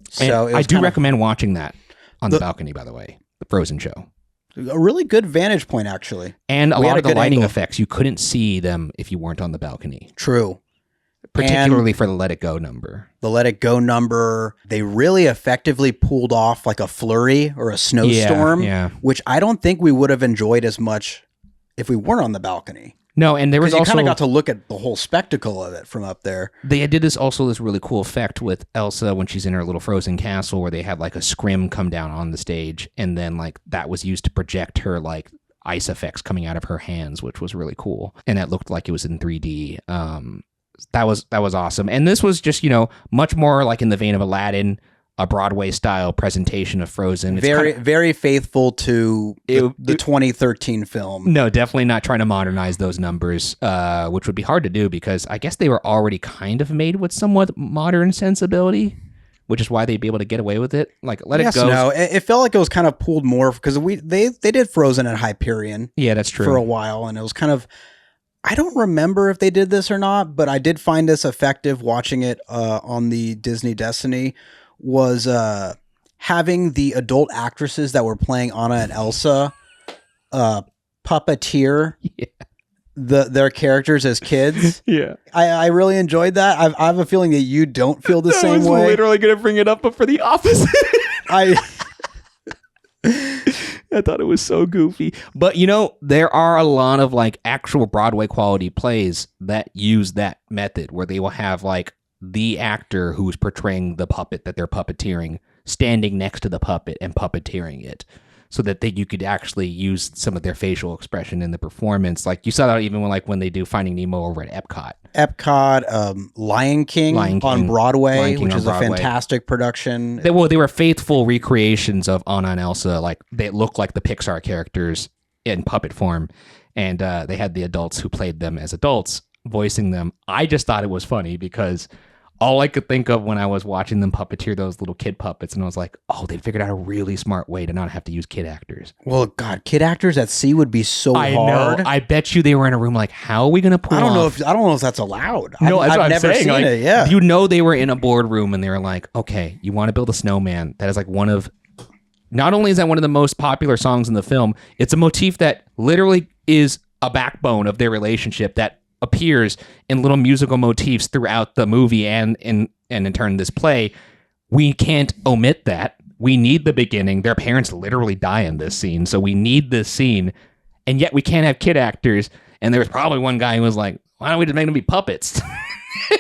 So I do recommend watching that on the balcony, by the way, the Frozen show. A really good vantage point, actually. And a lot of the lighting effects, you couldn't see them if you weren't on the balcony. True. Particularly for the Let It Go number. The Let It Go number, they really effectively pulled off like a flurry or a snowstorm, which I don't think we would have enjoyed as much if we weren't on the balcony. No, and there was also... you kind of got to look at the whole spectacle of it from up there. They did this really cool effect with Elsa when she's in her little frozen castle where they had like a scrim come down on the stage, and then like that was used to project her like ice effects coming out of her hands, which was really cool. And that looked like it was in 3D. That was awesome. And this was just, much more like in the vein of Aladdin, a Broadway style presentation of Frozen. It's very faithful to the 2013 film. No, definitely not trying to modernize those numbers, which would be hard to do because I guess they were already kind of made with somewhat modern sensibility, which is why they'd be able to get away with it. Like, Let It Go. No, it felt like it was kind of pulled more because they did Frozen at Hyperion. Yeah, that's true. For a while, and it was kind of. I don't remember if they did this or not, but I did find this effective watching it on the Disney Destiny. Was having the adult actresses that were playing Anna and Elsa puppeteer their characters as kids. Yeah. I really enjoyed that. I have a feeling that you don't feel the same way. I was literally going to bring it up, but for the opposite. I thought it was so goofy. But, there are a lot of like actual Broadway quality plays that use that method where they will have like the actor who's portraying the puppet that they're puppeteering standing next to the puppet and puppeteering it so that you could actually use some of their facial expression in the performance. Like you saw that even when they do Finding Nemo over at Epcot. Lion King on Broadway, which is a fantastic production. They were faithful recreations of Anna and Elsa. Like they look like the Pixar characters in puppet form. And they had the adults who played them as adults voicing them. I just thought it was funny because all I could think of when I was watching them puppeteer those little kid puppets, and I was like, oh, they figured out a really smart way to not have to use kid actors. Well, God, kid actors at sea would be so hard. I know. I bet you they were in a room like, how are we going to pull I don't know if that's allowed. No, I've never seen like, it. Yeah. They were in a boardroom and they were like, okay, you want to build a snowman. That is like not only is that one of the most popular songs in the film, it's a motif that literally is a backbone of their relationship that appears in little musical motifs throughout the movie and in turn this play. We can't omit that. We need the beginning. Their parents literally die in this scene, so we need this scene, and yet we can't have kid actors. And there was probably one guy who was like, why don't we just make them be puppets?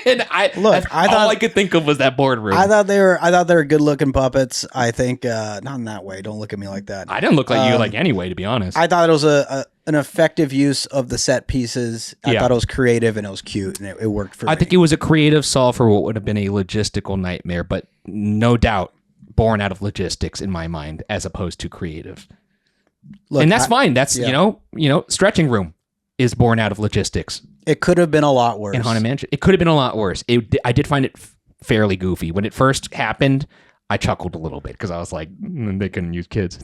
And all I could think of was that boardroom. I thought they were good looking puppets. I think not in that way. Don't look at me like that. I didn't look like you anyway, to be honest. I thought it was an effective use of the set pieces. I thought it was creative and it was cute and it worked for me. I think it was a creative solve for what would have been a logistical nightmare, but no doubt born out of logistics in my mind as opposed to creative. Look, and that's fine. That's you know, Stretching Room is born out of logistics. It could have been a lot worse. In Haunted Mansion, it could have been a lot worse. I did find it fairly goofy when it first happened. I chuckled a little bit because I was like, they couldn't use kids.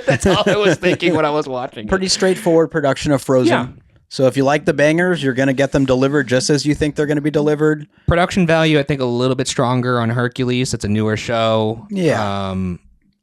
That's all I was thinking when I was watching. Pretty straightforward production of Frozen. Yeah. So if you like the bangers, you're going to get them delivered just as you think they're going to be delivered. Production value, I think, a little bit stronger on Hercules. It's a newer show. Yeah.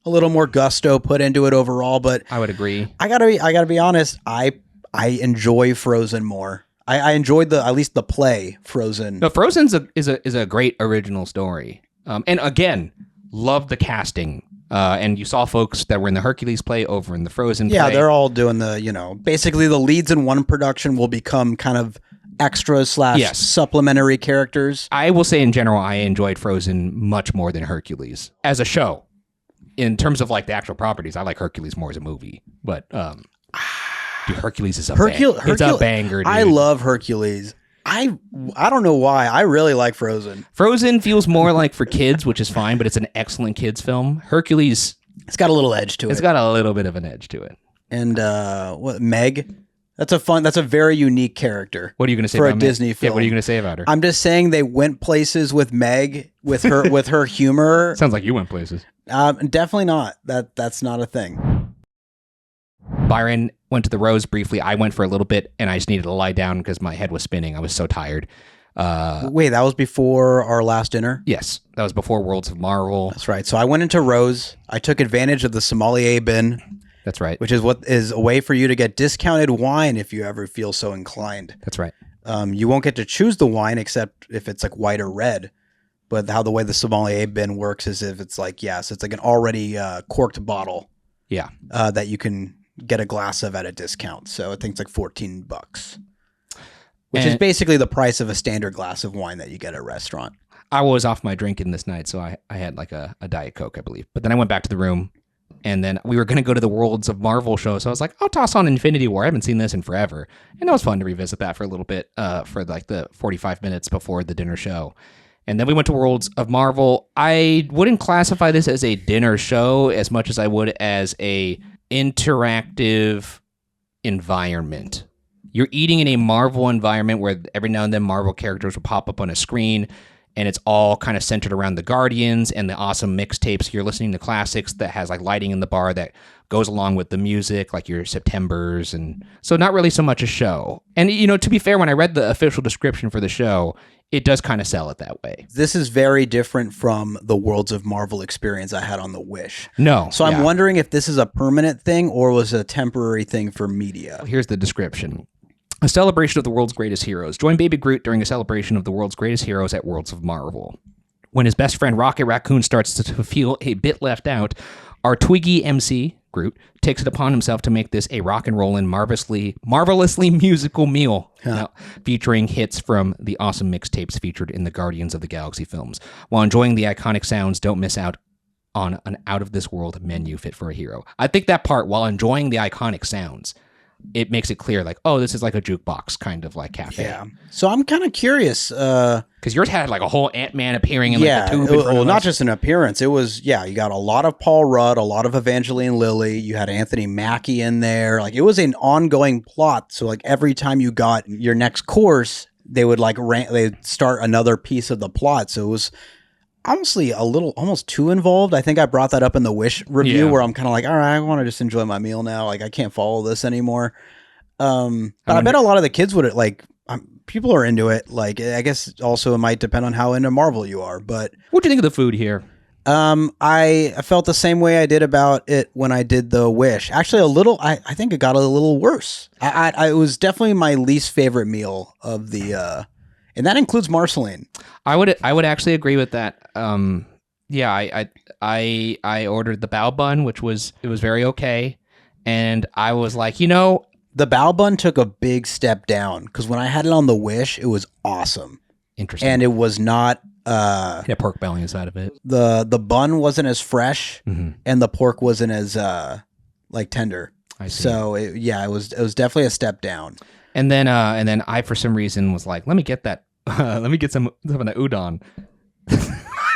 A little more gusto put into it overall, but I would agree. I gotta be honest. I enjoy Frozen more. I enjoyed at least the play Frozen. No, Frozen's is a great original story. And again, love the casting. And you saw folks that were in the Hercules play over in the Frozen play. Yeah, they're all doing basically the leads in one production will become kind of extras / supplementary characters. I will say in general, I enjoyed Frozen much more than Hercules as a show. In terms of like the actual properties, I like Hercules more as a movie. But dude, Hercules is it's a banger. Dude. I love Hercules. I don't know why. I really like Frozen. Frozen feels more like for kids, which is fine, but it's an excellent kids film. Hercules, it's got a little edge to it. It's got a little bit of an edge to it. And Meg? That's a very unique character. What are you going to say for about a Disney Meg? film? Yeah, what are you going to say about her? I'm just saying they went places with Meg with her humor. Sounds like you went places. Definitely not. That's not a thing. Byron went to the Rose briefly. I went for a little bit, and I just needed to lie down because my head was spinning. I was so tired. Wait, that was before our last dinner? Yes, that was before Worlds of Marvel. That's right. So I went into Rose. I took advantage of the sommelier bin. That's right. Which is what is a way for you to get discounted wine if you ever feel so inclined. That's right. You won't get to choose the wine except if it's like white or red. But the way the sommelier bin works is if it's like, so it's like an already corked bottle. Yeah. That you can get a glass of at a discount. So I think it's like $14, which is basically the price of a standard glass of wine that you get at a restaurant. I was off my drinking this night, so I had like a Diet Coke, I believe. But then I went back to the room, and then we were going to go to the Worlds of Marvel show. So I was like, I'll toss on Infinity War. I haven't seen this in forever. And it was fun to revisit that for a little bit for like the 45 minutes before the dinner show. And then we went to Worlds of Marvel. I wouldn't classify this as a dinner show as much as I would as a interactive environment. You're eating in a Marvel environment where every now and then Marvel characters will pop up on a screen, and it's all kind of centered around the Guardians and the awesome mixtapes. You're listening to classics that has like lighting in the bar that goes along with the music, like your Septembers, and so not really so much a show. And to be fair, when I read the official description for the show, it does kind of sell it that way. This is very different from the Worlds of Marvel experience I had on the Wish. No. So I'm wondering if this is a permanent thing or was a temporary thing for media. Here's the description. A celebration of the world's greatest heroes. Join Baby Groot during a celebration of the world's greatest heroes at Worlds of Marvel. When his best friend Rocket Raccoon starts to feel a bit left out, our Twiggy MC, Groot, takes it upon himself to make this a rock and rollin', marvelously musical meal, featuring hits from the awesome mixtapes featured in the Guardians of the Galaxy films. While enjoying the iconic sounds, don't miss out on an out-of-this-world menu fit for a hero. I think that part, while enjoying the iconic sounds, it makes it clear, like, oh, this is like a jukebox kind of like cafe. Yeah. So I'm kind of curious. Because yours had like a whole Ant-Man appearing in like the tube. Well, not just an appearance. It was, you got a lot of Paul Rudd, a lot of Evangeline Lilly. You had Anthony Mackie in there. Like, it was an ongoing plot. So like every time you got your next course, they would like they'd start another piece of the plot. So it was honestly almost too involved. I think I brought that up in the Wish review where I'm kind of like, all right, I want to just enjoy my meal now. Like, I can't follow this anymore. But I bet a lot of the kids would people are into it. Like, I guess also it might depend on how into Marvel you are. But what do you think of the food here? I felt the same way I did about it when I did the Wish. Actually, I think it got a little worse. It was definitely my least favorite meal of the. And that includes Marceline. I would actually agree with that. I ordered the bao bun, it was very okay, and I was like, The bao bun took a big step down because when I had it on the Wish, it was awesome. Interesting. And it was not. It had pork belly inside of it. The bun wasn't as fresh, and the pork wasn't as like tender. I see. So it was definitely a step down. And then I for some reason was like, let me get that. Let me get some of the udon.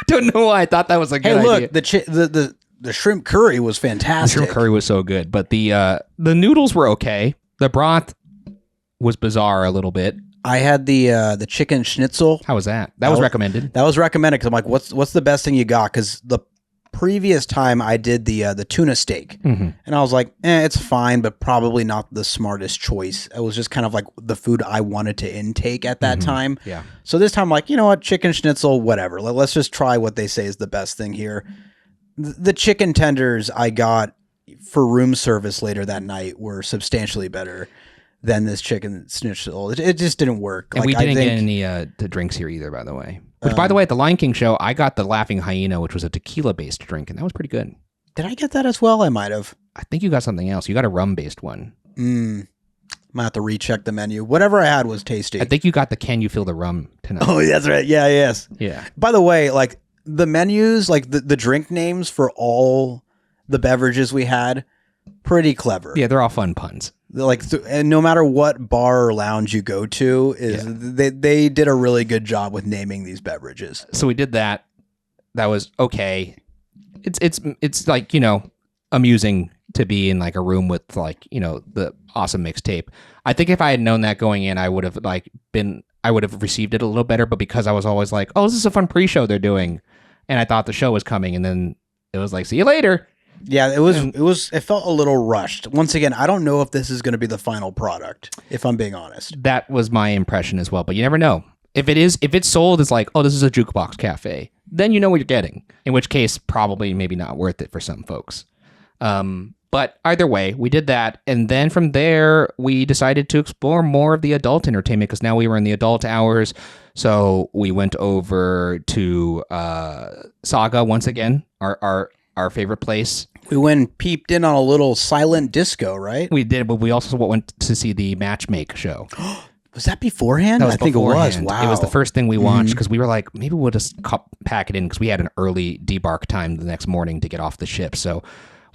Don't know why I thought that was a good idea. The shrimp curry was fantastic. The shrimp curry was so good, but the noodles were okay. The broth was bizarre a little bit. I had the chicken schnitzel. How was that? That was recommended. That was recommended because I'm like, what's the best thing you got? Because the previous time I did the tuna steak, and I was like, it's fine, but probably not the smartest choice. It was just kind of like the food I wanted to intake at that time. Yeah. So this time, I'm like, you know what, chicken schnitzel, whatever. Let's just try what they say is the best thing here. The chicken tenders I got for room service later that night were substantially better than this chicken schnitzel. It just didn't work. And we didn't get any the drinks here either, by the way. Which, by the way, at the Lion King show, I got the Laughing Hyena, which was a tequila-based drink, and that was pretty good. Did I get that as well? I might have. I think you got something else. You got a rum-based one. Might have to recheck the menu. Whatever I had was tasty. I think you got the Can You Feel the Rum tonight. Oh, that's right. Yeah, yes. Yeah. By the way, like the menus, like the drink names for all the beverages we had, pretty clever. Yeah, they're all fun puns. Like, and no matter what bar or lounge you go to, they did a really good job with naming these beverages. So we did that. That was okay. It's like, amusing to be in like a room with like, the awesome mixtape. I think if I had known that going in, I would have received it a little better. But because I was always like, oh, this is a fun pre-show they're doing, and I thought the show was coming, and then it was like, see you later. Yeah, it felt a little rushed. Once again, I don't know if this is going to be the final product, if I'm being honest. That was my impression as well, but you never know. If it's sold as like, oh, this is a jukebox cafe, then you know what you're getting. In which case, probably maybe not worth it for some folks. But either way, we did that, and then from there, we decided to explore more of the adult entertainment because now we were in the adult hours. So we went over to Saga once again, our favorite place. We went and peeped in on a little silent disco, right? We did, but we also went to see the Matchmake show. Was that beforehand? I think beforehand. It was. Wow. It was the first thing we watched because we were like, maybe we'll just pack it in because we had an early debark time the next morning to get off the ship. So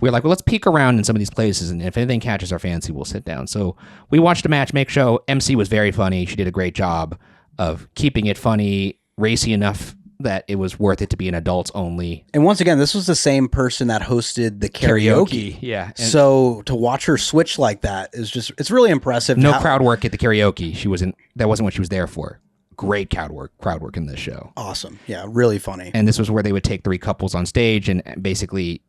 we were like, well, let's peek around in some of these places, and if anything catches our fancy, we'll sit down. So we watched a Matchmake show. MC was very funny. She did a great job of keeping it funny, racy enough that it was worth it to be an adults only. And once again, this was the same person that hosted the karaoke. Yeah. So to watch her switch like that is it's really impressive. No crowd work at the karaoke. That wasn't what she was there for. Great crowd work in this show. Awesome. Yeah, really funny. And this was where they would take 3 couples on stage and basically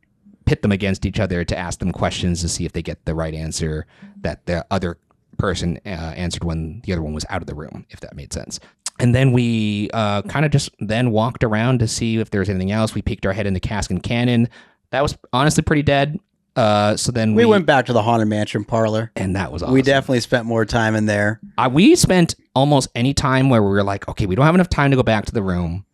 pit them against each other to ask them questions to see if they get the right answer that the other person answered when the other one was out of the room, if that made sense. And then we kind of just then walked around to see if there was anything else. We peeked our head into Cask and Cannon. That was honestly pretty dead. So then we went back to the Haunted Mansion parlor. And that was awesome. We definitely spent more time in there. We spent almost any time where we were like, okay, we don't have enough time to go back to the room.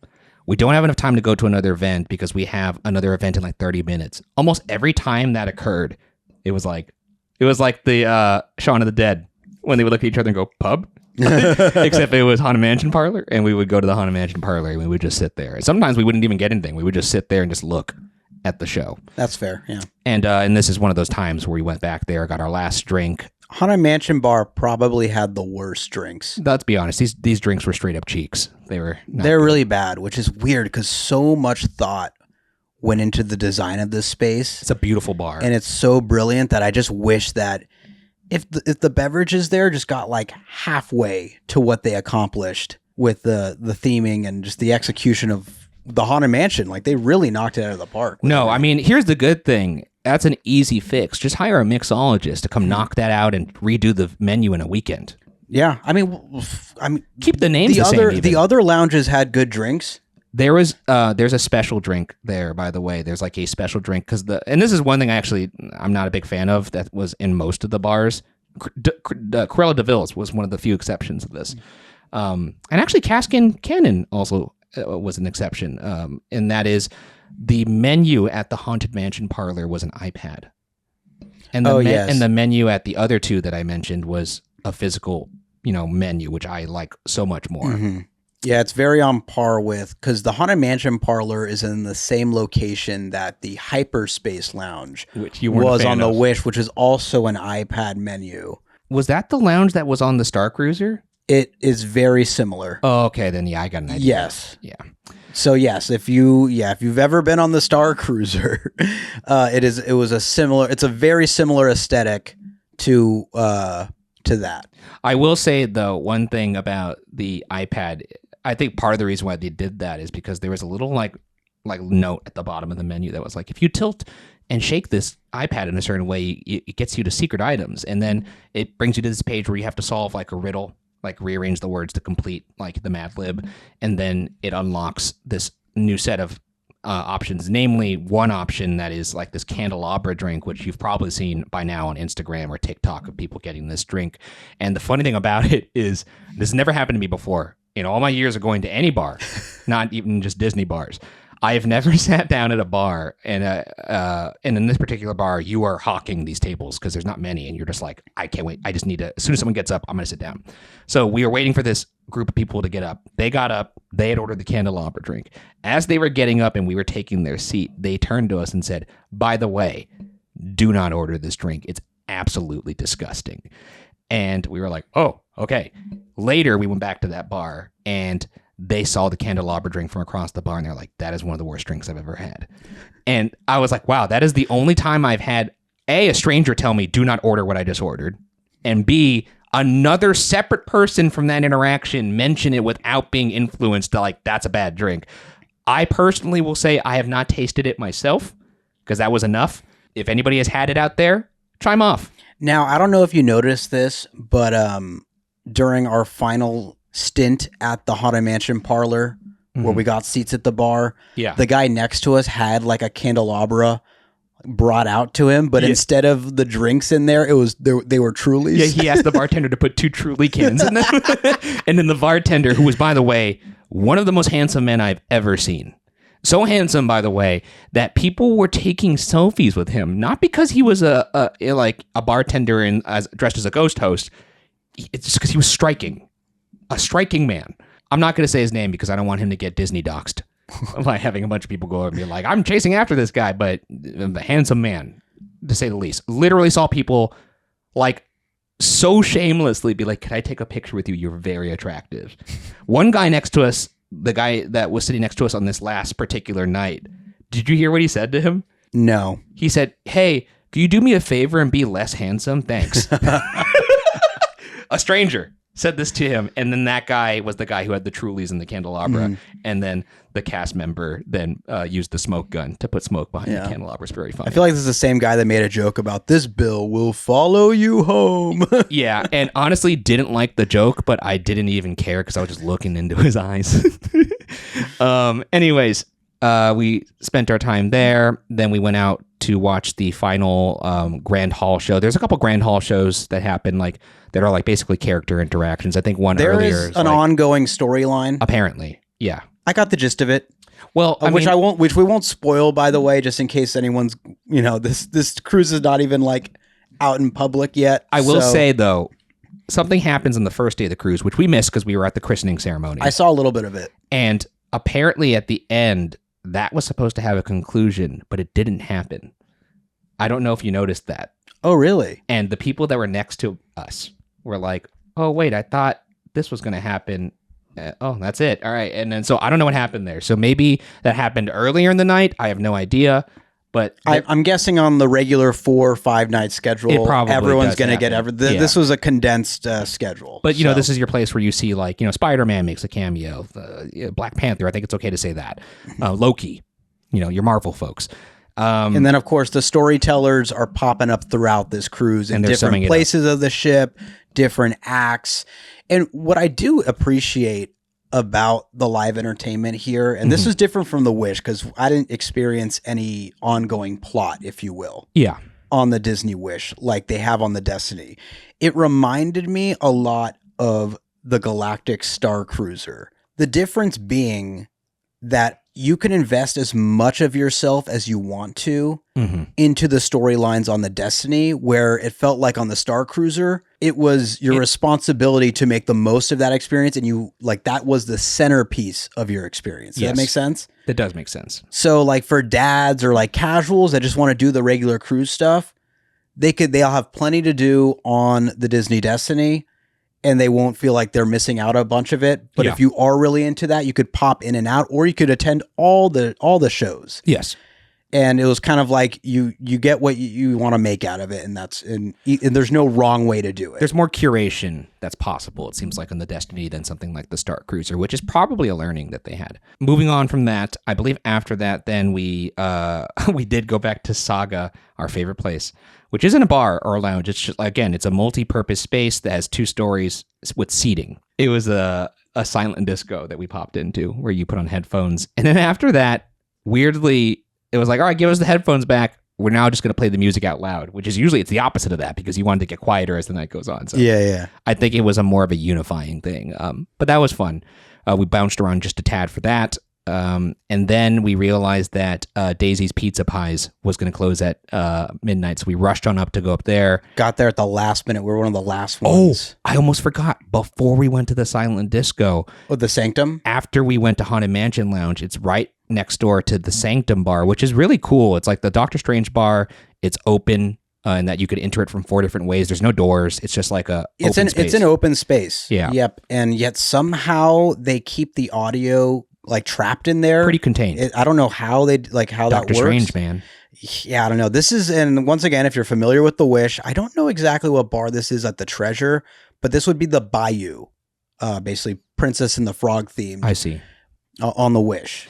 We don't have enough time to go to another event because we have another event in like 30 minutes. Almost every time that occurred, it was like the Shaun of the Dead when they would look at each other and go, pub? Except it was Haunted Mansion parlor, and we would go to the Haunted Mansion parlor and we would just sit there. Sometimes we wouldn't even get anything. We would just sit there and just look at the show. That's fair, yeah. And this is one of those times where we went back there, got our last drink. Haunted Mansion bar probably had the worst drinks. Let's be honest, these drinks were straight up cheeks. They're really bad, which is weird because so much thought went into the design of this space. It's a beautiful bar, and it's so brilliant that I just wish that if the beverages there just got like halfway to what they accomplished with the theming and just the execution of the Haunted Mansion, like they really knocked it out of the park. No, I mean, here's the good thing. That's an easy fix. Just hire a mixologist to come knock that out and redo the menu in a weekend. Yeah, I mean, keep the names the same. The other lounges had good drinks. There's a special drink there, by the way. There's like a special drink and this is one thing I'm not a big fan of that was in most of the bars. Cruella de Vil's was one of the few exceptions of this. And actually Cask and Cannon also was an exception. And that is the menu at the Haunted Mansion parlor was an iPad. And and the menu at the other two that I mentioned was a physical, menu, which I like so much more. Mm-hmm. Yeah, it's very on par with, because the Haunted Mansion parlor is in the same location that the Hyperspace Lounge which you weren't was a fan on the of. Wish, which is also an iPad menu. Was that the lounge that was on the Star Cruiser? It is very similar. Oh, okay, then I got an idea. Yes. Yeah. So yes, if you've ever been on the Star Cruiser, it's a very similar aesthetic to that. I will say though, one thing about the iPad, I think part of the reason why they did that is because there was a little like note at the bottom of the menu that was like, if you tilt and shake this iPad in a certain way, it gets you to secret items, and then it brings you to this page where you have to solve like a riddle, like rearrange the words to complete like the Mad Lib, and then it unlocks this new set of options, namely one option that is like this candelabra drink, which you've probably seen by now on Instagram or TikTok of people getting this drink. And the funny thing about it is this never happened to me before. In all my years of going to any bar, not even just Disney bars, I have never sat down at a bar and in this particular bar, you are hawking these tables because there's not many, and you're just like, I can't wait. I just need to, as soon as someone gets up, I'm going to sit down. So we were waiting for this group of people to get up. They got up. They had ordered the candelabra drink. As they were getting up and we were taking their seat, they turned to us and said, by the way, do not order this drink. It's absolutely disgusting. And we were like, oh, okay. Later, we went back to that bar and they saw the candelabra drink from across the bar and they're like, that is one of the worst drinks I've ever had. And I was like, wow, that is the only time I've had a stranger tell me, do not order what I just ordered. And B, another separate person from that interaction mention it without being influenced to like, that's a bad drink. I personally will say I have not tasted it myself because that was enough. If anybody has had it out there, chime off. Now, I don't know if you noticed this, but during our final stint at the Haunted Mansion parlor, where we got seats at the bar, the guy next to us had like a candelabra brought out to him, but instead of the drinks in there, they were Trulies. Yeah, he asked the bartender to put 2 Truly cans in them. And then the bartender, who was, by the way, one of the most handsome men I've ever seen. So handsome, by the way, that people were taking selfies with him, not because he was a bartender and dressed as a ghost host. It's just because he was striking. A striking man. I'm not going to say his name because I don't want him to get Disney doxxed by having a bunch of people go and be like, I'm chasing after this guy, but the handsome man, to say the least. Literally saw people like so shamelessly be like, can I take a picture with you? You're very attractive. One guy next to us, the guy that was sitting next to us on this last particular night, did you hear what he said to him? No. He said, hey, can you do me a favor and be less handsome? Thanks. A stranger said this to him, and then that guy was the guy who had the Trulies and the candelabra, and then the cast member then used the smoke gun to put smoke behind the candelabra. It's very funny. I feel like this is the same guy that made a joke about this bill will follow you home. Yeah, and honestly didn't like the joke, but I didn't even care because I was just looking into his eyes. Anyways, we spent our time there. Then we went out to watch the final Grand Hall show. There's a couple Grand Hall shows that happen that are like basically character interactions. I think one earlier is an ongoing storyline. Apparently, yeah. I got the gist of it. Well, which we won't spoil, by the way, just in case anyone's, this cruise is not even like out in public yet. I will say though, something happens on the first day of the cruise, which we missed because we were at the christening ceremony. I saw a little bit of it, and apparently at the end, that was supposed to have a conclusion, but it didn't happen. I don't know if you noticed that. Oh, really? And the people that were next to us were like, oh, wait, I thought this was going to happen. Oh, that's it. All right. And then, so I don't know what happened there. So maybe that happened earlier in the night. I have no idea. But I'm guessing on the regular 4 or 5 night schedule, everyone's going to get this was a condensed schedule. But, this is your place where you see like, Spider-Man makes a cameo, Black Panther. I think it's okay to say that. Loki, your Marvel folks. And then, of course, the storytellers are popping up throughout this cruise in different places of the ship, different acts. And what I do appreciate about the live entertainment here, and this is different from the Wish because I didn't experience any ongoing plot, if you will, on the Disney Wish like they have on the Destiny. It reminded me a lot of the Galactic Star Cruiser. The difference being that you can invest as much of yourself as you want to into the storylines on the Destiny, where it felt like on the Star Cruiser, it was your responsibility to make the most of that experience. And you like, that was the centerpiece of your experience. Does that make sense? That does make sense. So like for dads or like casuals that just want to do the regular cruise stuff, they'll have plenty to do on the Disney Destiny. And they won't feel like they're missing out a bunch of it. But if you are really into that, you could pop in and out, or you could attend all the shows. Yes. And it was kind of like you get what you want to make out of it, and there's no wrong way to do it. There's more curation that's possible, it seems like, on the Destiny than something like the Star Cruiser, which is probably a learning that they had. Moving on from that, I believe after that, then we did go back to Saga, our favorite place, which isn't a bar or a lounge. It's just, again, it's a multi-purpose space that has 2 stories with seating. It was a silent disco that we popped into where you put on headphones. And then after that, weirdly, it was like, all right, give us the headphones back. We're now just going to play the music out loud, which is usually it's the opposite of that because you wanted to get quieter as the night goes on. So yeah. I think it was a more of a unifying thing. But that was fun. We bounced around just a tad for that. And then we realized that Daisy's Pizza Pies was going to close at midnight. So we rushed on up to go up there. Got there at the last minute. We were one of the last ones. Oh, I almost forgot. Before we went to the Silent Disco. Oh, the Sanctum? After we went to Haunted Mansion Lounge, it's right next door to the Sanctum bar, which is really cool. It's like the Doctor Strange bar. It's open. And that you could enter it from 4 different ways. There's no doors. It's just like it's an open space. Yeah. Yep. And yet somehow they keep the audio like trapped in there. Pretty contained. I don't know how how that works. Doctor Strange, man. Yeah, I don't know. And once again, if you're familiar with the Wish, I don't know exactly what bar this is at the Treasure, but this would be the Bayou, basically Princess and the Frog theme. I see. On the Wish.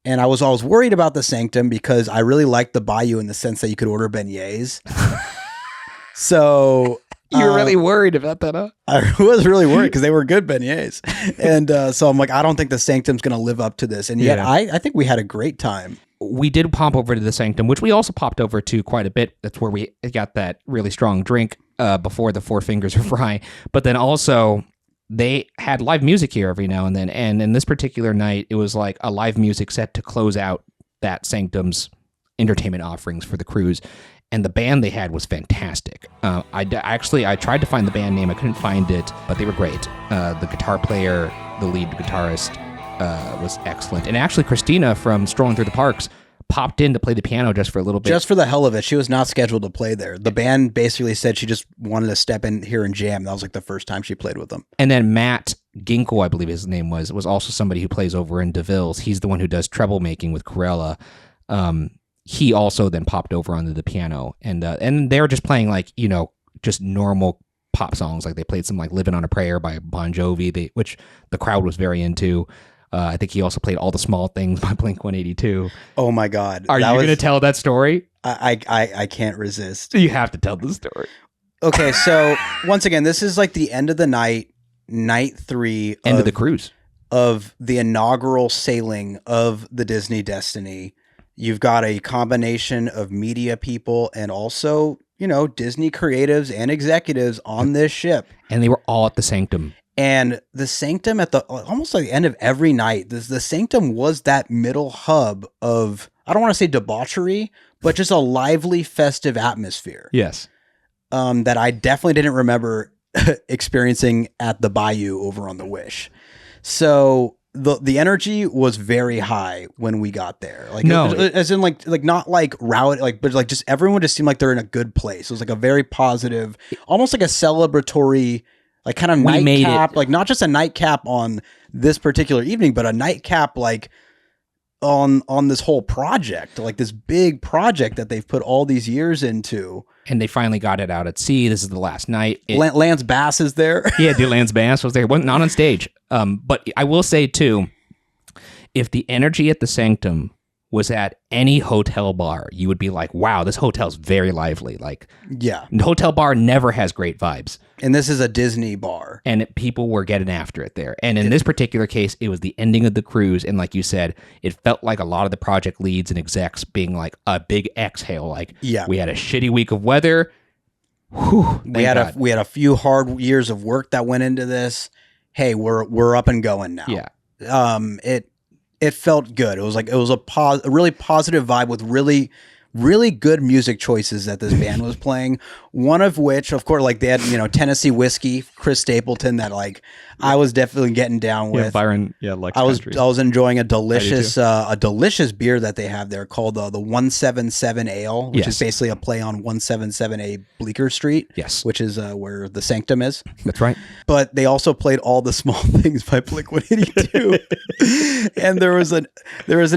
And I was always worried about the Sanctum because I really liked the Bayou in the sense that you could order beignets. So you were really worried about that, huh? I was really worried because they were good beignets. And so I'm like, I don't think the Sanctum's going to live up to this. And yet I think we had a great time. We did pop over to the Sanctum, which we also popped over to quite a bit. That's where we got that really strong drink before the Four Fingers of Fry. But then also they had live music here every now and then. And in this particular night, it was like a live music set to close out that Sanctum's entertainment offerings for the cruise. And the band they had was fantastic. I tried to find the band name. I couldn't find it, but they were great. The guitar player, the lead guitarist, was excellent. And actually, Christina from Strolling Through the Parks popped in to play the piano just for a little bit. Just for the hell of it. She was not scheduled to play there. The band basically said she just wanted to step in here and jam. That was like the first time she played with them. And then Matt Ginkle, I believe his name was also somebody who plays over in DeVille's. He's the one who does treble making with Corella. He also then popped over onto the piano, and they were just playing like, just normal pop songs. Like they played some like "Living on a Prayer" by Bon Jovi, which the crowd was very into. I think he also played "All the Small Things" by Blink-182. Oh my God! Are you going to tell that story? I can't resist. You have to tell the story. Okay, so once again, this is like the end of the night 3 end of the cruise of the inaugural sailing of the Disney Destiny. You've got a combination of media people and also, Disney creatives and executives on this ship. And they were all at the Sanctum. And the Sanctum at almost like the end of every night, the Sanctum was that middle hub of, I don't want to say debauchery, but just a lively, festive atmosphere. Yes. That I definitely didn't remember experiencing at the Bayou over on the Wish. So the energy was very high when we got there. Like, no, as in like not like rowdy, but like just everyone just seemed like they're in a good place. It was like a very positive, almost like a celebratory, like kind of nightcap, like not just a nightcap on this particular evening, but a nightcap like on this whole project, like this big project that they've put all these years into. And they finally got it out at sea. This is the last night. Lance Bass is there. Yeah, dude, Lance Bass was there. Not on stage. But I will say, too, if the energy at the Sanctum was at any hotel bar, you would be like, wow, this hotel's very lively. Like, yeah, the hotel bar never has great vibes. And this is a Disney bar. And people were getting after it there. And in this particular case, it was the ending of the cruise. And like you said, it felt like a lot of the project leads and execs being like a big exhale. Like, yeah, we had a shitty week of weather. Whew, we had a few hard years of work that went into this. Hey, we're up and going now. Yeah. it felt good. It was like, it was a really positive vibe with really good music choices that this band was playing. One of which, of course, like they had, Tennessee Whiskey, Chris Stapleton, that like I was definitely getting down with. Byron, likes I was country. I was enjoying a delicious beer that they have there called the 177 Ale, which is basically a play on 177A Bleecker Street. Yes, which is where the Sanctum is. That's right. But they also played All the Small Things by Blink-182, and there was an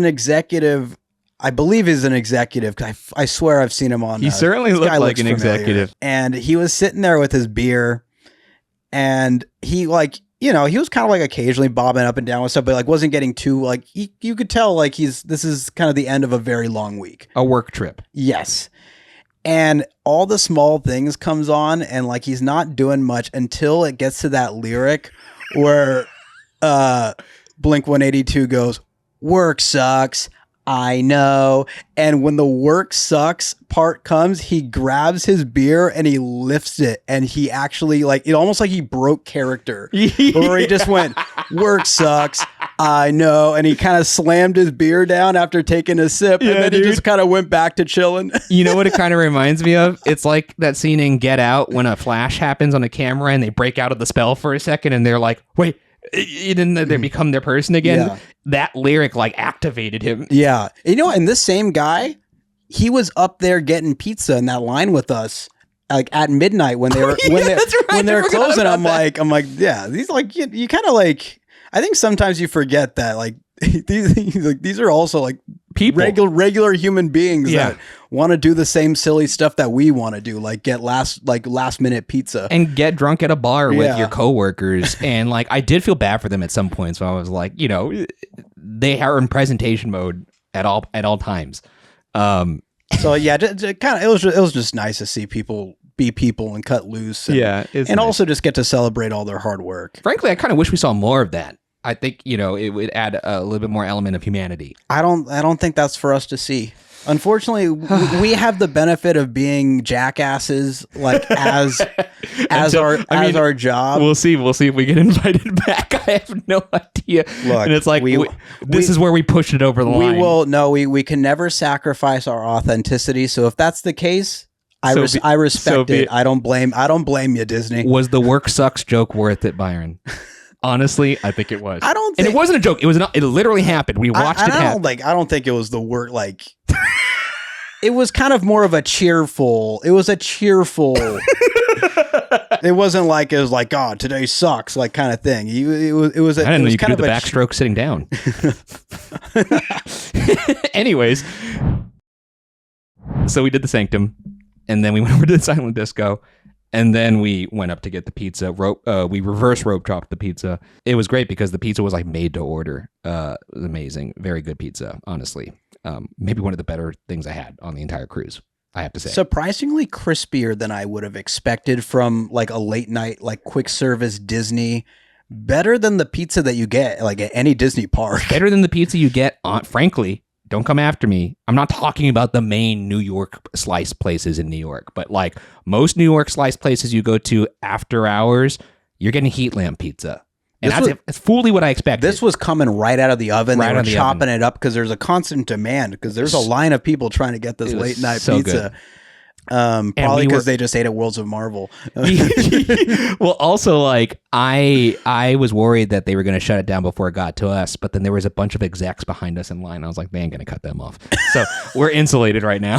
executive. I believe he's an executive. I swear I've seen him on. He certainly looked like an executive. And he was sitting there with his beer, and he like, he was kind of like occasionally bobbing up and down with stuff, but like wasn't getting too like, you could tell like this is kind of the end of a very long week. A work trip. Yes. And All the Small Things comes on, and like he's not doing much until it gets to that lyric where Blink-182 goes, "Work sucks, I know." And when the "work sucks" part comes, he grabs his beer and he lifts it, and he actually like it almost like he broke character. Where he just went, "Work sucks, I know," and he kind of slammed his beer down after taking a sip, and then he just kind of went back to chilling. You know what it kind of reminds me of? It's like that scene in Get Out when a flash happens on a camera and they break out of the spell for a second and they're like, wait, and then they become their person again. Yeah. That lyric like activated him. Yeah. And this same guy, he was up there getting pizza in that line with us like at midnight when they were when they were closing. I'm like, yeah, these like you kind of like, I think sometimes you forget that like these are also like people, regular human beings that want to do the same silly stuff that we want to do, like get last minute pizza and get drunk at a bar with your coworkers. And like I did feel bad for them at some points. So I was like, they are in presentation mode at all times. So yeah, kind of it was just nice to see people be people and cut loose. And also just get to celebrate all their hard work. Frankly, I kind of wish we saw more of that. I think, it would add a little bit more element of humanity. I don't think that's for us to see. Unfortunately, we have the benefit of being jackasses, like as our job. We'll see if we get invited back. I have no idea. Look, and it's like this is where we push it over the line. We can never sacrifice our authenticity. So if that's the case, I respect it. I don't blame you, Disney. Was the "work sucks" joke worth it, Byron? Honestly, I think it was. And it wasn't a joke. It was not. It literally happened. We watched it happen. I don't think it was the work. Like, it was kind of more of a cheerful. It was a cheerful. It wasn't like it was like, "Oh, today sucks," like kind of thing. It was. I didn't know you could kind do the backstroke sitting down. Anyways, so we did the Sanctum, and then we went over to the Silent Disco. And then we went up to get the pizza. We reverse rope dropped the pizza. It was great because the pizza was like made to order. It was amazing. Very good pizza, honestly. Maybe one of the better things I had on the entire cruise, I have to say. Surprisingly crispier than I would have expected from like a late night, like quick service Disney. Better than the pizza that you get like at any Disney park. Better than the pizza you get frankly. Don't come after me. I'm not talking about the main New York slice places in New York, but like most New York slice places you go to after hours, you're getting heat lamp pizza. And that's fully what I expected. This was coming right out of the oven. They were chopping it up because there's a constant demand because there's a line of people trying to get this late night pizza. Good. Probably because they just ate at Worlds of Marvel. Well, also like I was worried that they were going to shut it down before it got to us, but then there was a bunch of execs behind us in line. I was like, they ain't going to cut them off. So we're insulated right now.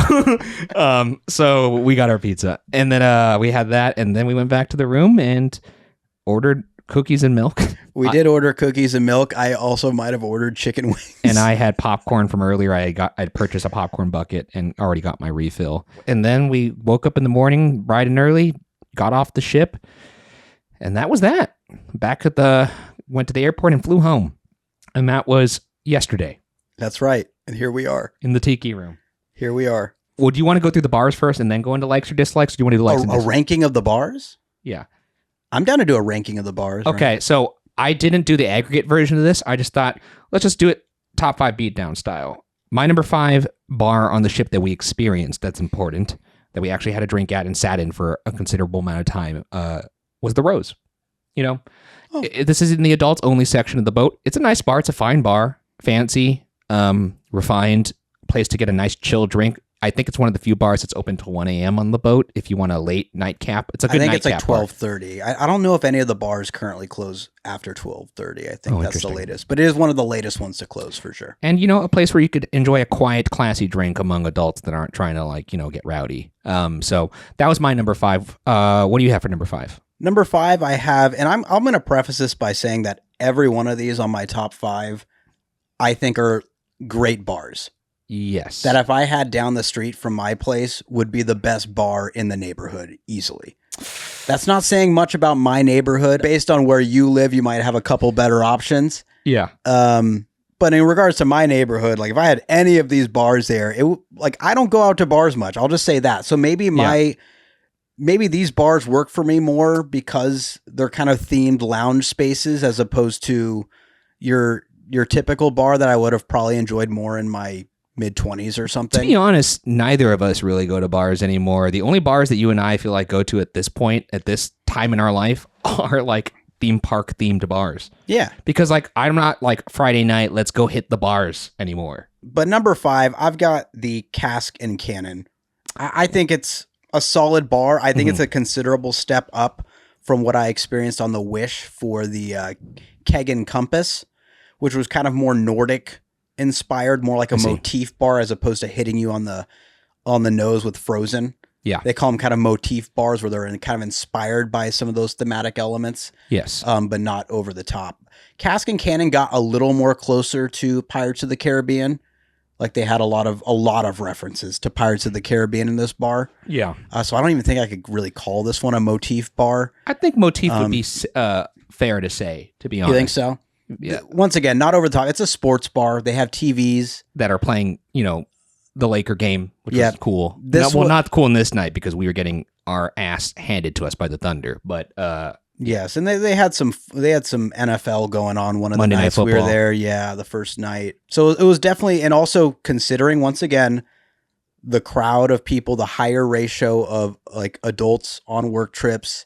So we got our pizza, and then we had that, and then we went back to the room and ordered cookies and milk. We did order cookies and milk. I also might have ordered chicken wings. And I had popcorn from earlier. I'd purchased a popcorn bucket and already got my refill. And then we woke up in the morning bright and early, got off the ship, and that was that. Went to the airport and flew home. And that was yesterday. That's right. And here we are. In the tiki room. Here we are. Well, do you want to go through the bars first and then go into likes or dislikes? Or do you want to do likes and dislikes? A ranking of the bars? Yeah. I'm down to do a ranking of the bars. Okay, so I didn't do the aggregate version of this. I just thought, let's just do it top 5 beatdown style. My number 5 bar on the ship that we experienced that's important, that we actually had a drink at and sat in for a considerable amount of time, was the Rose. This is in the adults only section of the boat. It's a nice bar. It's a fine bar. fancy, refined place to get a nice chill drink. I think it's one of the few bars that's open till 1 a.m. on the boat if you want a late nightcap. It's a good nightcap. I think it's like 12:30. I don't know if any of the bars currently close after 12:30. I think that's the latest. But it is one of the latest ones to close for sure. And, a place where you could enjoy a quiet, classy drink among adults that aren't trying to, get rowdy. So that was my number 5. What do you have for number 5? Number 5 I have, and I'm going to preface this by saying that every one of these on my top 5 I think are great bars. Yes. That if I had down the street from my place would be the best bar in the neighborhood easily. That's not saying much about my neighborhood. Based on where you live, you might have a couple better options. Yeah. But in regards to my neighborhood, like if I had any of these bars there, I don't go out to bars much. I'll just say that. So maybe maybe these bars work for me more because they're kind of themed lounge spaces as opposed to your typical bar that I would have probably enjoyed more in my mid-20s or something. To be honest, neither of us really go to bars anymore. The only bars that you and I feel like go to at this point, at this time in our life, are like theme park themed bars. Yeah. Because I'm not like Friday night, let's go hit the bars anymore. But number 5, I've got the Cask and Cannon. I think it's a solid bar. I think it's a considerable step up from what I experienced on the Wish for the Keg and Compass, which was kind of more Nordic inspired, more like a motif bar as opposed to hitting you on the nose with Frozen. Yeah. They call them kind of motif bars where they're kind of inspired by some of those thematic elements. Yes. But not over the top. Cask and Cannon got a little more closer to Pirates of the Caribbean. Like they had a lot of references to Pirates of the Caribbean in this bar. Yeah. So I don't even think I could really call this one a motif bar. I think motif would be fair to say, to be honest. You think so? Yeah. Once again, not over the top. It's a sports bar. They have TVs that are playing, the Laker game, which is cool. Not cool in this night because we were getting our ass handed to us by the Thunder. But yes, and they had some NFL going on one of Monday the nights Night we were Football. there. Yeah, the first night. So it was definitely, and also considering once again the crowd of people, the higher ratio of like adults on work trips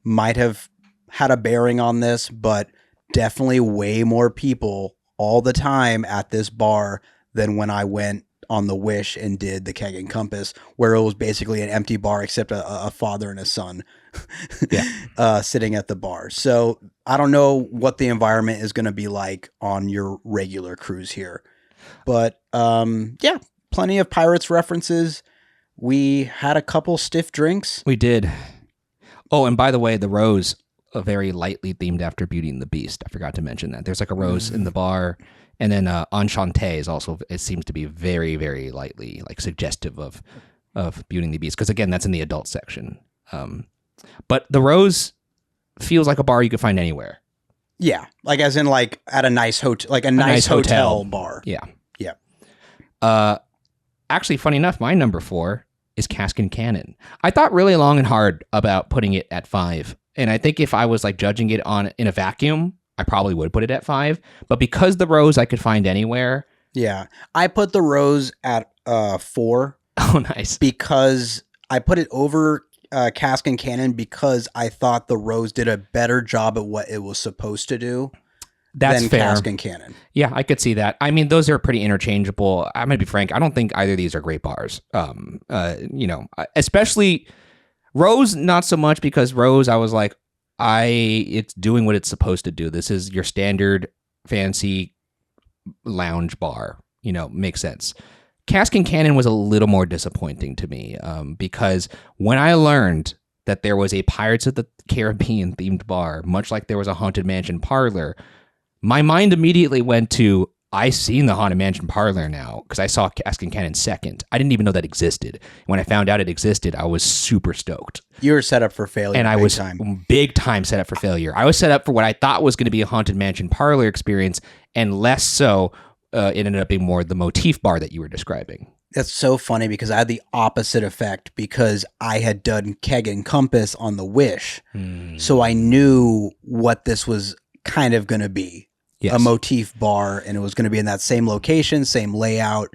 might have had a bearing on this, but definitely way more people all the time at this bar than when I went on the Wish and did the Keg and Compass, where it was basically an empty bar except a father and a son sitting at the bar. So I don't know what the environment is going to be like on your regular cruise here, but plenty of Pirates references. We had a couple stiff drinks. We did. Oh, and by the way, the Rose, very lightly themed after Beauty and the Beast. I forgot to mention that. There's like a rose in the bar. And then Enchanté is also, it seems to be very, very lightly like suggestive of Beauty and the Beast. Because again, that's in the adult section. But the Rose feels like a bar you could find anywhere. Yeah. Like as in like at a nice hotel, like a nice hotel bar. Yeah. Yeah. Actually, funny enough, my number 4 is Cask and Cannon. I thought really long and hard about putting it at 5. And I think if I was like judging it in a vacuum, I probably would put it at 5. But because the Rose I could find anywhere. Yeah. I put the Rose at 4. Oh, nice. Because I put it over Cask and Cannon because I thought the Rose did a better job at what it was supposed to do. That's than fair. Cask and Cannon. Yeah, I could see that. I mean, those are pretty interchangeable. I'm going to be frank. I don't think either of these are great bars. Especially Rose, not so much, because Rose, I was like, it's doing what it's supposed to do. This is your standard fancy lounge bar. Makes sense. Cask and Cannon was a little more disappointing to me because when I learned that there was a Pirates of the Caribbean themed bar, much like there was a Haunted Mansion parlor, my mind immediately went to, I've seen the Haunted Mansion parlor now because I saw Cask and Cannon second. I didn't even know that existed. When I found out it existed, I was super stoked. You were set up for failure. And I was big time set up for failure. I was set up for what I thought was going to be a Haunted Mansion parlor experience, and less so, it ended up being more the motif bar that you were describing. That's so funny because I had the opposite effect because I had done Keg and Compass on the Wish. So I knew what this was kind of going to be. Yes. A motif bar, and it was going to be in that same location, same layout.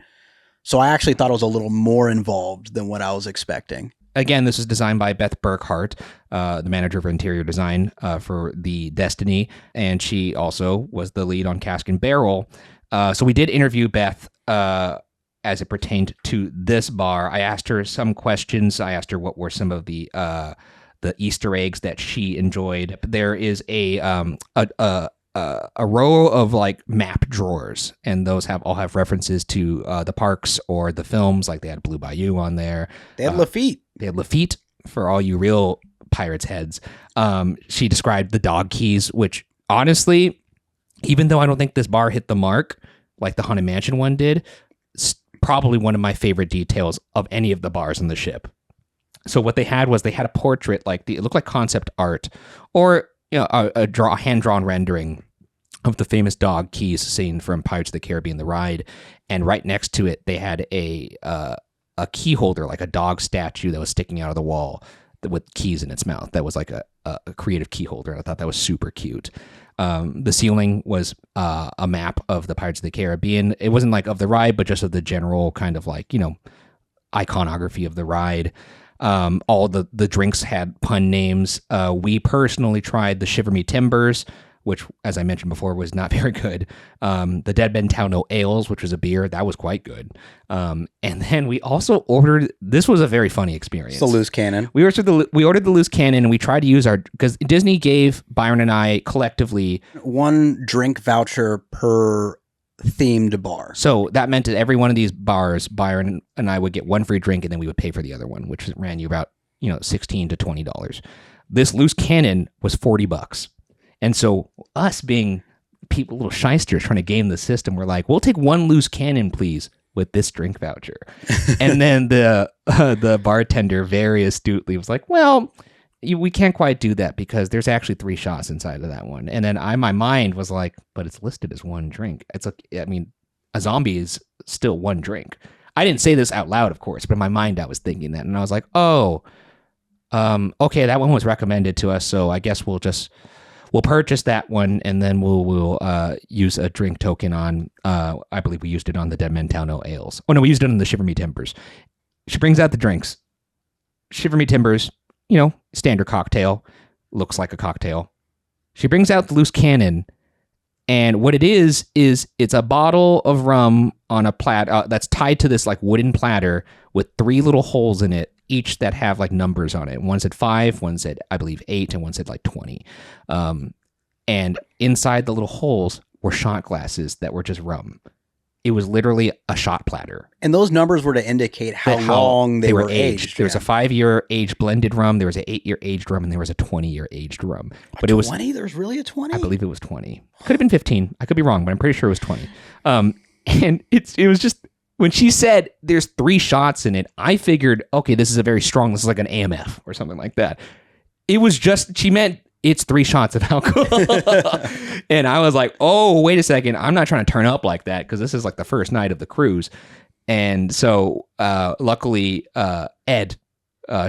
So I actually thought it was a little more involved than what I was expecting. Again, this is designed by Beth Burkhart, the manager of interior design for the Destiny, and she also was the lead on Cask and Barrel. So we did interview Beth as it pertained to this bar. I asked her some questions. I asked her what were some of the Easter eggs that she enjoyed. There is a row of like map drawers, and those all have references to the parks or the films. Like they had Blue Bayou on there. They had Lafitte. They had Lafitte for all you real pirates heads. She described the dog keys, which honestly, even though I don't think this bar hit the mark like the Haunted Mansion one did, probably one of my favorite details of any of the bars on the ship. So what they had was they had a portrait, it looked like concept art, or a hand-drawn rendering of the famous dog keys scene from Pirates of the Caribbean: The Ride, and right next to it they had a key holder, like a dog statue that was sticking out of the wall with keys in its mouth. That was like a creative key holder. I thought that was super cute. The ceiling was a map of the Pirates of the Caribbean. It wasn't like of the ride, but just of the general kind of iconography of the ride. All the drinks had pun names. We personally tried the Shiver Me Timbers, which, as I mentioned before, was not very good. The Dead Men Tell No Ales, which was a beer, that was quite good. And then we also ordered, this was a very funny experience. It's the loose cannon. We ordered the loose cannon, and we tried to use because Disney gave Byron and I collectively one drink voucher per themed bar. So that meant at every one of these bars, Byron and I would get one free drink, and then we would pay for the other one, which ran you about $16 to $20. This loose cannon was $40. And so us being people, little shysters trying to game the system, we're like, we'll take one loose cannon, please, with this drink voucher. And then the bartender very astutely was like, well, we can't quite do that because there's actually 3 shots inside of that one. And then my mind was like, but it's listed as one drink. It's like, I mean, a zombie is still one drink. I didn't say this out loud, of course, but in my mind I was thinking that. And I was like, okay, that one was recommended to us, so I guess we'll purchase that one, and then we'll use a drink token on, I believe we used it on the Dead Men Tell No Ales. Oh no, we used it on the Shiver Me Timbers. She brings out the drinks. Shiver Me Timbers, standard cocktail, looks like a cocktail. She brings out the loose cannon, and what it is it's a bottle of rum on a platter that's tied to this like wooden platter with 3 little holes in it, each that have like numbers on it. One said 5, one said, I believe, 8, and one said like 20. And inside the little holes were shot glasses that were just rum. It was literally a shot platter. And those numbers were to indicate how long they were aged. There was a 5-year aged blended rum, there was an 8-year aged rum, and there was a 20-year aged rum. But it was 20? There was really a 20? I believe it was 20. Could have been 15. I could be wrong, but I'm pretty sure it was 20. And it was just, when she said there's 3 shots in it, I figured, okay, this is like an AMF or something like that. It was just, she meant it's 3 shots of alcohol. And I was like, oh, wait a second. I'm not trying to turn up like that because this is like the first night of the cruise. And so luckily, Ed,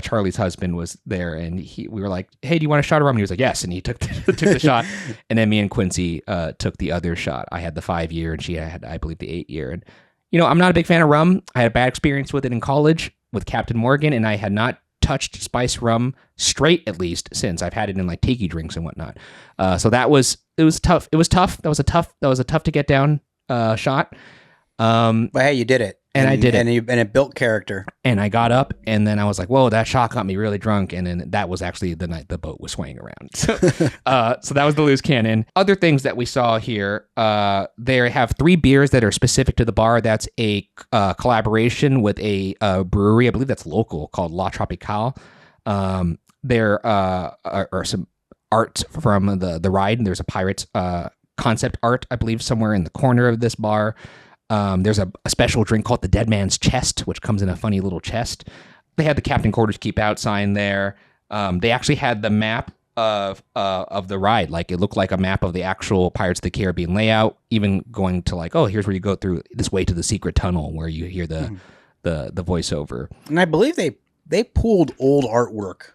Charlie's husband, was there, and we were like, hey, do you want a shot of rum? And he was like, yes. And he took the shot. And then me and Quincy took the other shot. I had the 5-year and she had, I believe, the 8-year. And, I'm not a big fan of rum. I had a bad experience with it in college with Captain Morgan, and I had not touched spice rum straight, at least, since. I've had it in like tiki drinks and whatnot. So it was tough. It was tough. That was a tough to get down shot. But hey, you did it. And I did it. And it built character. And I got up, and then I was like, whoa, that shot got me really drunk. And then that was actually the night the boat was swaying around. So that was the loose cannon. Other things that we saw here, they have 3 beers that are specific to the bar. That's a collaboration with a brewery, I believe that's local, called La Tropicale. There are some art from the ride, and there's a pirate's concept art, I believe, somewhere in the corner of this bar. There's a special drink called the Dead Man's Chest, which comes in a funny little chest. They had the Captain Quarters Keep Out sign there. They actually had the map of the ride. Like, it looked like a map of the actual Pirates of the Caribbean layout, even going to like, oh, here's where you go through this way to the secret tunnel where you hear the voiceover. And I believe they pulled old artwork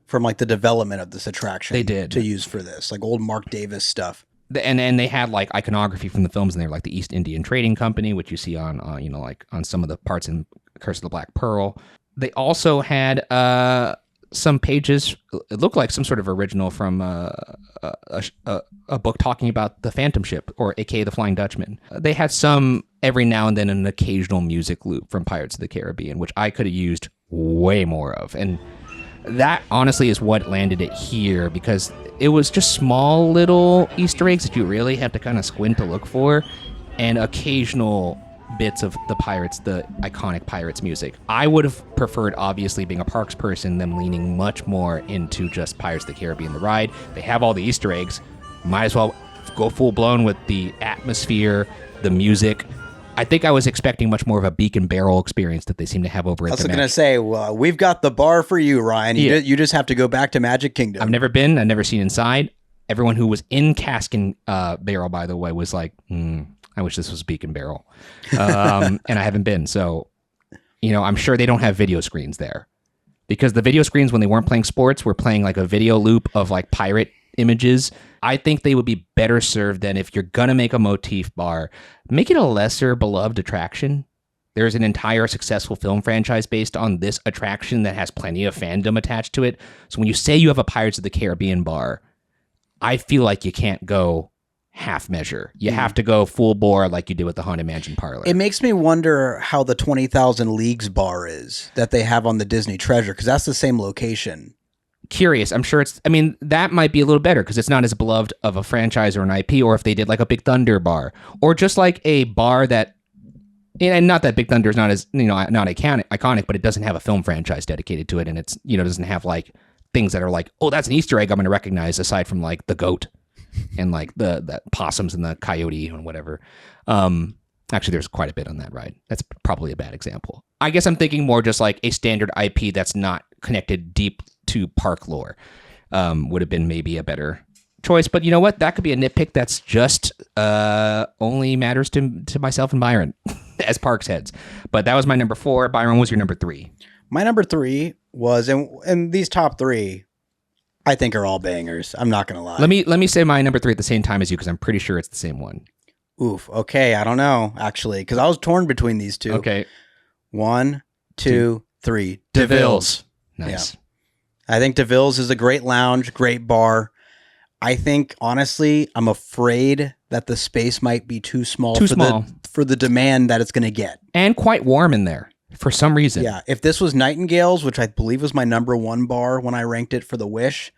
from like the development of this attraction. They did. To use for this, like old Mark Davis stuff. And they had like iconography from the films, and they were like the East Indian Trading Company, which you see on like on some of the parts in Curse of the Black Pearl. They also had some pages. It looked like some sort of original from a book talking about the Phantom Ship, or aka the Flying Dutchman. They had some every now and then an occasional music loop from Pirates of the Caribbean, which I could have used way more of. And that honestly is what landed it here, because it was just small little Easter eggs that you really have to kind of squint to look for, and occasional bits of the iconic Pirates music. I would have preferred, obviously, being a parks person, them leaning much more into just Pirates of the Caribbean, the ride. They have all the Easter eggs. Might as well go full blown with the atmosphere, the music. I think I was expecting much more of a beak and barrel experience that they seem to have over at the I was going to say, well, we've got the bar for you, Ryan. You just have to go back to Magic Kingdom. I've never been. I've never seen inside. Everyone who was in Cask and Barrel, by the way, was like, I wish this was Beak and Barrel. And I haven't been. So, I'm sure they don't have video screens there. Because the video screens, when they weren't playing sports, were playing like a video loop of like pirate images. I think they would be better served than, if you're going to make a motif bar, make it a lesser beloved attraction. There's an entire successful film franchise based on this attraction that has plenty of fandom attached to it. So when you say you have a Pirates of the Caribbean bar, I feel like you can't go half measure. You have to go full bore like you did with the Haunted Mansion Parlor. It makes me wonder how the 20,000 Leagues bar is that they have on the Disney Treasure, because that's the same location. Curious. I'm sure that might be a little better because it's not as beloved of a franchise or an IP, or if they did like a Big Thunder bar, or just like a bar that, and not that Big Thunder is not as, not iconic, but it doesn't have a film franchise dedicated to it. And it's, doesn't have like things that are like, oh, that's an Easter egg I'm going to recognize, aside from like the goat and like the possums and the coyote and whatever. Actually, there's quite a bit on that ride. That's probably a bad example. I guess I'm thinking more just like a standard IP that's not connected deep to park lore would have been maybe a better choice. But you know what? That could be a nitpick that's just only matters to myself and Byron as parks heads. But that was my number 4. Byron, was your number 3? My number 3 was, and these top 3, I think are all bangers. I'm not going to lie. Let me say my number 3 at the same time as you, because I'm pretty sure it's the same one. Oof. Okay. I don't know, actually, because I was torn between these two. Okay. 1, 2, 3. DeVille's. Nice. Yeah. I think DeVille's is a great lounge, great bar. I think, honestly, I'm afraid that the space might be too small for the demand that it's going to get. And quite warm in there for some reason. Yeah. If this was Nightingale's, which I believe was my number 1 bar when I ranked it for the Wish,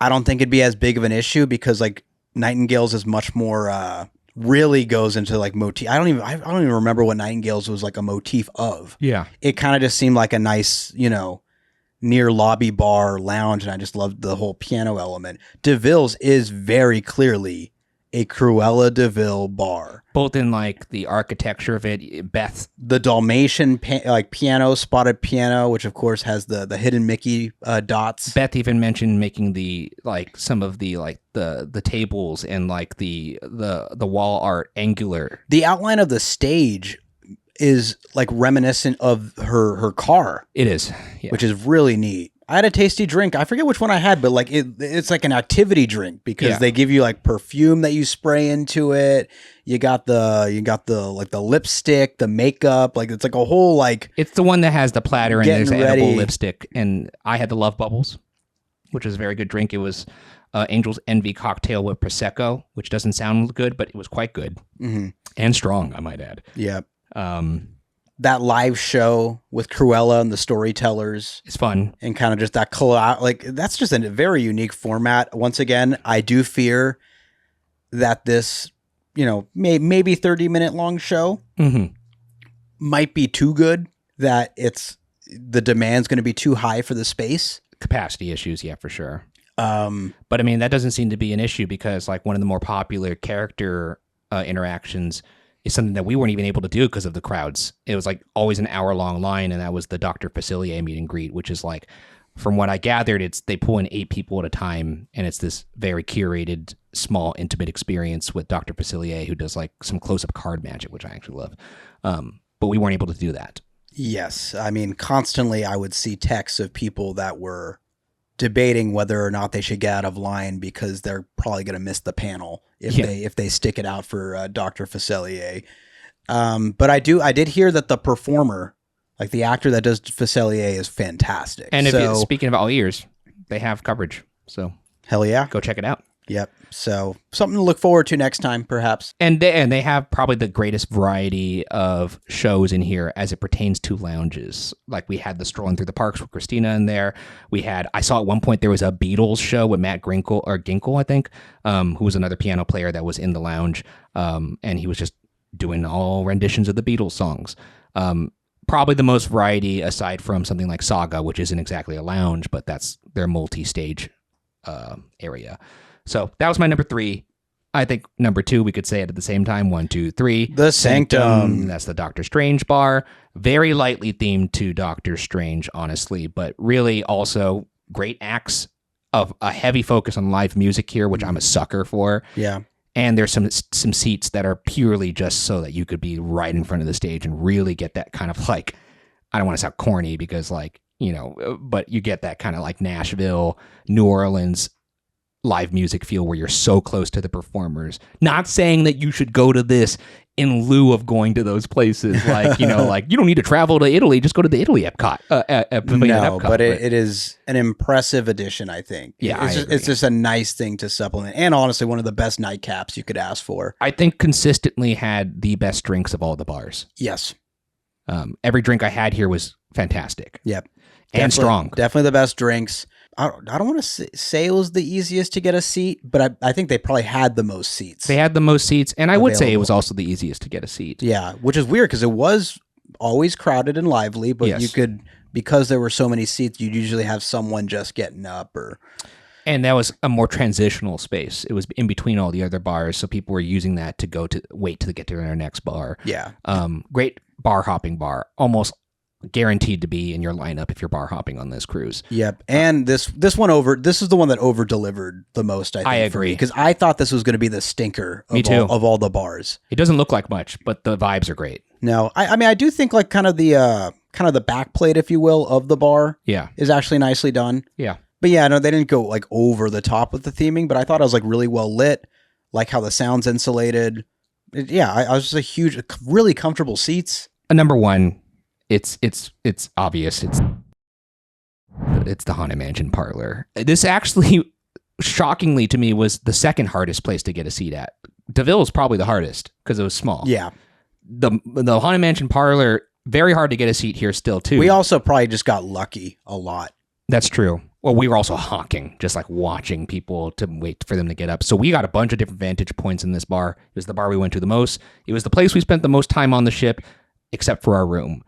I don't think it'd be as big of an issue, because like Nightingale's is much more really goes into like motif. I don't even remember what Nightingale's was like a motif of. Yeah. It kind of just seemed like a nice, near lobby bar lounge, and I just loved the whole piano element. DeVille's is very clearly a Cruella DeVille bar, both in like the architecture of it. The Dalmatian piano, spotted piano, which of course has the hidden Mickey dots. Beth even mentioned making some of the tables and like the wall art angular. The outline of the stage is like reminiscent of her car. It is, yeah. Which is really neat. I had a tasty drink. I forget which one I had, but like it's like an activity drink, because they give you like perfume that you spray into it. You got the like the lipstick, the makeup, like it's like a whole like. It's the one that has the platter and there's an edible lipstick. And I had the Love Bubbles, which is a very good drink. It was Angel's Envy cocktail with Prosecco, which doesn't sound good, but it was quite good and strong, I might add. Yeah. That live show with Cruella and the storytellers is fun, and kind of just that that's just a very unique format. Once again, I do fear that this, maybe 30-minute long show might be too good, that the demand's going to be too high for the space. Capacity issues, yeah, for sure. But I mean, that doesn't seem to be an issue, because like one of the more popular character interactions is something that we weren't even able to do because of the crowds. It was like always an hour-long line, and that was the Dr. Facilier meet and greet, which is like, from what I gathered, they pull in 8 people at a time, and it's this very curated, small, intimate experience with Dr. Facilier, who does like some close-up card magic, which I actually love. But we weren't able to do that. Yes. I mean, constantly I would see texts of people that were debating whether or not they should get out of line because they're probably going to miss the panel if they stick it out for Dr. Facilier. But I did hear that the performer Like the actor that does Facilier is fantastic. And if you, speaking of all ears, they have coverage. So hell yeah, go check it out. Yep. So something to look forward to next time, perhaps. And they have probably the greatest variety of shows in here as it pertains to lounges. Like we had the Strolling Through the Parks with Christina in there. I saw at one point there was a Beatles show with Matt Ginkle, I think, who was another piano player that was in the lounge. And he was just doing all renditions of the Beatles songs. Probably the most variety aside from something like Saga, which isn't exactly a lounge, but that's their multi-stage area. So that was my number 3. I think number 2, we could say it at the same time. 1, 2, 3. The Sanctum. That's the Doctor Strange bar. Very lightly themed to Doctor Strange, honestly, but really also great acts of a heavy focus on live music here, which I'm a sucker for. Yeah. And there's some seats that are purely just so that you could be right in front of the stage and really get that kind of like, I don't want to sound corny because like, but you get that kind of like Nashville, New Orleans live music feel where you're so close to the performers. Not saying that you should go to this in lieu of going to those places. Like, like you don't need to travel to Italy. Just go to the Italy Epcot. But it is an impressive addition, I think. Yeah, it's just a nice thing to supplement. And honestly, one of the best nightcaps you could ask for. I think consistently had the best drinks of all the bars. Yes. Every drink I had here was fantastic. Yep. And strong. Definitely the best drinks. I don't want to say it was the easiest to get a seat, but I think they probably had the most seats. They had the most seats, and I would say it was also the easiest to get a seat. Yeah, which is weird because it was always crowded and lively, but you could, because there were so many seats, you'd usually have someone just getting up or... And that was a more transitional space. It was in between all the other bars, so people were using that to wait to get to their next bar. Yeah. Great bar hopping bar. Almost guaranteed to be in your lineup if you're bar hopping on this cruise. Yep. And this is the one that over delivered the most, I think. I agree. Because I thought this was going to be the stinker of all the bars. It doesn't look like much, but the vibes are great. No, I mean I do think like kind of the back plate, if you will, of the bar is actually nicely done. Yeah. But yeah, no, they didn't go like over the top with the theming, but I thought it was like really well lit, like how the sound's insulated. I was just really comfortable seats. Number 1, it's obvious. It's the Haunted Mansion parlor. This actually, shockingly to me, was the second hardest place to get a seat at. DeVille is probably the hardest because it was small. Yeah. The Haunted Mansion parlor, very hard to get a seat here still too. We also probably just got lucky a lot. That's true. Well, we were also honking, just like watching people to wait for them to get up. So we got a bunch of different vantage points in this bar. It was the bar we went to the most. It was the place we spent the most time on the ship, except for our room.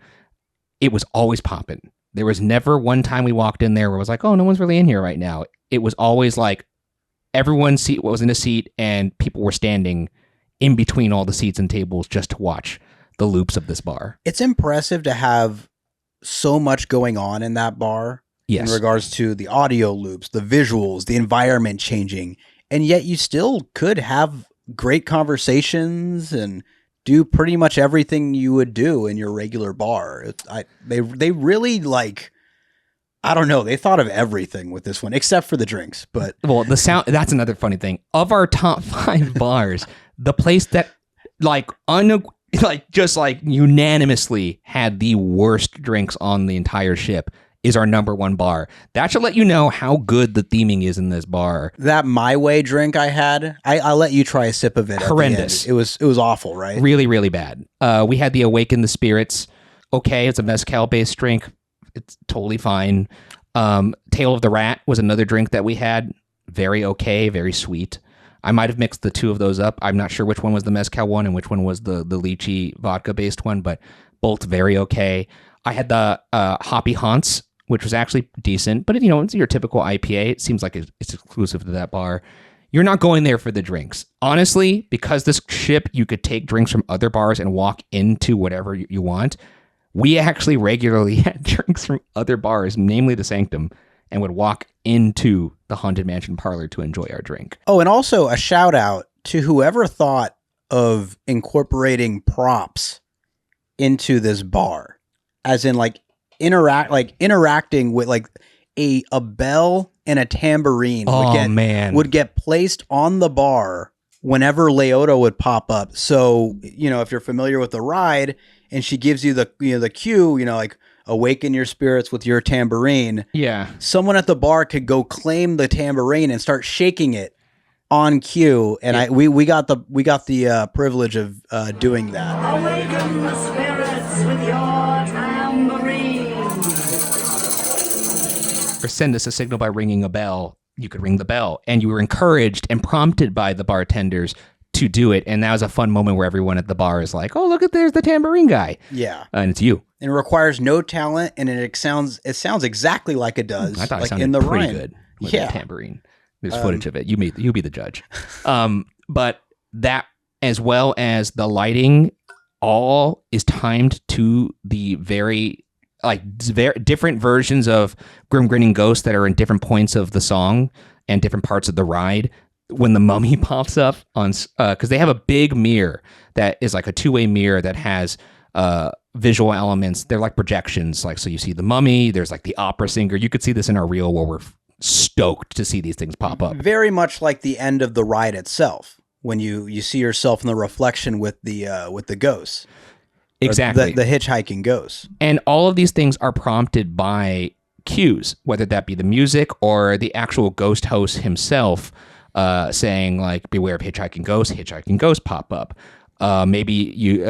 It was always popping. There was never one time we walked in there where it was like, oh, no one's really in here right now. It was always like everyone's seat was in a seat and people were standing in between all the seats and tables just to watch the loops of this bar. It's impressive to have so much going on in that bar. Yes. In regards to the audio loops, the visuals, the environment changing, and yet you still could have great conversations and do pretty much everything you would do in your regular bar. They really like, I don't know, they thought of everything with this one except for the drinks. But well, the sound, that's another funny thing. Of our top 5 bars, the place that just unanimously had the worst drinks on the entire ship is our number 1 bar. That should let you know how good the theming is in this bar. That My Way drink I had, I'll let you try a sip of it. Horrendous. It was awful, right? Really, really bad. We had the Awaken the Spirits. Okay, it's a mezcal-based drink. It's totally fine. Tail of the Rat was another drink that we had. Very okay, very sweet. I might have mixed the two of those up. I'm not sure which one was the mezcal one and which one was the lychee vodka-based one, but both very okay. I had the Hoppy Haunts, which was actually decent, but it's your typical IPA. It seems like it's exclusive to that bar. You're not going there for the drinks. Honestly, because this ship, you could take drinks from other bars and walk into whatever you want. We actually regularly had drinks from other bars, namely the Sanctum, and would walk into the Haunted Mansion parlor to enjoy our drink. Oh, and also a shout out to whoever thought of incorporating props into this bar, as in interacting with like a bell and a tambourine would get placed on the bar whenever Leota would pop up. So, if you're familiar with the ride and she gives you the cue, like awaken your spirits with your tambourine. Yeah. Someone at the bar could go claim the tambourine and start shaking it on cue. And we got the privilege of doing that. Awaken the spirits with your tambourine. Or send us a signal by ringing a bell. You could ring the bell, and you were encouraged and prompted by the bartenders to do it. And that was a fun moment where everyone at the bar is like, "Oh, look there's the tambourine guy." Yeah, and it's you. And it requires no talent, and it sounds exactly like it does. I thought like it sounded in the pretty rhyme. good with the tambourine. There's footage of it. You be the judge. But that, as well as the lighting, all is timed to the very different versions of Grim Grinning Ghost that are in different points of the song and different parts of the ride. When the mummy pops up on, because they have a big mirror that is like a two-way mirror that has visual elements. They're like projections. So you see the mummy. There's like the opera singer. You could see this in our reel where we're stoked to see these things pop up. Very much like the end of the ride itself, when you see yourself in the reflection with the ghosts. Exactly. The hitchhiking ghosts. And all of these things are prompted by cues, whether that be the music or the actual ghost host himself saying, like, beware of hitchhiking ghosts pop up. Maybe you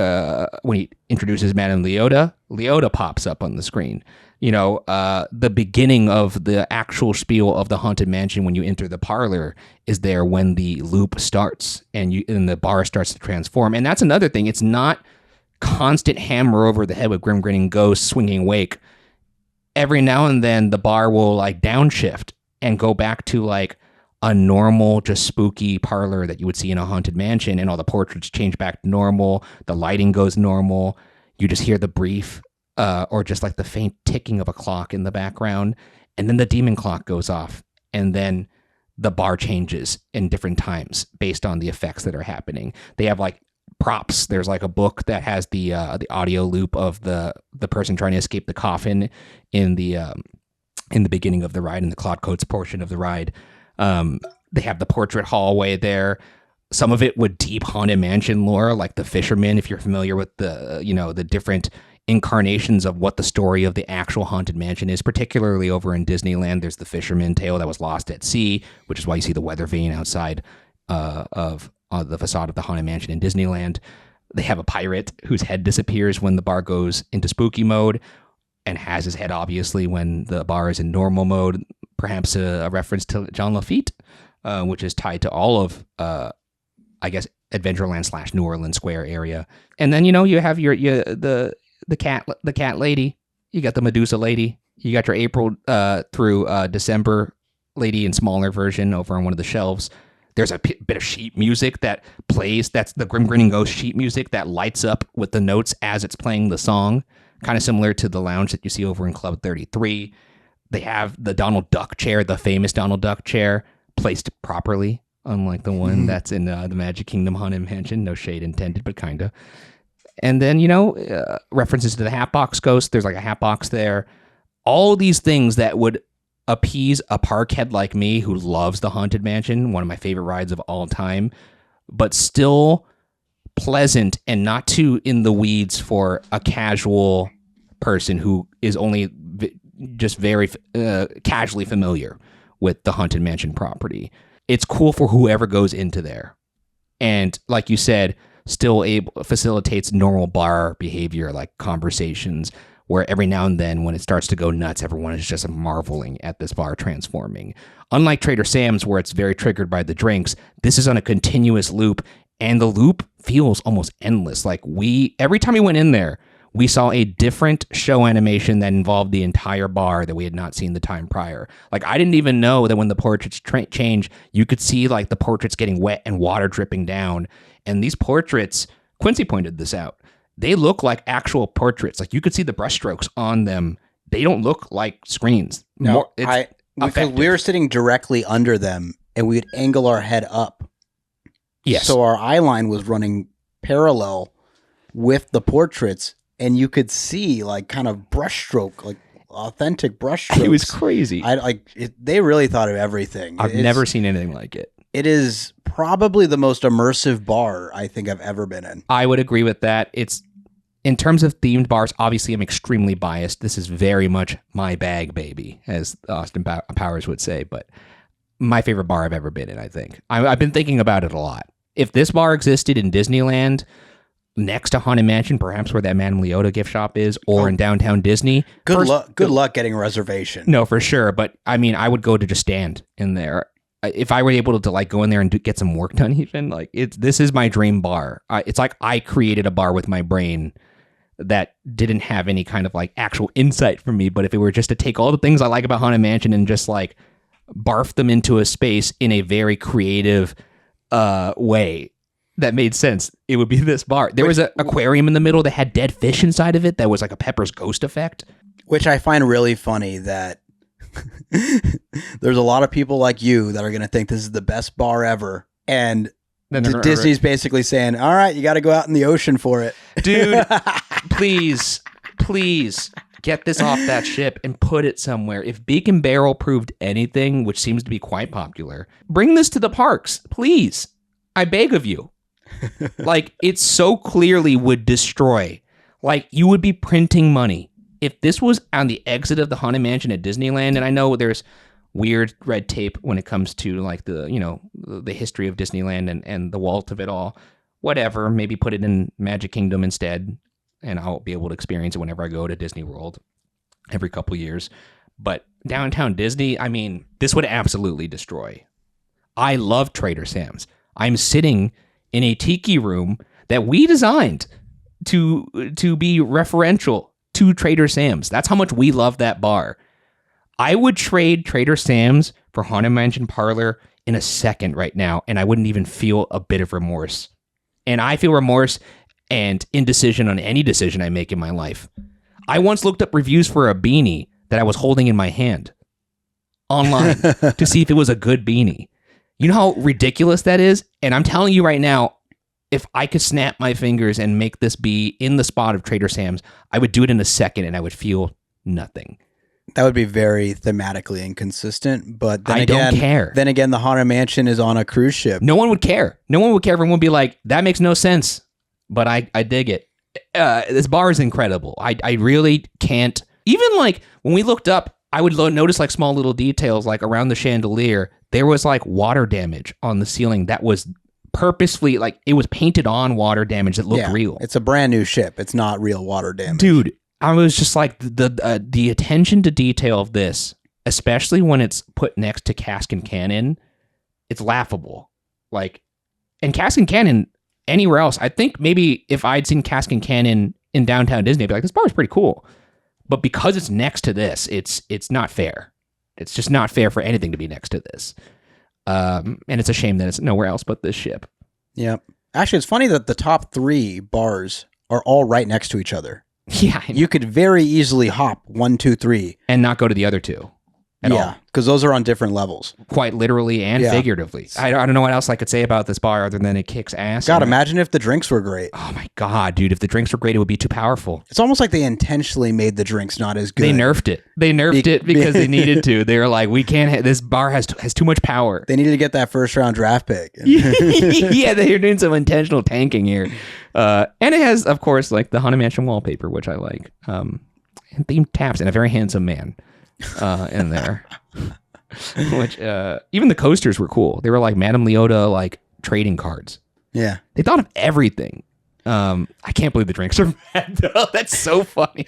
when he introduces Madame Leota pops up on the screen. The beginning of the actual spiel of the Haunted Mansion when you enter the parlor is there when the loop starts and the bar starts to transform. And that's another thing. It's not constant hammer over the head with Grim Grinning Ghost swinging wake. Every now and then the bar will like downshift and go back to like a normal, just spooky parlor that you would see in a haunted mansion, and all the portraits change back to normal. The lighting goes normal. You just hear the brief or just like the faint ticking of a clock in the background, and then the demon clock goes off, and then the bar changes in different times based on the effects that are happening. They have like props. There's like a book that has the audio loop of the person trying to escape the coffin in the beginning of the ride, in the Claude Coates portion of the ride. They have the portrait hallway there. Some of it with deep haunted mansion lore, like the fisherman, if you're familiar with the different incarnations of what the story of the actual haunted mansion is, particularly over in Disneyland. There's the fisherman tale that was lost at sea, which is why you see the weather vane outside of the facade of the haunted mansion in Disneyland. They have a pirate whose head disappears when the bar goes into spooky mode, and has his head obviously when the bar is in normal mode. Perhaps a reference to John Lafitte, which is tied to all of, I guess, Adventureland / New Orleans Square area. And then you have the cat lady. You got the Medusa lady. You got your April through December lady in smaller version over on one of the shelves. There's a bit of sheet music that plays. That's the Grim Grinning Ghost sheet music that lights up with the notes as it's playing the song. Kind of similar to the lounge that you see over in Club 33. They have the Donald Duck chair, the famous Donald Duck chair, placed properly, unlike the one that's in the Magic Kingdom Haunted Mansion. No shade intended, but kind of. And then, references to the Hatbox Ghost. There's like a Hatbox there. All these things that would appease a parkhead like me who loves the Haunted Mansion, one of my favorite rides of all time, but still pleasant and not too in the weeds for a casual person who is only just very casually familiar with the Haunted Mansion property. It's cool for whoever goes into there. And like you said, still facilitates normal bar behavior, like conversations, where every now and then when it starts to go nuts, everyone is just marveling at this bar transforming. Unlike Trader Sam's, where it's very triggered by the drinks, this is on a continuous loop, and the loop feels almost endless. Like every time we went in there, we saw a different show animation that involved the entire bar that we had not seen the time prior. Like, I didn't even know that when the portraits change, you could see like the portraits getting wet and water dripping down. And these portraits, Quincy pointed this out, they look like actual portraits. Like, you could see the brushstrokes on them. They don't look like screens. No, because we were sitting directly under them, and we'd angle our head up. Yes. So our eye line was running parallel with the portraits, and you could see like kind of brushstroke, like authentic brushstrokes. It was crazy. They really thought of everything. I've never seen anything like it. It is probably the most immersive bar I think I've ever been in. I would agree with that. It's in terms of themed bars, obviously I'm extremely biased. This is very much my bag, baby, as Austin Powers would say, but my favorite bar I've ever been in, I think. I've been thinking about it a lot. If this bar existed in Disneyland, next to Haunted Mansion, perhaps where that Madame Leota gift shop is, or in downtown Disney. Good luck getting a reservation. No, for sure. But I mean, I would go to just stand in there. If I were able to like go in there and get some work done, even like this is my dream bar. It's like I created a bar with my brain that didn't have any kind of like actual insight from me. But if it were just to take all the things I like about Haunted Mansion and just like barf them into a space in a very creative way that made sense, it would be this bar. There was an aquarium in the middle that had dead fish inside of it that was like a Pepper's Ghost effect. Which I find really funny that there's a lot of people like you that are going to think this is the best bar ever. And Disney's basically saying, all right, you got to go out in the ocean for it. Dude, please get this off that ship and put it somewhere. If Beacon Barrel proved anything, which seems to be quite popular, bring this to the parks, please. I beg of you. Like, it so clearly would destroy. Like, you would be printing money. If this was on the exit of the Haunted Mansion at Disneyland, and I know there's weird red tape when it comes to like the history of Disneyland and the Walt of it all, whatever, maybe put it in Magic Kingdom instead, and I'll be able to experience it whenever I go to Disney World every couple years. But downtown Disney, I mean, this would absolutely destroy. I love Trader Sam's. I'm sitting in a tiki room that we designed to be referential to Trader Sam's. That's how much we love that bar. I would trade Trader Sam's for Haunted Mansion Parlor in a second right now, and I wouldn't even feel a bit of remorse. And I feel remorse and indecision on any decision I make in my life. I once looked up reviews for a beanie that I was holding in my hand online to see if it was a good beanie. You know how ridiculous that is? And I'm telling you right now, if I could snap my fingers and make this be in the spot of Trader Sam's, I would do it in a second and I would feel nothing. That would be very thematically inconsistent, but then don't care. Then again, the Haunted Mansion is on a cruise ship. No one would care. No one would care. Everyone would be like, that makes no sense, but I dig it. This bar is incredible. I really can't. Even like when we looked up, I would notice like small little details like around the chandelier. There was like water damage on the ceiling that was purposefully, like it was painted on water damage that looked real. It's a brand new ship. It's not real water damage. Dude, I was just like the attention to detail of this, especially when it's put next to Cask and Cannon, it's laughable. Like, and Cask and Cannon anywhere else, I think maybe if I'd seen Cask and Cannon in downtown Disney, I'd be like, this bar is pretty cool. But because it's next to this, it's not fair. It's just not fair for anything to be next to this. And it's a shame that it's nowhere else but this ship. Yeah. Actually, it's funny that the top 3 bars are all right next to each other. Yeah. You could very easily hop 1, 2, 3. And not go to the other 2 at all. Because those are on different levels. Quite literally and figuratively. I don't know what else I could say about this bar other than it kicks ass. God, imagine if the drinks were great. Oh my God, dude. If the drinks were great, it would be too powerful. It's almost like they intentionally made the drinks not as good. They nerfed it. They nerfed it because they needed to. They were like, we can't, this bar has too much power. They needed to get that first round draft pick. Yeah, they're doing some intentional tanking here. And it has, of course, like the Haunted Mansion wallpaper, which I like. And themed taps and a very handsome man in there. Which even the coasters were cool. They were like Madame Leota like trading cards. Yeah. They thought of everything. I can't believe the drinks are bad though. That's so funny.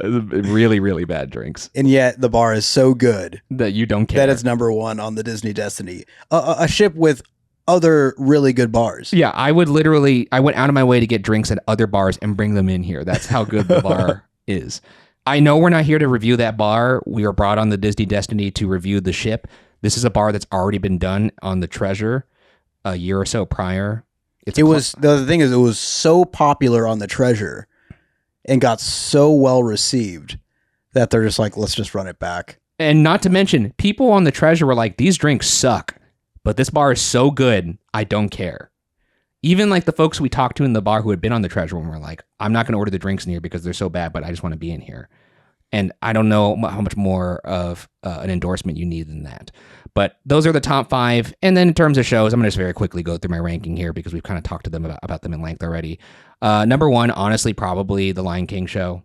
Really, really bad drinks. And yet the bar is so good that you don't care. That it's number 1 on the Disney Destiny. A ship with other really good bars. Yeah, I went out of my way to get drinks at other bars and bring them in here. That's how good the bar is. I know we're not here to review that bar. We were brought on the Disney Destiny to review the ship. This is a bar that's already been done on the Treasure a year or so prior. The thing is, it was so popular on the Treasure and got so well received that they're just like, let's just run it back. And not to mention, people on the Treasure were like, these drinks suck, but this bar is so good, I don't care. Even like the folks we talked to in the bar who had been on the Treasure when were like, I'm not going to order the drinks in here because they're so bad, but I just want to be in here. And I don't know how much more of an endorsement you need than that. But those are the top 5. And then in terms of shows, I'm going to just very quickly go through my ranking here because we've kind of talked to them about them in length already. Number 1, honestly, probably the Lion King show.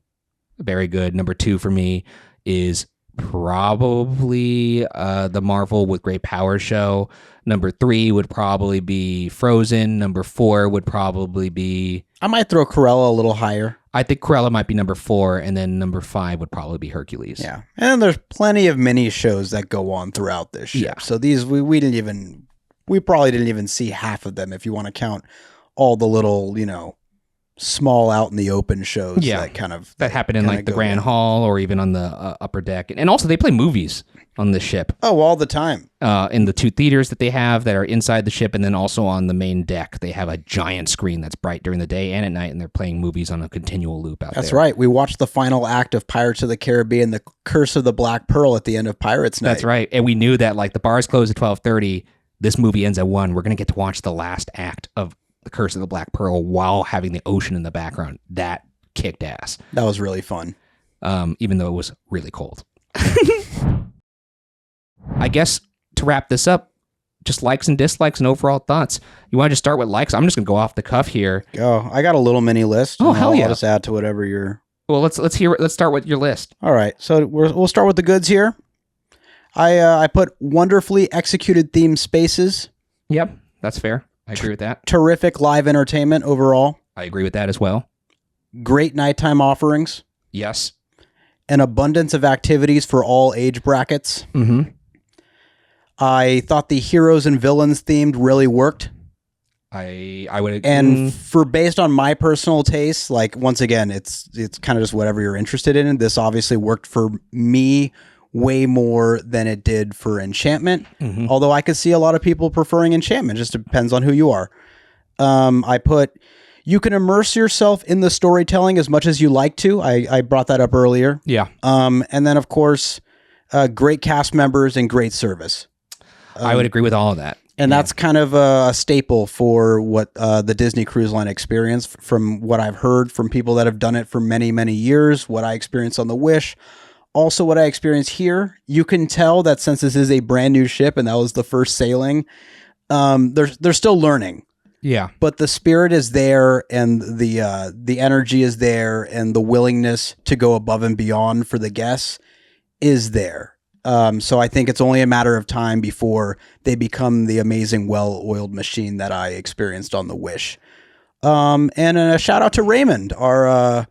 Very good. Number 2 for me is probably the Marvel with Great Power show. Number 3 would probably be Frozen. Number 4 would probably be... I might throw Cruella a little higher. I think Cruella might be number 4, and then number 5 would probably be Hercules. Yeah. And then there's plenty of mini shows that go on throughout this ship. Yeah. So these, we probably didn't even see half of them if you want to count all the little, small out in the open shows that happen in like the Grand Hall or even on the upper deck. And also they play movies on the ship. Oh, all the time. In the 2 theaters that they have that are inside the ship, and then also on the main deck, they have a giant screen that's bright during the day and at night, and they're playing movies on a continual loop out there. That's right. We watched the final act of Pirates of the Caribbean, The Curse of the Black Pearl at the end of Pirates Night. That's right. And we knew that like the bars close at 12:30. This movie ends at 1. We're going to get to watch the last act of The Curse of the Black Pearl while having the ocean in the background. That kicked ass. That was really fun. Even though it was really cold. I guess to wrap this up, just likes and dislikes and overall thoughts. You want to just start with likes? I'm just going to go off the cuff here. Go. I got a little mini list. Oh, hell yeah. I'll just add to whatever you're... Well, let's start with your list. All right. So we'll start with the goods here. I put wonderfully executed theme spaces. Yep, that's fair. I agree with that. Terrific live entertainment overall. I agree with that as well. Great nighttime offerings. Yes. An abundance of activities for all age brackets. Mm-hmm. I thought the heroes and villains themed really worked. I would. And based on my personal taste, like once again, it's kind of just whatever you're interested in. This obviously worked for me way more than it did for Enchantment. Mm-hmm. Although I could see a lot of people preferring Enchantment. Just depends on who you are. I put, you can immerse yourself in the storytelling as much as you like to. I brought that up earlier. Yeah. And then of course, great cast members and great service. I would agree with all of that. And that's kind of a staple for what the Disney Cruise Line experience, from what I've heard from people that have done it for many, many years, what I experienced on the Wish. Also, what I experienced here, you can tell that since this is a brand new ship and that was the first sailing, they're still learning. Yeah. But the spirit is there, and the energy is there, and the willingness to go above and beyond for the guests is there. So I think it's only a matter of time before they become the amazing, well-oiled machine that I experienced on the Wish. And a shout out to Raymond, our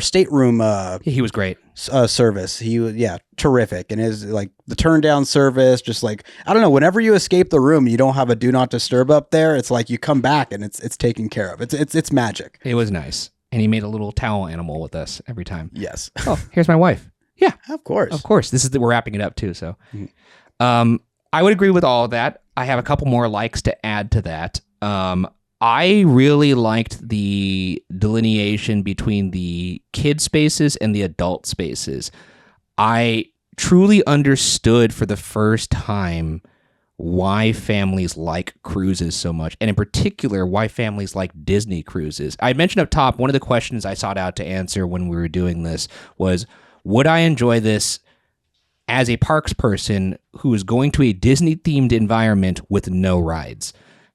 stateroom. He was great. Service. He was, terrific. And his, like, the turn down service, just like, I don't know, whenever you escape the room, you don't have a do not disturb up there. It's like you come back and it's taken care of. It's magic. It was nice. And he made a little towel animal with us every time. Yes. Oh, here's my wife. Yeah, of course. Of course. We're wrapping it up too. So, I would agree with all of that. I have a couple more likes to add to that. I really liked the delineation between the kid spaces and the adult spaces. I truly understood for the first time why families like cruises so much, and in particular, why families like Disney cruises. I mentioned up top, one of the questions I sought out to answer when we were doing this was, would I enjoy this as a parks person who is going to a Disney-themed environment with no rides?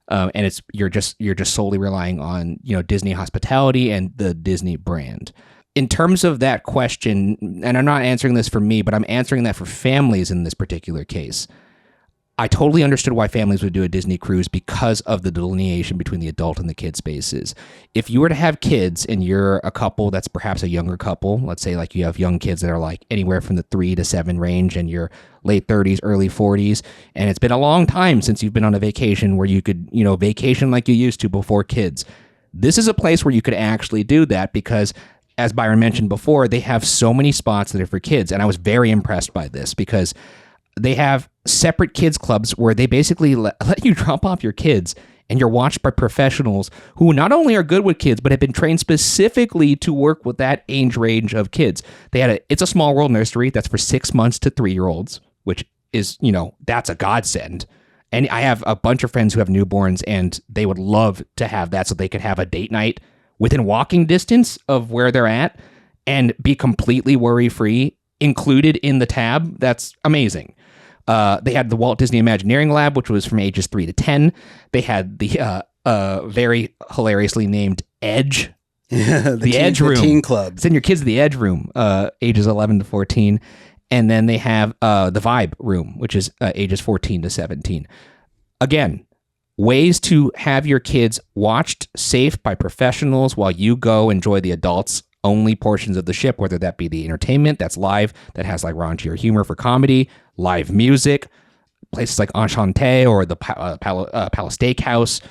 And you're just solely relying on Disney hospitality and the Disney brand. In terms of that question, and I'm not answering this for me, but I'm answering that for families in this particular case. I totally understood why families would do a Disney cruise because of the delineation between the adult and the kid spaces. If you were to have kids and you're a couple that's perhaps a younger couple, let's say like you have young kids that are like anywhere from the 3 to 7 range and you're late 30s, early 40s, and it's been a long time since you've been on a vacation where you could, vacation like you used to before kids. This is a place where you could actually do that because, as Byron mentioned before, they have so many spots that are for kids. And I was very impressed by this because they have separate kids clubs where they basically let you drop off your kids and you're watched by professionals who not only are good with kids, but have been trained specifically to work with that age range of kids. It's a Small World nursery that's for 6 months to 3-year-olds, which is, that's a godsend. And I have a bunch of friends who have newborns and they would love to have that so they could have a date night within walking distance of where they're at. and be completely worry-free included in the tab, that's amazing. They had the Walt Disney Imagineering Lab, which was from ages 3 to 10. They had the very hilariously named Edge. the Edge Room. The teen club. Send your kids to the Edge Room, ages 11 to 14. And then they have the Vibe Room, which is ages 14 to 17. Again, ways to have your kids watched safe by professionals while you go enjoy the adults only portions of the ship, whether that be the entertainment that's live, that has like raunchier humor for comedy, live music, places like Enchanté or the Palace Steakhouse,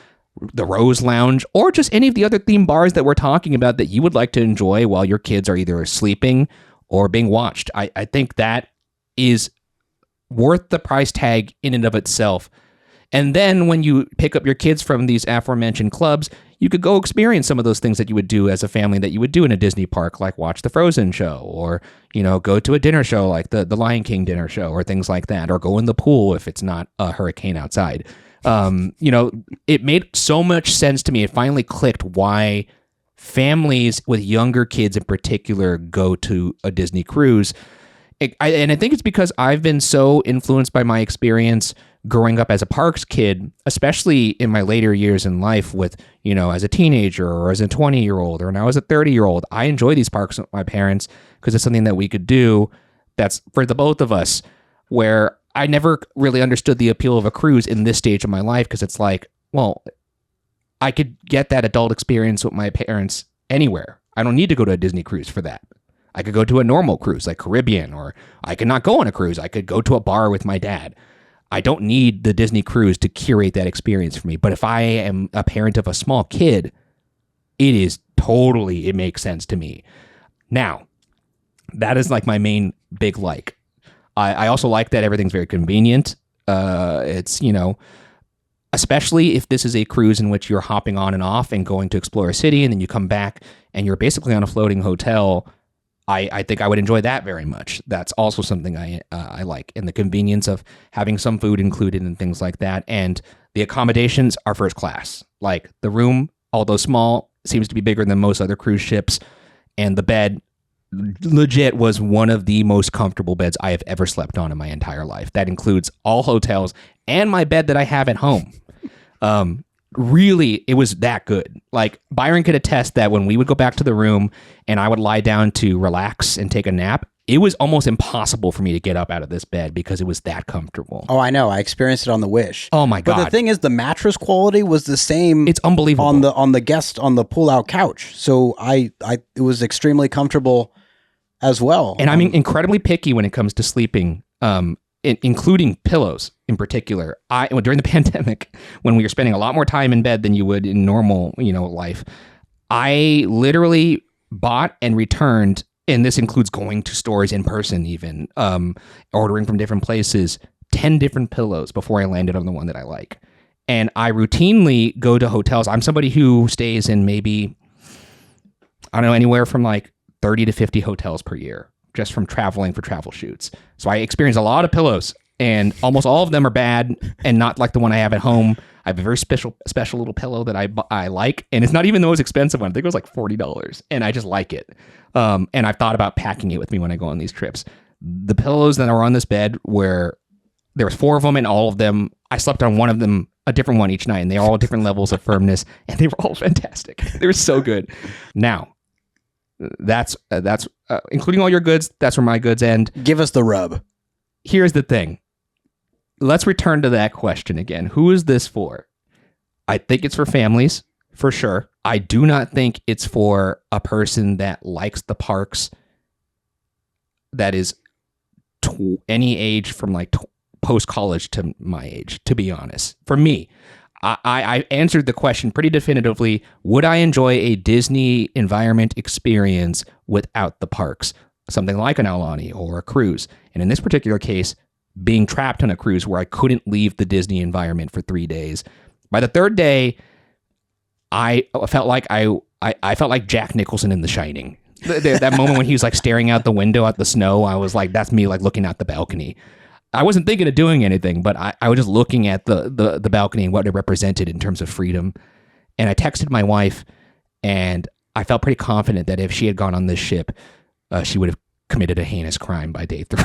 the Rose Lounge, or just any of the other theme bars that we're talking about that you would like to enjoy while your kids are either sleeping or being watched. I think that is worth the price tag in and of itself. And then when you pick up your kids from these aforementioned clubs, you could go experience some of those things that you would do as a family that you would do in a Disney park, like watch the Frozen show, or, go to a dinner show like the Lion King dinner show, or things like that, or go in the pool if it's not a hurricane outside. It made so much sense to me. It finally clicked why families with younger kids in particular go to a Disney cruise. And I think it's because I've been so influenced by my experience growing up as a parks kid, especially in my later years in life with, as a teenager or as a 20-year-old or now as a 30-year-old. I enjoy these parks with my parents because it's something that we could do that's for the both of us, where I never really understood the appeal of a cruise in this stage of my life, because it's like, well, I could get that adult experience with my parents anywhere. I don't need to go to a Disney cruise for that. I could go to a normal cruise like Caribbean, or I could not go on a cruise. I could go to a bar with my dad. I don't need the Disney cruise to curate that experience for me. But if I am a parent of a small kid, it makes sense to me. Now, that is like my main big like. I also like that everything's very convenient. It's, especially if this is a cruise in which you're hopping on and off and going to explore a city, and then you come back and you're basically on a floating hotel. I think I would enjoy that very much. That's also something I like, and the convenience of having some food included and things like that. And the accommodations are first class. Like the room, although small, seems to be bigger than most other cruise ships, and the bed legit was one of the most comfortable beds I have ever slept on in my entire life. That includes all hotels and my bed that I have at home. Really, it was that good. Like Byron could attest that when we would go back to the room and I would lie down to relax and take a nap, it was almost impossible for me to get up out of this bed because it was that comfortable. Oh, I know. I experienced it on the Wish. Oh my God. But the thing is, the mattress quality was the same. It's unbelievable. On the pull-out couch. So it was extremely comfortable as well. And I'm incredibly picky when it comes to sleeping, including pillows in particular. During the pandemic, when we were spending a lot more time in bed than you would in normal, life, I literally bought and returned, and this includes going to stores in person, even ordering from different places, 10 different pillows before I landed on the one that I like. And I routinely go to hotels. I'm somebody who stays in maybe, I don't know, anywhere from like 30 to 50 hotels per year, just from traveling for travel shoots. So I experience a lot of pillows, and almost all of them are bad and not like the one I have at home. I have a very special little pillow that I like, and it's not even the most expensive one. I think it was like $40, and I just like it. And I've thought about packing it with me when I go on these trips. The pillows that are on this bed, where there was 4 of them, and all of them, I slept on one of them, a different one each night, and they were all different levels of firmness, and they were all fantastic. They were so good. Now, that's including all your goods. That's where my goods end. Give us the rub. Here's the thing. Let's return to that question again. Who is this for? I think it's for families, for sure. I do not think it's for a person that likes the parks that is any age from like post-college to my age, to be honest. For me, I answered the question pretty definitively. Would I enjoy a Disney environment experience without the parks? Something like an Aulani or a cruise. And in this particular case, being trapped on a cruise where I couldn't leave the Disney environment for 3 days. By the 3rd day, I felt like I felt like Jack Nicholson in The Shining. That moment when he was like staring out the window at the snow, I was like, that's me like looking out the balcony. I wasn't thinking of doing anything, but I was just looking at the balcony and what it represented in terms of freedom. And I texted my wife, and I felt pretty confident that if she had gone on this ship, she would have committed a heinous crime by day 3.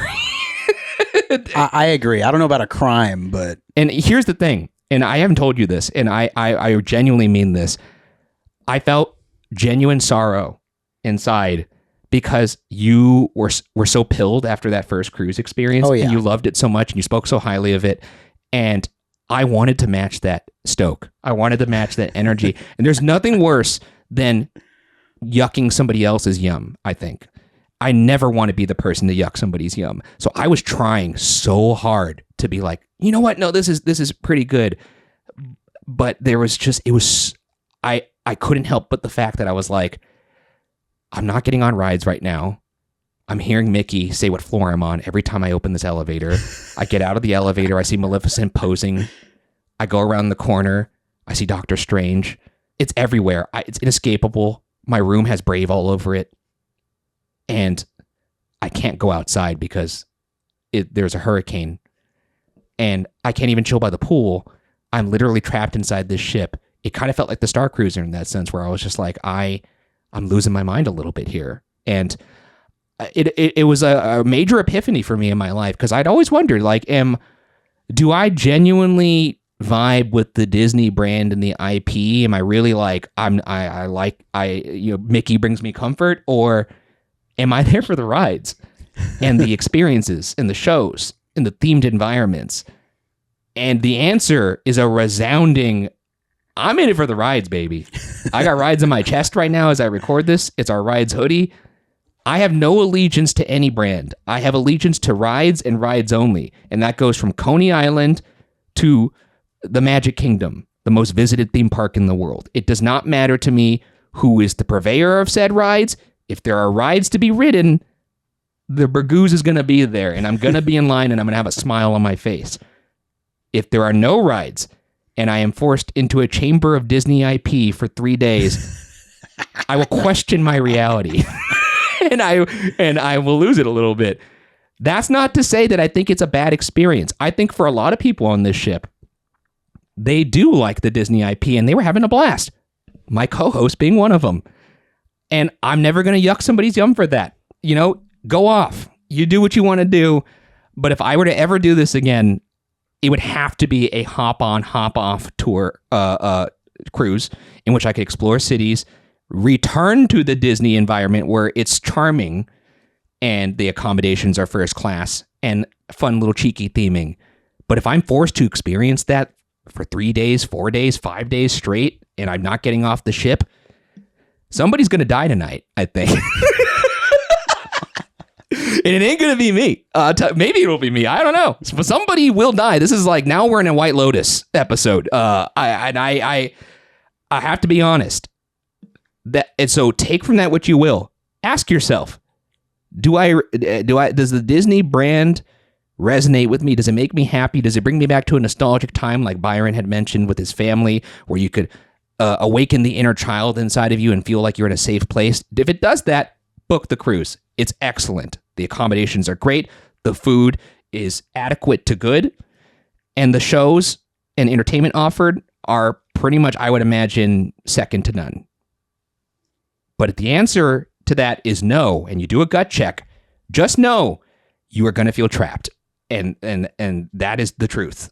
I agree. I don't know about a crime, but... And here's the thing, and I haven't told you this, and I genuinely mean this. I felt genuine sorrow inside because you were so pilled after that first cruise experience. Oh, yeah. And you loved it so much and you spoke so highly of it. And I wanted to match that stoke. I wanted to match that energy. And there's nothing worse than yucking somebody else's yum, I think. I never want to be the person to yuck somebody's yum. So I was trying so hard to be like, you know what? No, this is pretty good. But there was just, I couldn't help but the fact that I was like, I'm not getting on rides right now. I'm hearing Mickey say what floor I'm on every time I open this elevator. I get out of the elevator. I see Maleficent posing. I go around the corner. I see Doctor Strange. It's everywhere. It's inescapable. My room has Brave all over it. And I can't go outside because there's a hurricane. And I can't even chill by the pool. I'm literally trapped inside this ship. It kind of felt like the Star Cruiser in that sense, where I was just like, I'm losing my mind a little bit here. And it was a major epiphany for me in my life, because I'd always wondered, like, do I genuinely vibe with the Disney brand and the IP? Am I really like, Mickey brings me comfort, or am I there for the rides and the experiences and the shows and the themed environments? And the answer is a resounding, I'm in it for the rides, baby. I got rides on my chest right now as I record this. It's our rides hoodie. I have no allegiance to any brand. I have allegiance to rides and rides only. And that goes from Coney Island to the Magic Kingdom, the most visited theme park in the world. It does not matter to me who is the purveyor of said rides. If there are rides to be ridden, the Burgoose is going to be there, and I'm going to be in line, and I'm going to have a smile on my face. If there are no rides, and I am forced into a chamber of Disney IP for 3 days, I will question my reality. and I will lose it a little bit. That's not to say that I think it's a bad experience. I think for a lot of people on this ship, they do like the Disney IP, and they were having a blast. My co-host being one of them. And I'm never going to yuck somebody's yum for that. You know, go off. You do what you want to do. But if I were to ever do this again, it would have to be a hop-on, hop-off tour cruise in which I could explore cities, return to the Disney environment where it's charming and the accommodations are first class and fun little cheeky theming. But if I'm forced to experience that for 3 days, 4 days, 5 days straight, and I'm not getting off the ship, somebody's going to die tonight, I think. And it ain't going to be me. Maybe it'll be me. I don't know. But somebody will die. This is like, now we're in a White Lotus episode. I have to be honest. And so take from that what you will. Ask yourself, does the Disney brand resonate with me? Does it make me happy? Does it bring me back to a nostalgic time like Byron had mentioned with his family, where you could awaken the inner child inside of you and feel like you're in a safe place? If it does that, book the cruise. It's excellent. The accommodations are great. The food is adequate to good. And the shows and entertainment offered are pretty much, I would imagine, second to none. But if the answer to that is no, and you do a gut check, just know you are going to feel trapped. And that is the truth.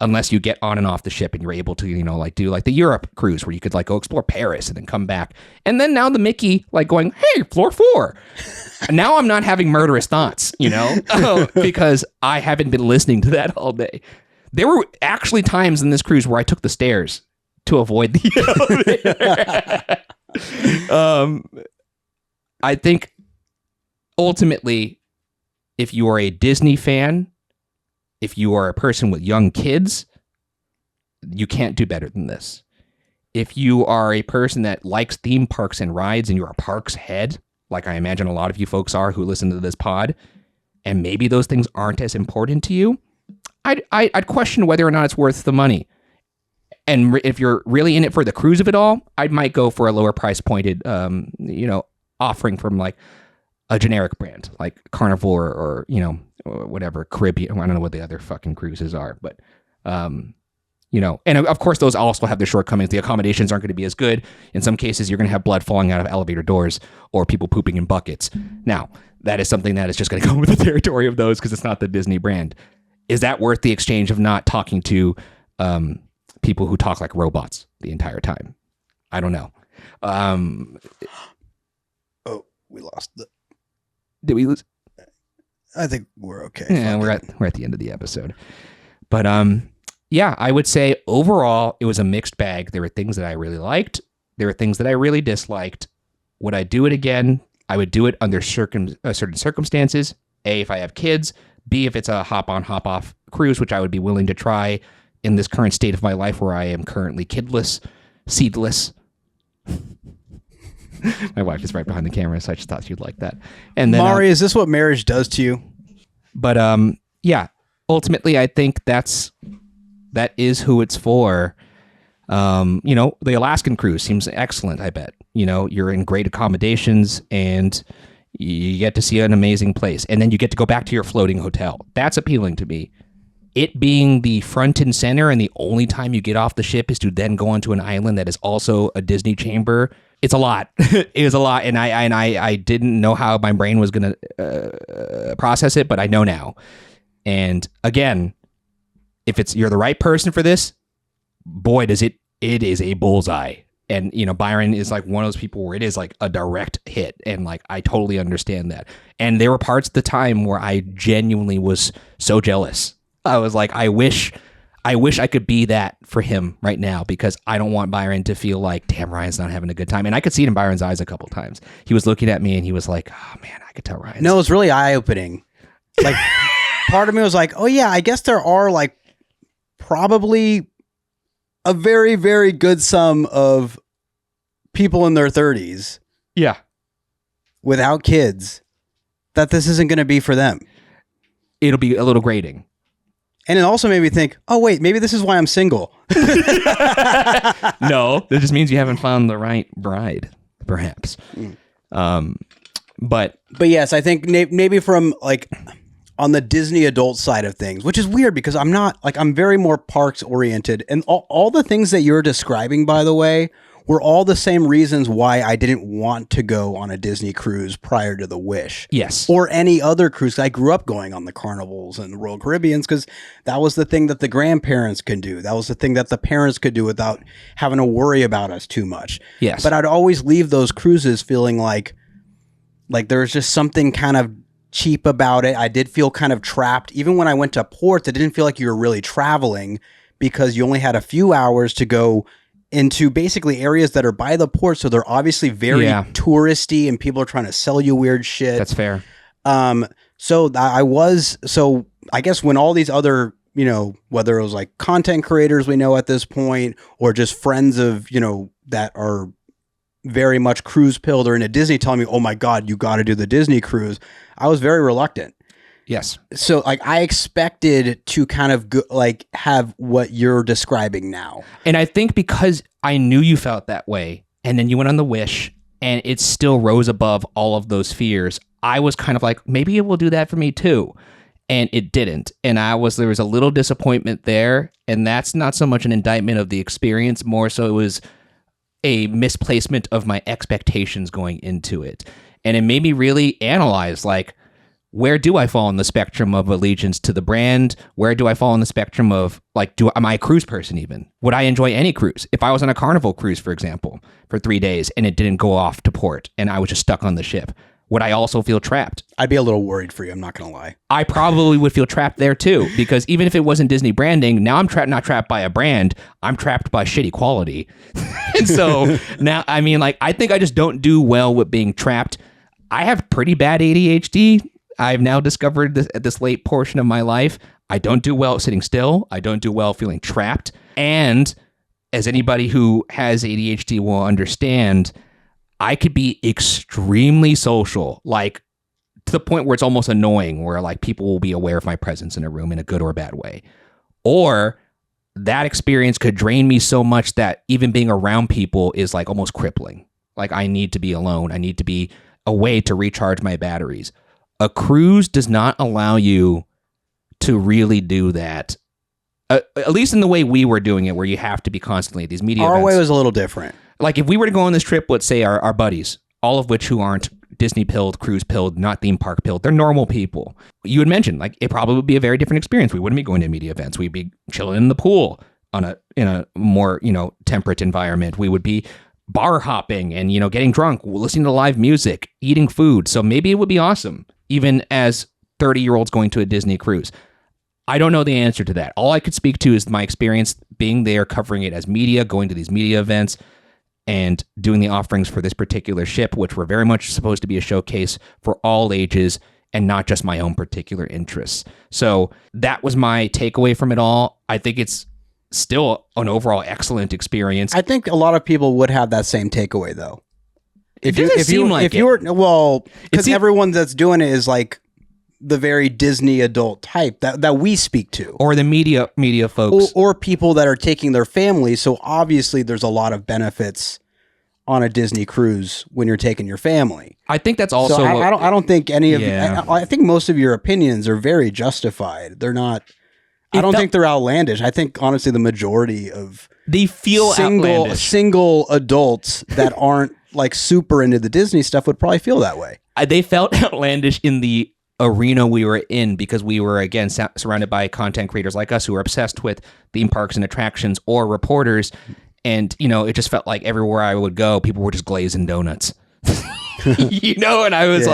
Unless you get on and off the ship and you're able to, do like the Europe cruise where you could like go explore Paris and then come back. And then now the Mickey like going, hey, floor 4. And now I'm not having murderous thoughts, because I haven't been listening to that all day. There were actually times in this cruise where I took the stairs to avoid the elevator. I think ultimately, if you are a Disney fan, if you are a person with young kids, you can't do better than this. If you are a person that likes theme parks and rides and you're a parks head, like I imagine a lot of you folks are who listen to this pod, and maybe those things aren't as important to you, I'd question whether or not it's worth the money. And if you're really in it for the cruise of it all, I might go for a lower price pointed, offering from like a generic brand like Carnival or whatever, Caribbean. I don't know what the other fucking cruises are, but You know, and of course, those also have their shortcomings. The accommodations aren't going to be as good. In some cases, you're going to have blood falling out of elevator doors or people pooping in buckets. Now, that is something that is just going to come with the territory of those because it's not the Disney brand. Is that worth the exchange of not talking to people who talk like robots the entire time? I don't know. We lost the. Did we lose? I think we're okay. Yeah, we're at the end of the episode. But yeah, I would say overall it was a mixed bag. There were things that I really liked. There were things that I really disliked. Would I do it again? I would do it under certain circumstances. A, if I have kids. B, if it's a hop on, hop off cruise, which I would be willing to try in this current state of my life where I am currently kidless, seedless. My wife is right behind the camera, so I just thought she'd like that. And then, Mari, is this what marriage does to you? But yeah, ultimately, I think that is who it's for. You know, the Alaskan cruise seems excellent. I bet, you know, you're in great accommodations and you get to see an amazing place, and then you get to go back to your floating hotel. That's appealing to me. It being the front and center, and the only time you get off the ship is to then go onto an island that is also a Disney chamber. It's a lot. It is a lot, and I didn't know how my brain was going to process it, but I know now. And again, if you're the right person for this, boy, does it is a bullseye. And you know, Byron is like one of those people where it is like a direct hit, and like I totally understand that. And there were parts of the time where I genuinely was so jealous. I was like, I wish I could be that for him right now, because I don't want Byron to feel like, damn, Ryan's not having a good time. And I could see it in Byron's eyes a couple times. He was looking at me and he was like, oh man, I could tell Ryan. No, it's really eye-opening. Like, part of me was like, oh yeah, I guess there are like probably a very, very good sum of people in their 30s. Yeah. Without kids, that this isn't going to be for them. It'll be a little grating. And it also made me think, oh, wait, maybe this is why I'm single. No, that just means you haven't found the right bride, perhaps. But yes, I think maybe from like on the Disney adult side of things, which is weird because I'm not like, I'm very more parks oriented. And all the things that you're describing, by the way, were all the same reasons why I didn't want to go on a Disney cruise prior to the Wish. Yes. Or any other cruise. I grew up going on the Carnivals and the Royal Caribbeans because that was the thing that the grandparents could do. That was the thing that the parents could do without having to worry about us too much. Yes. But I'd always leave those cruises feeling like there was just something kind of cheap about it. I did feel kind of trapped. Even when I went to ports, it didn't feel like you were really traveling because you only had a few hours to go into basically areas that are by the port, so they're obviously very touristy and people are trying to sell you weird shit. That's fair. So I guess when all these other, you know, whether it was like content creators we know at this point or just friends of, you know, that are very much cruise pilled or into Disney telling me, oh my God, you got to do the Disney cruise, I was very reluctant. Yes. So like I expected to kind of have what you're describing now. And I think because I knew you felt that way and then you went on the Wish and it still rose above all of those fears, I was kind of like, maybe it will do that for me too. And it didn't. And there was a little disappointment there. And that's not so much an indictment of the experience, more so it was a misplacement of my expectations going into it. And it made me really analyze, like, where do I fall on the spectrum of allegiance to the brand? Where do I fall on the spectrum of, like, am I a cruise person even? Would I enjoy any cruise? If I was on a Carnival cruise, for example, for 3 days and it didn't go off to port and I was just stuck on the ship, would I also feel trapped? I'd be a little worried for you. I'm not going to lie. I probably would feel trapped there too, because even if it wasn't Disney branding, now I'm not trapped by a brand. I'm trapped by shitty quality. And so now, I mean, like, I think I just don't do well with being trapped. I have pretty bad ADHD. I've now discovered this at this late portion of my life. I don't do well sitting still. I don't do well feeling trapped. And as anybody who has ADHD will understand, I could be extremely social, like to the point where it's almost annoying, where like people will be aware of my presence in a room in a good or bad way. Or that experience could drain me so much that even being around people is like almost crippling. Like I need to be alone. I need to be away to recharge my batteries. A cruise does not allow you to really do that At least in the way we were doing it, where you have to be constantly at these media Our events. way was a little different. Like if we were to go on this trip, let's say our buddies, all of which who aren't Disney pilled, cruise pilled, not theme park pilled, they're normal people. You had mentioned like it probably would be a very different experience. We wouldn't be going to media events. We'd be chilling in the pool in a more, temperate environment. We would be bar hopping and, getting drunk, listening to live music, eating food. So maybe it would be awesome, even as 30-year-olds going to a Disney cruise. I don't know the answer to that. All I could speak to is my experience being there, covering it as media, going to these media events, and doing the offerings for this particular ship, which were very much supposed to be a showcase for all ages and not just my own particular interests. So that was my takeaway from it all. I think it's still an overall excellent experience. I think a lot of people would have that same takeaway, though. Because everyone that's doing it is like the very Disney adult type that we speak to, or the media folks, or people that are taking their family. So obviously, there's a lot of benefits on a Disney cruise when you're taking your family. I think that's also. So I don't think any of. I think most of your opinions are very justified. They're not. I don't think they're outlandish. I think honestly, the majority of they feel single adults that aren't like super into the Disney stuff would probably feel that way. They felt outlandish in the arena we were in because we were again surrounded by content creators like us who are obsessed with theme parks and attractions or reporters, and it just felt like everywhere I would go, people were just glazing donuts, and I was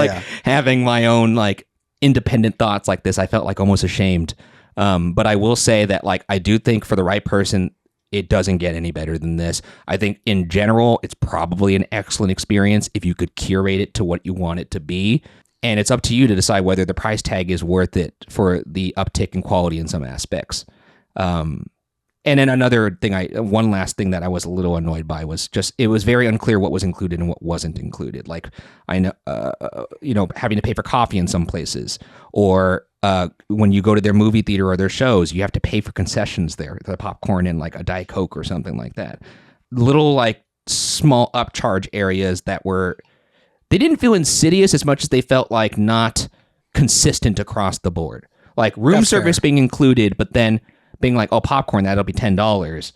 having my own like independent thoughts like this. I felt like almost ashamed, but I will say that like I do think for the right person, it doesn't get any better than this. I think in general, it's probably an excellent experience if you could curate it to what you want it to be. And it's up to you to decide whether the price tag is worth it for the uptick in quality in some aspects. And then one last thing that I was a little annoyed by was just, it was very unclear what was included and what wasn't included. Like I know, having to pay for coffee in some places, or when you go to their movie theater or their shows, you have to pay for concessions there, the popcorn and like a Diet Coke or something like that. Little like small upcharge areas that they didn't feel insidious as much as they felt like not consistent across the board. Like room service being included, but then being like, oh, popcorn, that'll be $10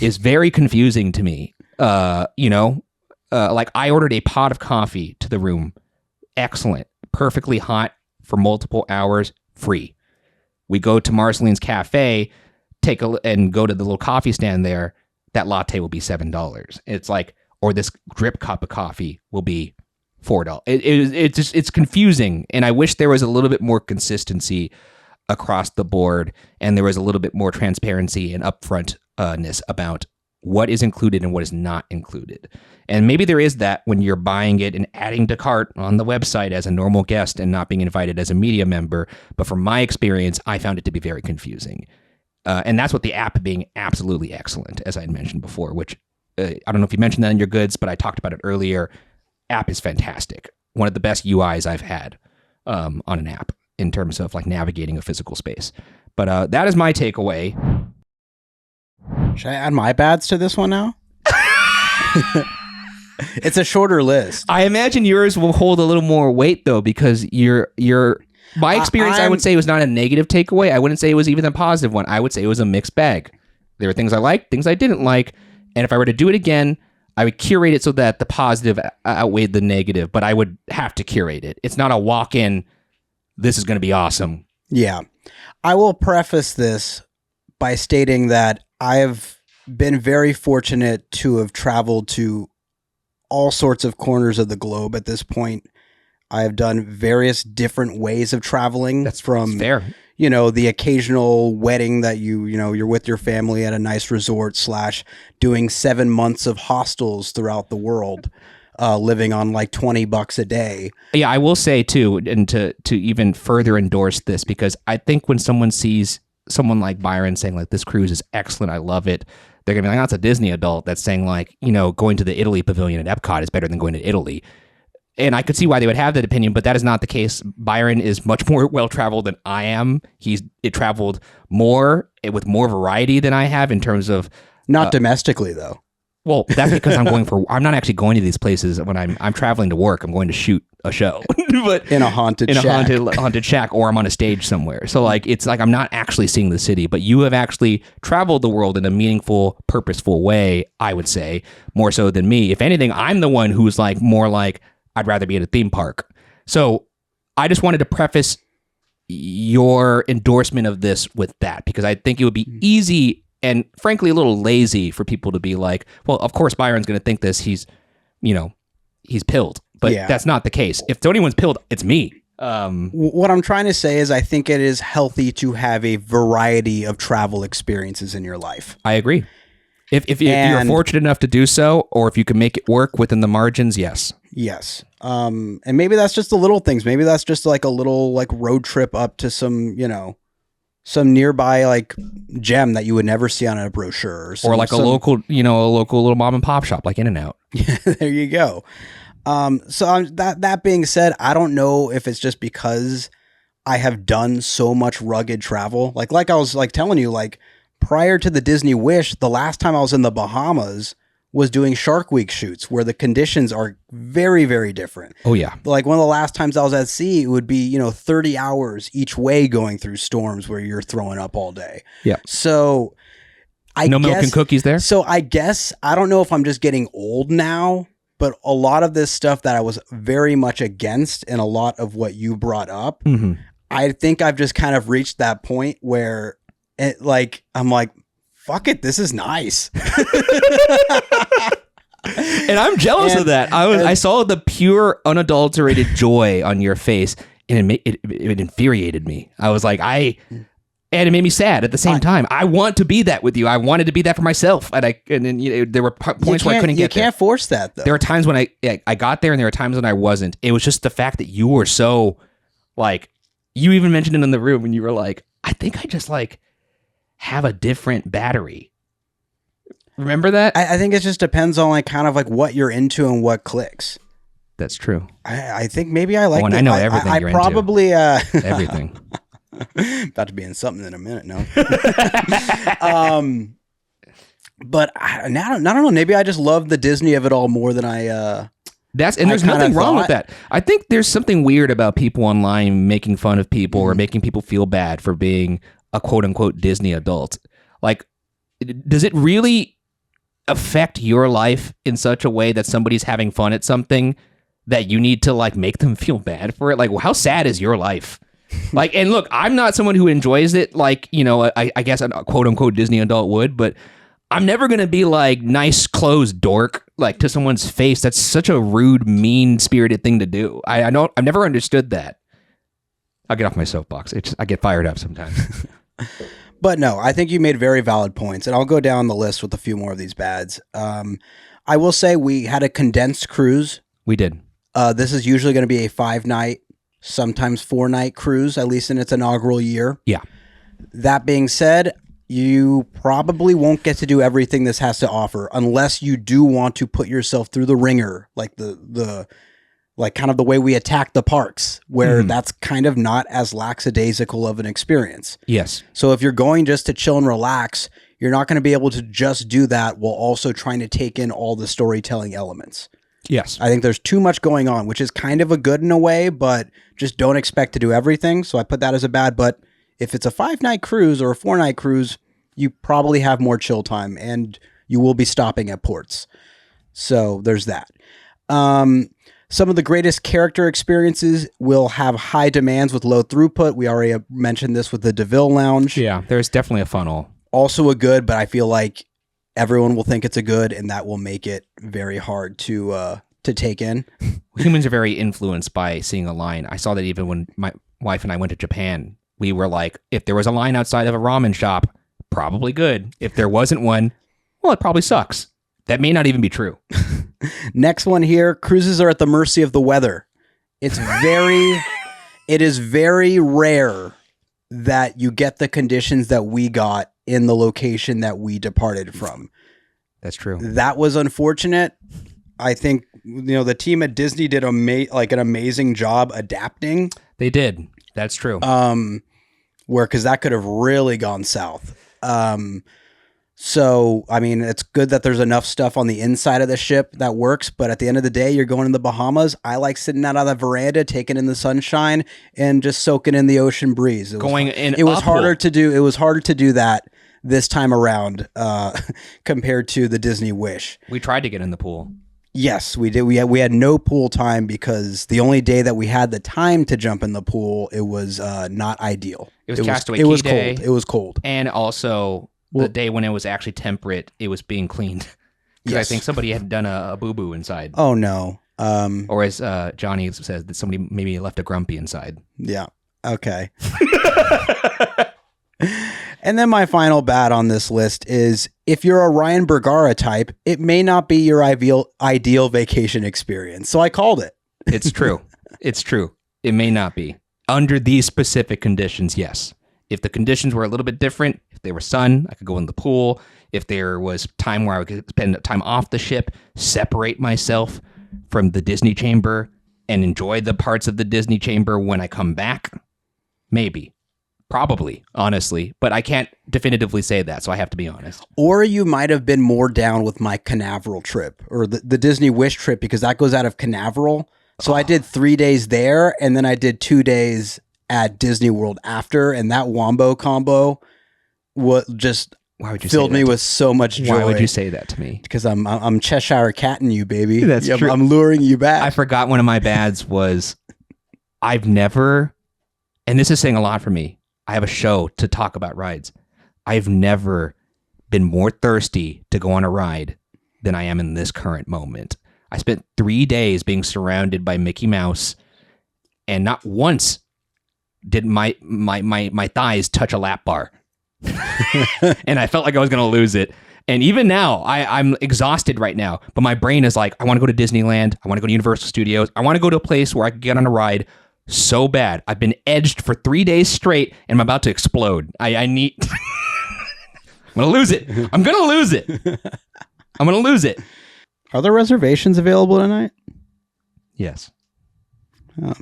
is very confusing to me. Like I ordered a pot of coffee to the room. Excellent. Perfectly hot for multiple hours, free. We go to Marceline's Cafe, and go to the little coffee stand there. That latte will be $7. It's like, or this drip cup of coffee will be $4. It's confusing, and I wish there was a little bit more consistency across the board, and there was a little bit more transparency and upfrontness about what is included and what is not included. And maybe there is that when you're buying it and adding to cart on the website as a normal guest and not being invited as a media member. But from my experience, I found it to be very confusing. And that's what the app being absolutely excellent, as I had mentioned before, which I don't know if you mentioned that in your goods, but I talked about it earlier. App is fantastic. One of the best UIs I've had on an app in terms of like navigating a physical space. But that is my takeaway. Should I add my bads to this one now? It's a shorter list. I imagine yours will hold a little more weight though, because my experience, I would say, was not a negative takeaway. I wouldn't say it was even a positive one. I would say it was a mixed bag. There were things I liked, things I didn't like. And if I were to do it again, I would curate it so that the positive outweighed the negative, but I would have to curate it. It's not a walk-in, this is going to be awesome. Yeah. I will preface this by stating that I have been very fortunate to have traveled to all sorts of corners of the globe at this point. I have done various different ways of traveling. That's fair. The occasional wedding that you're with your family at a nice resort / doing 7 months of hostels throughout the world, living on like $20 a day. Yeah, I will say too, and to even further endorse this, because I think when someone sees someone like Byron saying like, this cruise is excellent, I love it, they're gonna be like, that's a Disney adult that's saying like, going to the Italy pavilion at Epcot is better than going to Italy. And I could see why they would have that opinion, but that is not the case. Byron is much more well-traveled than I am. It traveled more with more variety than I have in terms of... Not domestically, though. Well, that's because I'm not actually going to these places when I'm traveling to work. I'm going to shoot a show, but in a haunted haunted shack, or I'm on a stage somewhere. So like it's like I'm not actually seeing the city, but you have actually traveled the world in a meaningful, purposeful way. I would say more so than me. If anything, I'm the one who's like more like I'd rather be at a theme park. So I just wanted to preface your endorsement of this with that, because I think it would be easy and frankly a little lazy for people to be like, well, of course Byron's going to think this. He's pilled, but that's not the case. If anyone's pilled, it's me. What I'm trying to say is I think it is healthy to have a variety of travel experiences in your life. I agree. If you're fortunate enough to do so, or if you can make it work within the margins, yes. Yes. And maybe that's just the little things. Maybe that's just like a little like road trip up to some nearby like gem that you would never see on a brochure, or like a local little mom and pop shop like In-N-Out. There you go. So that being said, I don't know if it's just because I have done so much rugged travel. Like I was like telling you, like prior to the Disney Wish, the last time I was in the Bahamas was doing Shark Week shoots where the conditions are very, very different. Oh yeah. Like one of the last times I was at sea, it would be, 30 hours each way going through storms where you're throwing up all day. Yeah. So no milk and cookies there. So I guess, I don't know if I'm just getting old now, but a lot of this stuff that I was very much against and a lot of what you brought up, I think I've just kind of reached that point where I'm like, fuck it, this is nice. And I'm jealous of that. I saw the pure, unadulterated joy on your face, and it infuriated me. I was like, and it made me sad at the same time. I want to be that with you. I wanted to be that for myself, and then there were points where I couldn't get there. You can't force that, though. There were times when I got there, and there were times when I wasn't. It was just the fact that you were so like. You even mentioned it in the room, and you were like, I think I just like have a different battery. Remember that? I think it just depends on like kind of like what you're into and what clicks. That's true. I think maybe I like. I know everything. I probably everything. About to be in something in a minute. No. But I don't know. Maybe I just love the Disney of it all more than I. There's nothing wrong with that. I think there's something weird about people online making fun of people or making people feel bad for being a quote unquote Disney adult. Like, does it really affect your life in such a way that somebody's having fun at something that you need to like make them feel bad for it? Like, how sad is your life? Like, and look, I'm not someone who enjoys it like, I guess a quote unquote Disney adult would, but I'm never going to be like nice clothes dork, like to someone's face. That's such a rude, mean spirited thing to do. I've never understood that. I'll get off my soapbox. I get fired up sometimes. But no, I think you made very valid points, and I'll go down the list with a few more of these bads. I will say we had a condensed cruise. We did. This is usually going to be a 5-night, sometimes 4-night cruise, at least in its inaugural year. Yeah. That being said, you probably won't get to do everything this has to offer unless you do want to put yourself through the ringer, like the like kind of the way we attack the parks, where that's kind of not as lackadaisical of an experience. Yes. So if you're going just to chill and relax, you're not going to be able to just do that while also trying to take in all the storytelling elements. Yes. I think there's too much going on, which is kind of a good in a way, but just don't expect to do everything. So I put that as a bad, but if it's a 5-night cruise or a 4-night cruise, you probably have more chill time and you will be stopping at ports. So there's that. Some of the greatest character experiences will have high demands with low throughput. We already mentioned this with the DeVille Lounge. Yeah, there's definitely a funnel. Also a good, but I feel like everyone will think it's a good, and that will make it very hard to take in. Humans are very influenced by seeing a line. I saw that even when my wife and I went to Japan. We were like, if there was a line outside of a ramen shop, probably good. If there wasn't one, well, it probably sucks. That may not even be true. Next one here, cruises are at the mercy of the weather. It is very rare that you get the conditions that we got in the location that we departed from. That's true. That was unfortunate. I think, the team at Disney did an amazing job adapting. They did. That's true. Because that could have really gone south. So, I mean, it's good that there's enough stuff on the inside of the ship that works, but at the end of the day, you're going to the Bahamas. I like sitting out on the veranda, taking in the sunshine, and just soaking in the ocean breeze. It was harder to do. It was harder to do that this time around compared to the Disney Wish. We tried to get in the pool. Yes, we did. We had no pool time because the only day that we had the time to jump in the pool, it was not ideal. It was Castaway Key day. Cold. It was cold. And also the day when it was actually temperate, it was being cleaned. Because I think somebody had done a boo-boo inside. Oh, no. Or as Johnny says, that somebody maybe left a grumpy inside. Yeah. Okay. And then my final bad on this list is if you're a Ryan Bergara type, it may not be your ideal vacation experience. So I called it. It's true. It's true. It may not be. Under these specific conditions, yes. If the conditions were a little bit different, if there was sun, I could go in the pool. If there was time where I could spend time off the ship, separate myself from the Disney chamber and enjoy the parts of the Disney chamber when I come back, maybe. Probably, honestly, but I can't definitively say that, so I have to be honest. Or you might have been more down with my Canaveral trip or the Disney Wish trip because that goes out of Canaveral. So I did 3 days there, and then I did 2 days at Disney World after, and that wombo combo filled me with so much joy. Why would you say that to me? Because I'm Cheshire catting you, baby. That's true. I'm luring you back. I forgot one of my bads was I've never, and this is saying a lot for me, I have a show to talk about rides. I've never been more thirsty to go on a ride than I am in this current moment. I spent 3 days being surrounded by Mickey Mouse, and not once did my thighs touch a lap bar. And I felt like I was going to lose it. And even now, I'm exhausted right now, but my brain is like, I want to go to Disneyland. I want to go to Universal Studios. I want to go to a place where I can get on a ride so bad. I've been edged for 3 days straight, and I'm about to explode. I need... I'm going to lose it. I'm going to lose it. I'm going to lose it. Are there reservations available tonight? Yes. I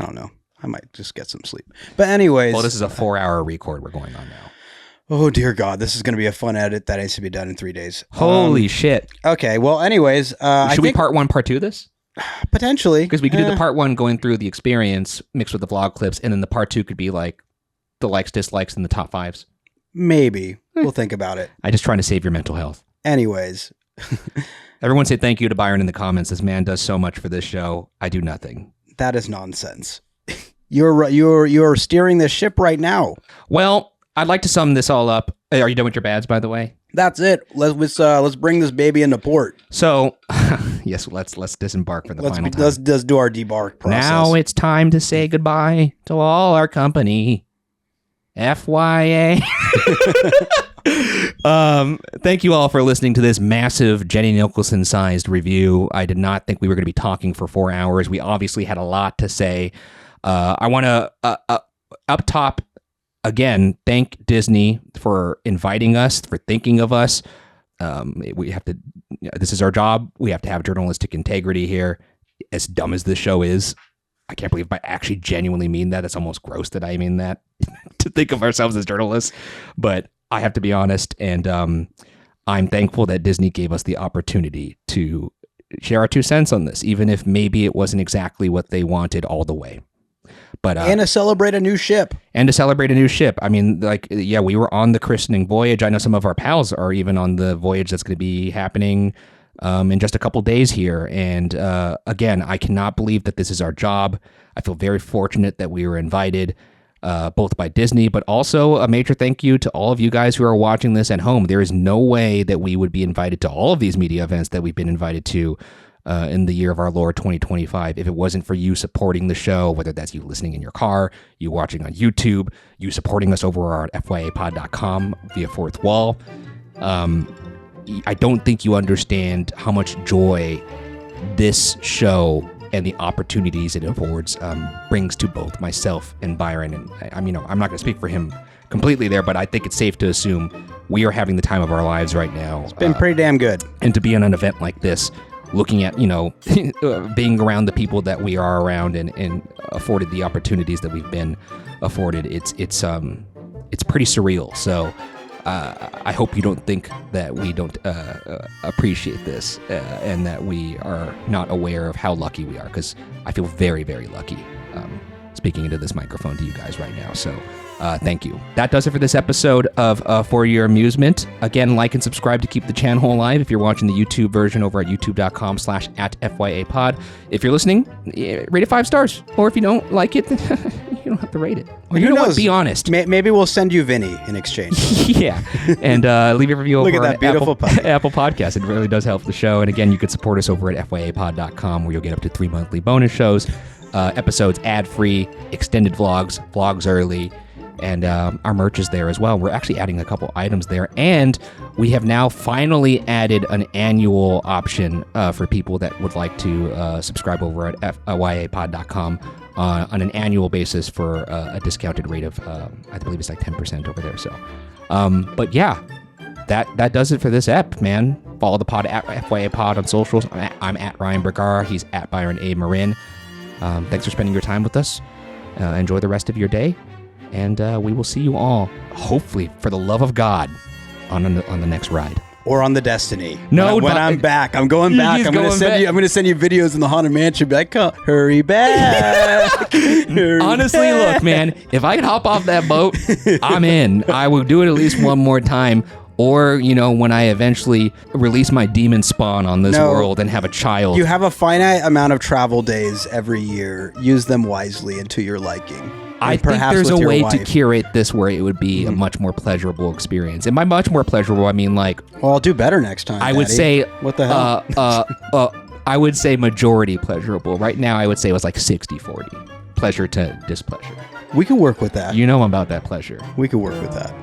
don't know. I might just get some sleep. But anyways... Well, this is a 4-hour record we're going on now. Oh, dear God. This is going to be a fun edit that needs to be done in 3 days. Holy shit. Okay. Well, anyways... Should we part 1, part 2 this? Potentially. Because we could do the part 1 going through the experience mixed with the vlog clips, and then the part 2 could be like the likes, dislikes, and the top 5s. Maybe. We'll think about it. I'm just trying to save your mental health. Anyways. Everyone say thank you to Byron in the comments. This man does so much for this show. I do nothing. That is nonsense. You're steering this ship right now. Well, I'd like to sum this all up. Are you done with your bads, by the way? That's it. Let's bring this baby into port. So, yes, let's disembark for the final time. Let's do our debark process. Now it's time to say goodbye to all our company. FYA. Thank you all for listening to this massive Jenny Nicholson-sized review. I did not think we were going to be talking for 4 hours. We obviously had a lot to say. I want to, up top, again, thank Disney for inviting us, for thinking of us. We have to, this is our job. We have to have journalistic integrity here. As dumb as this show is, I can't believe I actually genuinely mean that. It's almost gross that I mean that, to think of ourselves as journalists. But I have to be honest, and I'm thankful that Disney gave us the opportunity to share our 2 cents on this, even if maybe it wasn't exactly what they wanted all the way. But and to celebrate a new ship. I mean, like, yeah, we were on the Christening Voyage. I know some of our pals are even on the voyage that's going to be happening in just a couple days here. And again, I cannot believe that this is our job. I feel very fortunate that we were invited, both by Disney, but also a major thank you to all of you guys who are watching this at home. There is no way that we would be invited to all of these media events that we've been invited to in the year of our Lord 2025 if it wasn't for you supporting the show, whether that's you listening in your car, you watching on YouTube, you supporting us over at fyapod.com via Fourth Wall. I don't think you understand how much joy this show and the opportunities it affords brings to both myself and Byron. And I mean, I'm not going to speak for him completely there, but I think it's safe to assume we are having the time of our lives right now. It's been pretty damn good. And to be on an event like this, looking at, being around the people that we are around and afforded the opportunities that we've been afforded, it's pretty surreal. So I hope you don't think that we don't appreciate this and that we are not aware of how lucky we are, because I feel very, very lucky speaking into this microphone to you guys right now. So thank you. That does it for this episode of For Your Amusement. Again, like and subscribe to keep the channel alive if you're watching the YouTube version over at youtube.com/@FYApod. If you're listening, rate it 5 stars. Or if you don't like it, then you don't have to rate it. Or you know what? Be honest. Maybe we'll send you Vinny in exchange. Yeah. And leave a review Look over at that beautiful puppy. Apple Podcast. It really does help the show. And again, you could support us over at FYApod.com, where you'll get up to 3 monthly bonus shows, episodes ad-free, extended vlogs early, and our merch is there as well. We're actually adding a couple items there, and we have now finally added an annual option for people that would like to subscribe over at FYApod.com on an annual basis for a discounted rate of, I believe it's like 10% over there. So, but yeah, that does it for this ep, man. Follow the pod at FYApod on socials. I'm at Ryan Bergara. He's at Byron Marin. Thanks for spending your time with us. Enjoy the rest of your day. And we will see you all, hopefully, for the love of God, on the next ride. Or on the Destiny. No, when I'm back, I'm going back. I'm going to send you videos in the Haunted Mansion. Be like, hurry back. Honestly, look, man, if I could hop off that boat, I'm in. I will do it at least one more time. Or, when I eventually release my demon spawn on this world and have a child. You have a finite amount of travel days every year. Use them wisely and to your liking. I think there's a way to curate this where it would be a much more pleasurable experience. And by much more pleasurable, I mean like... Well, I'll do better next time, I would say... What the hell? I would say majority pleasurable. Right now, I would say it was like 60-40. Pleasure to displeasure. We could work with that. You know about that pleasure. We could work with that.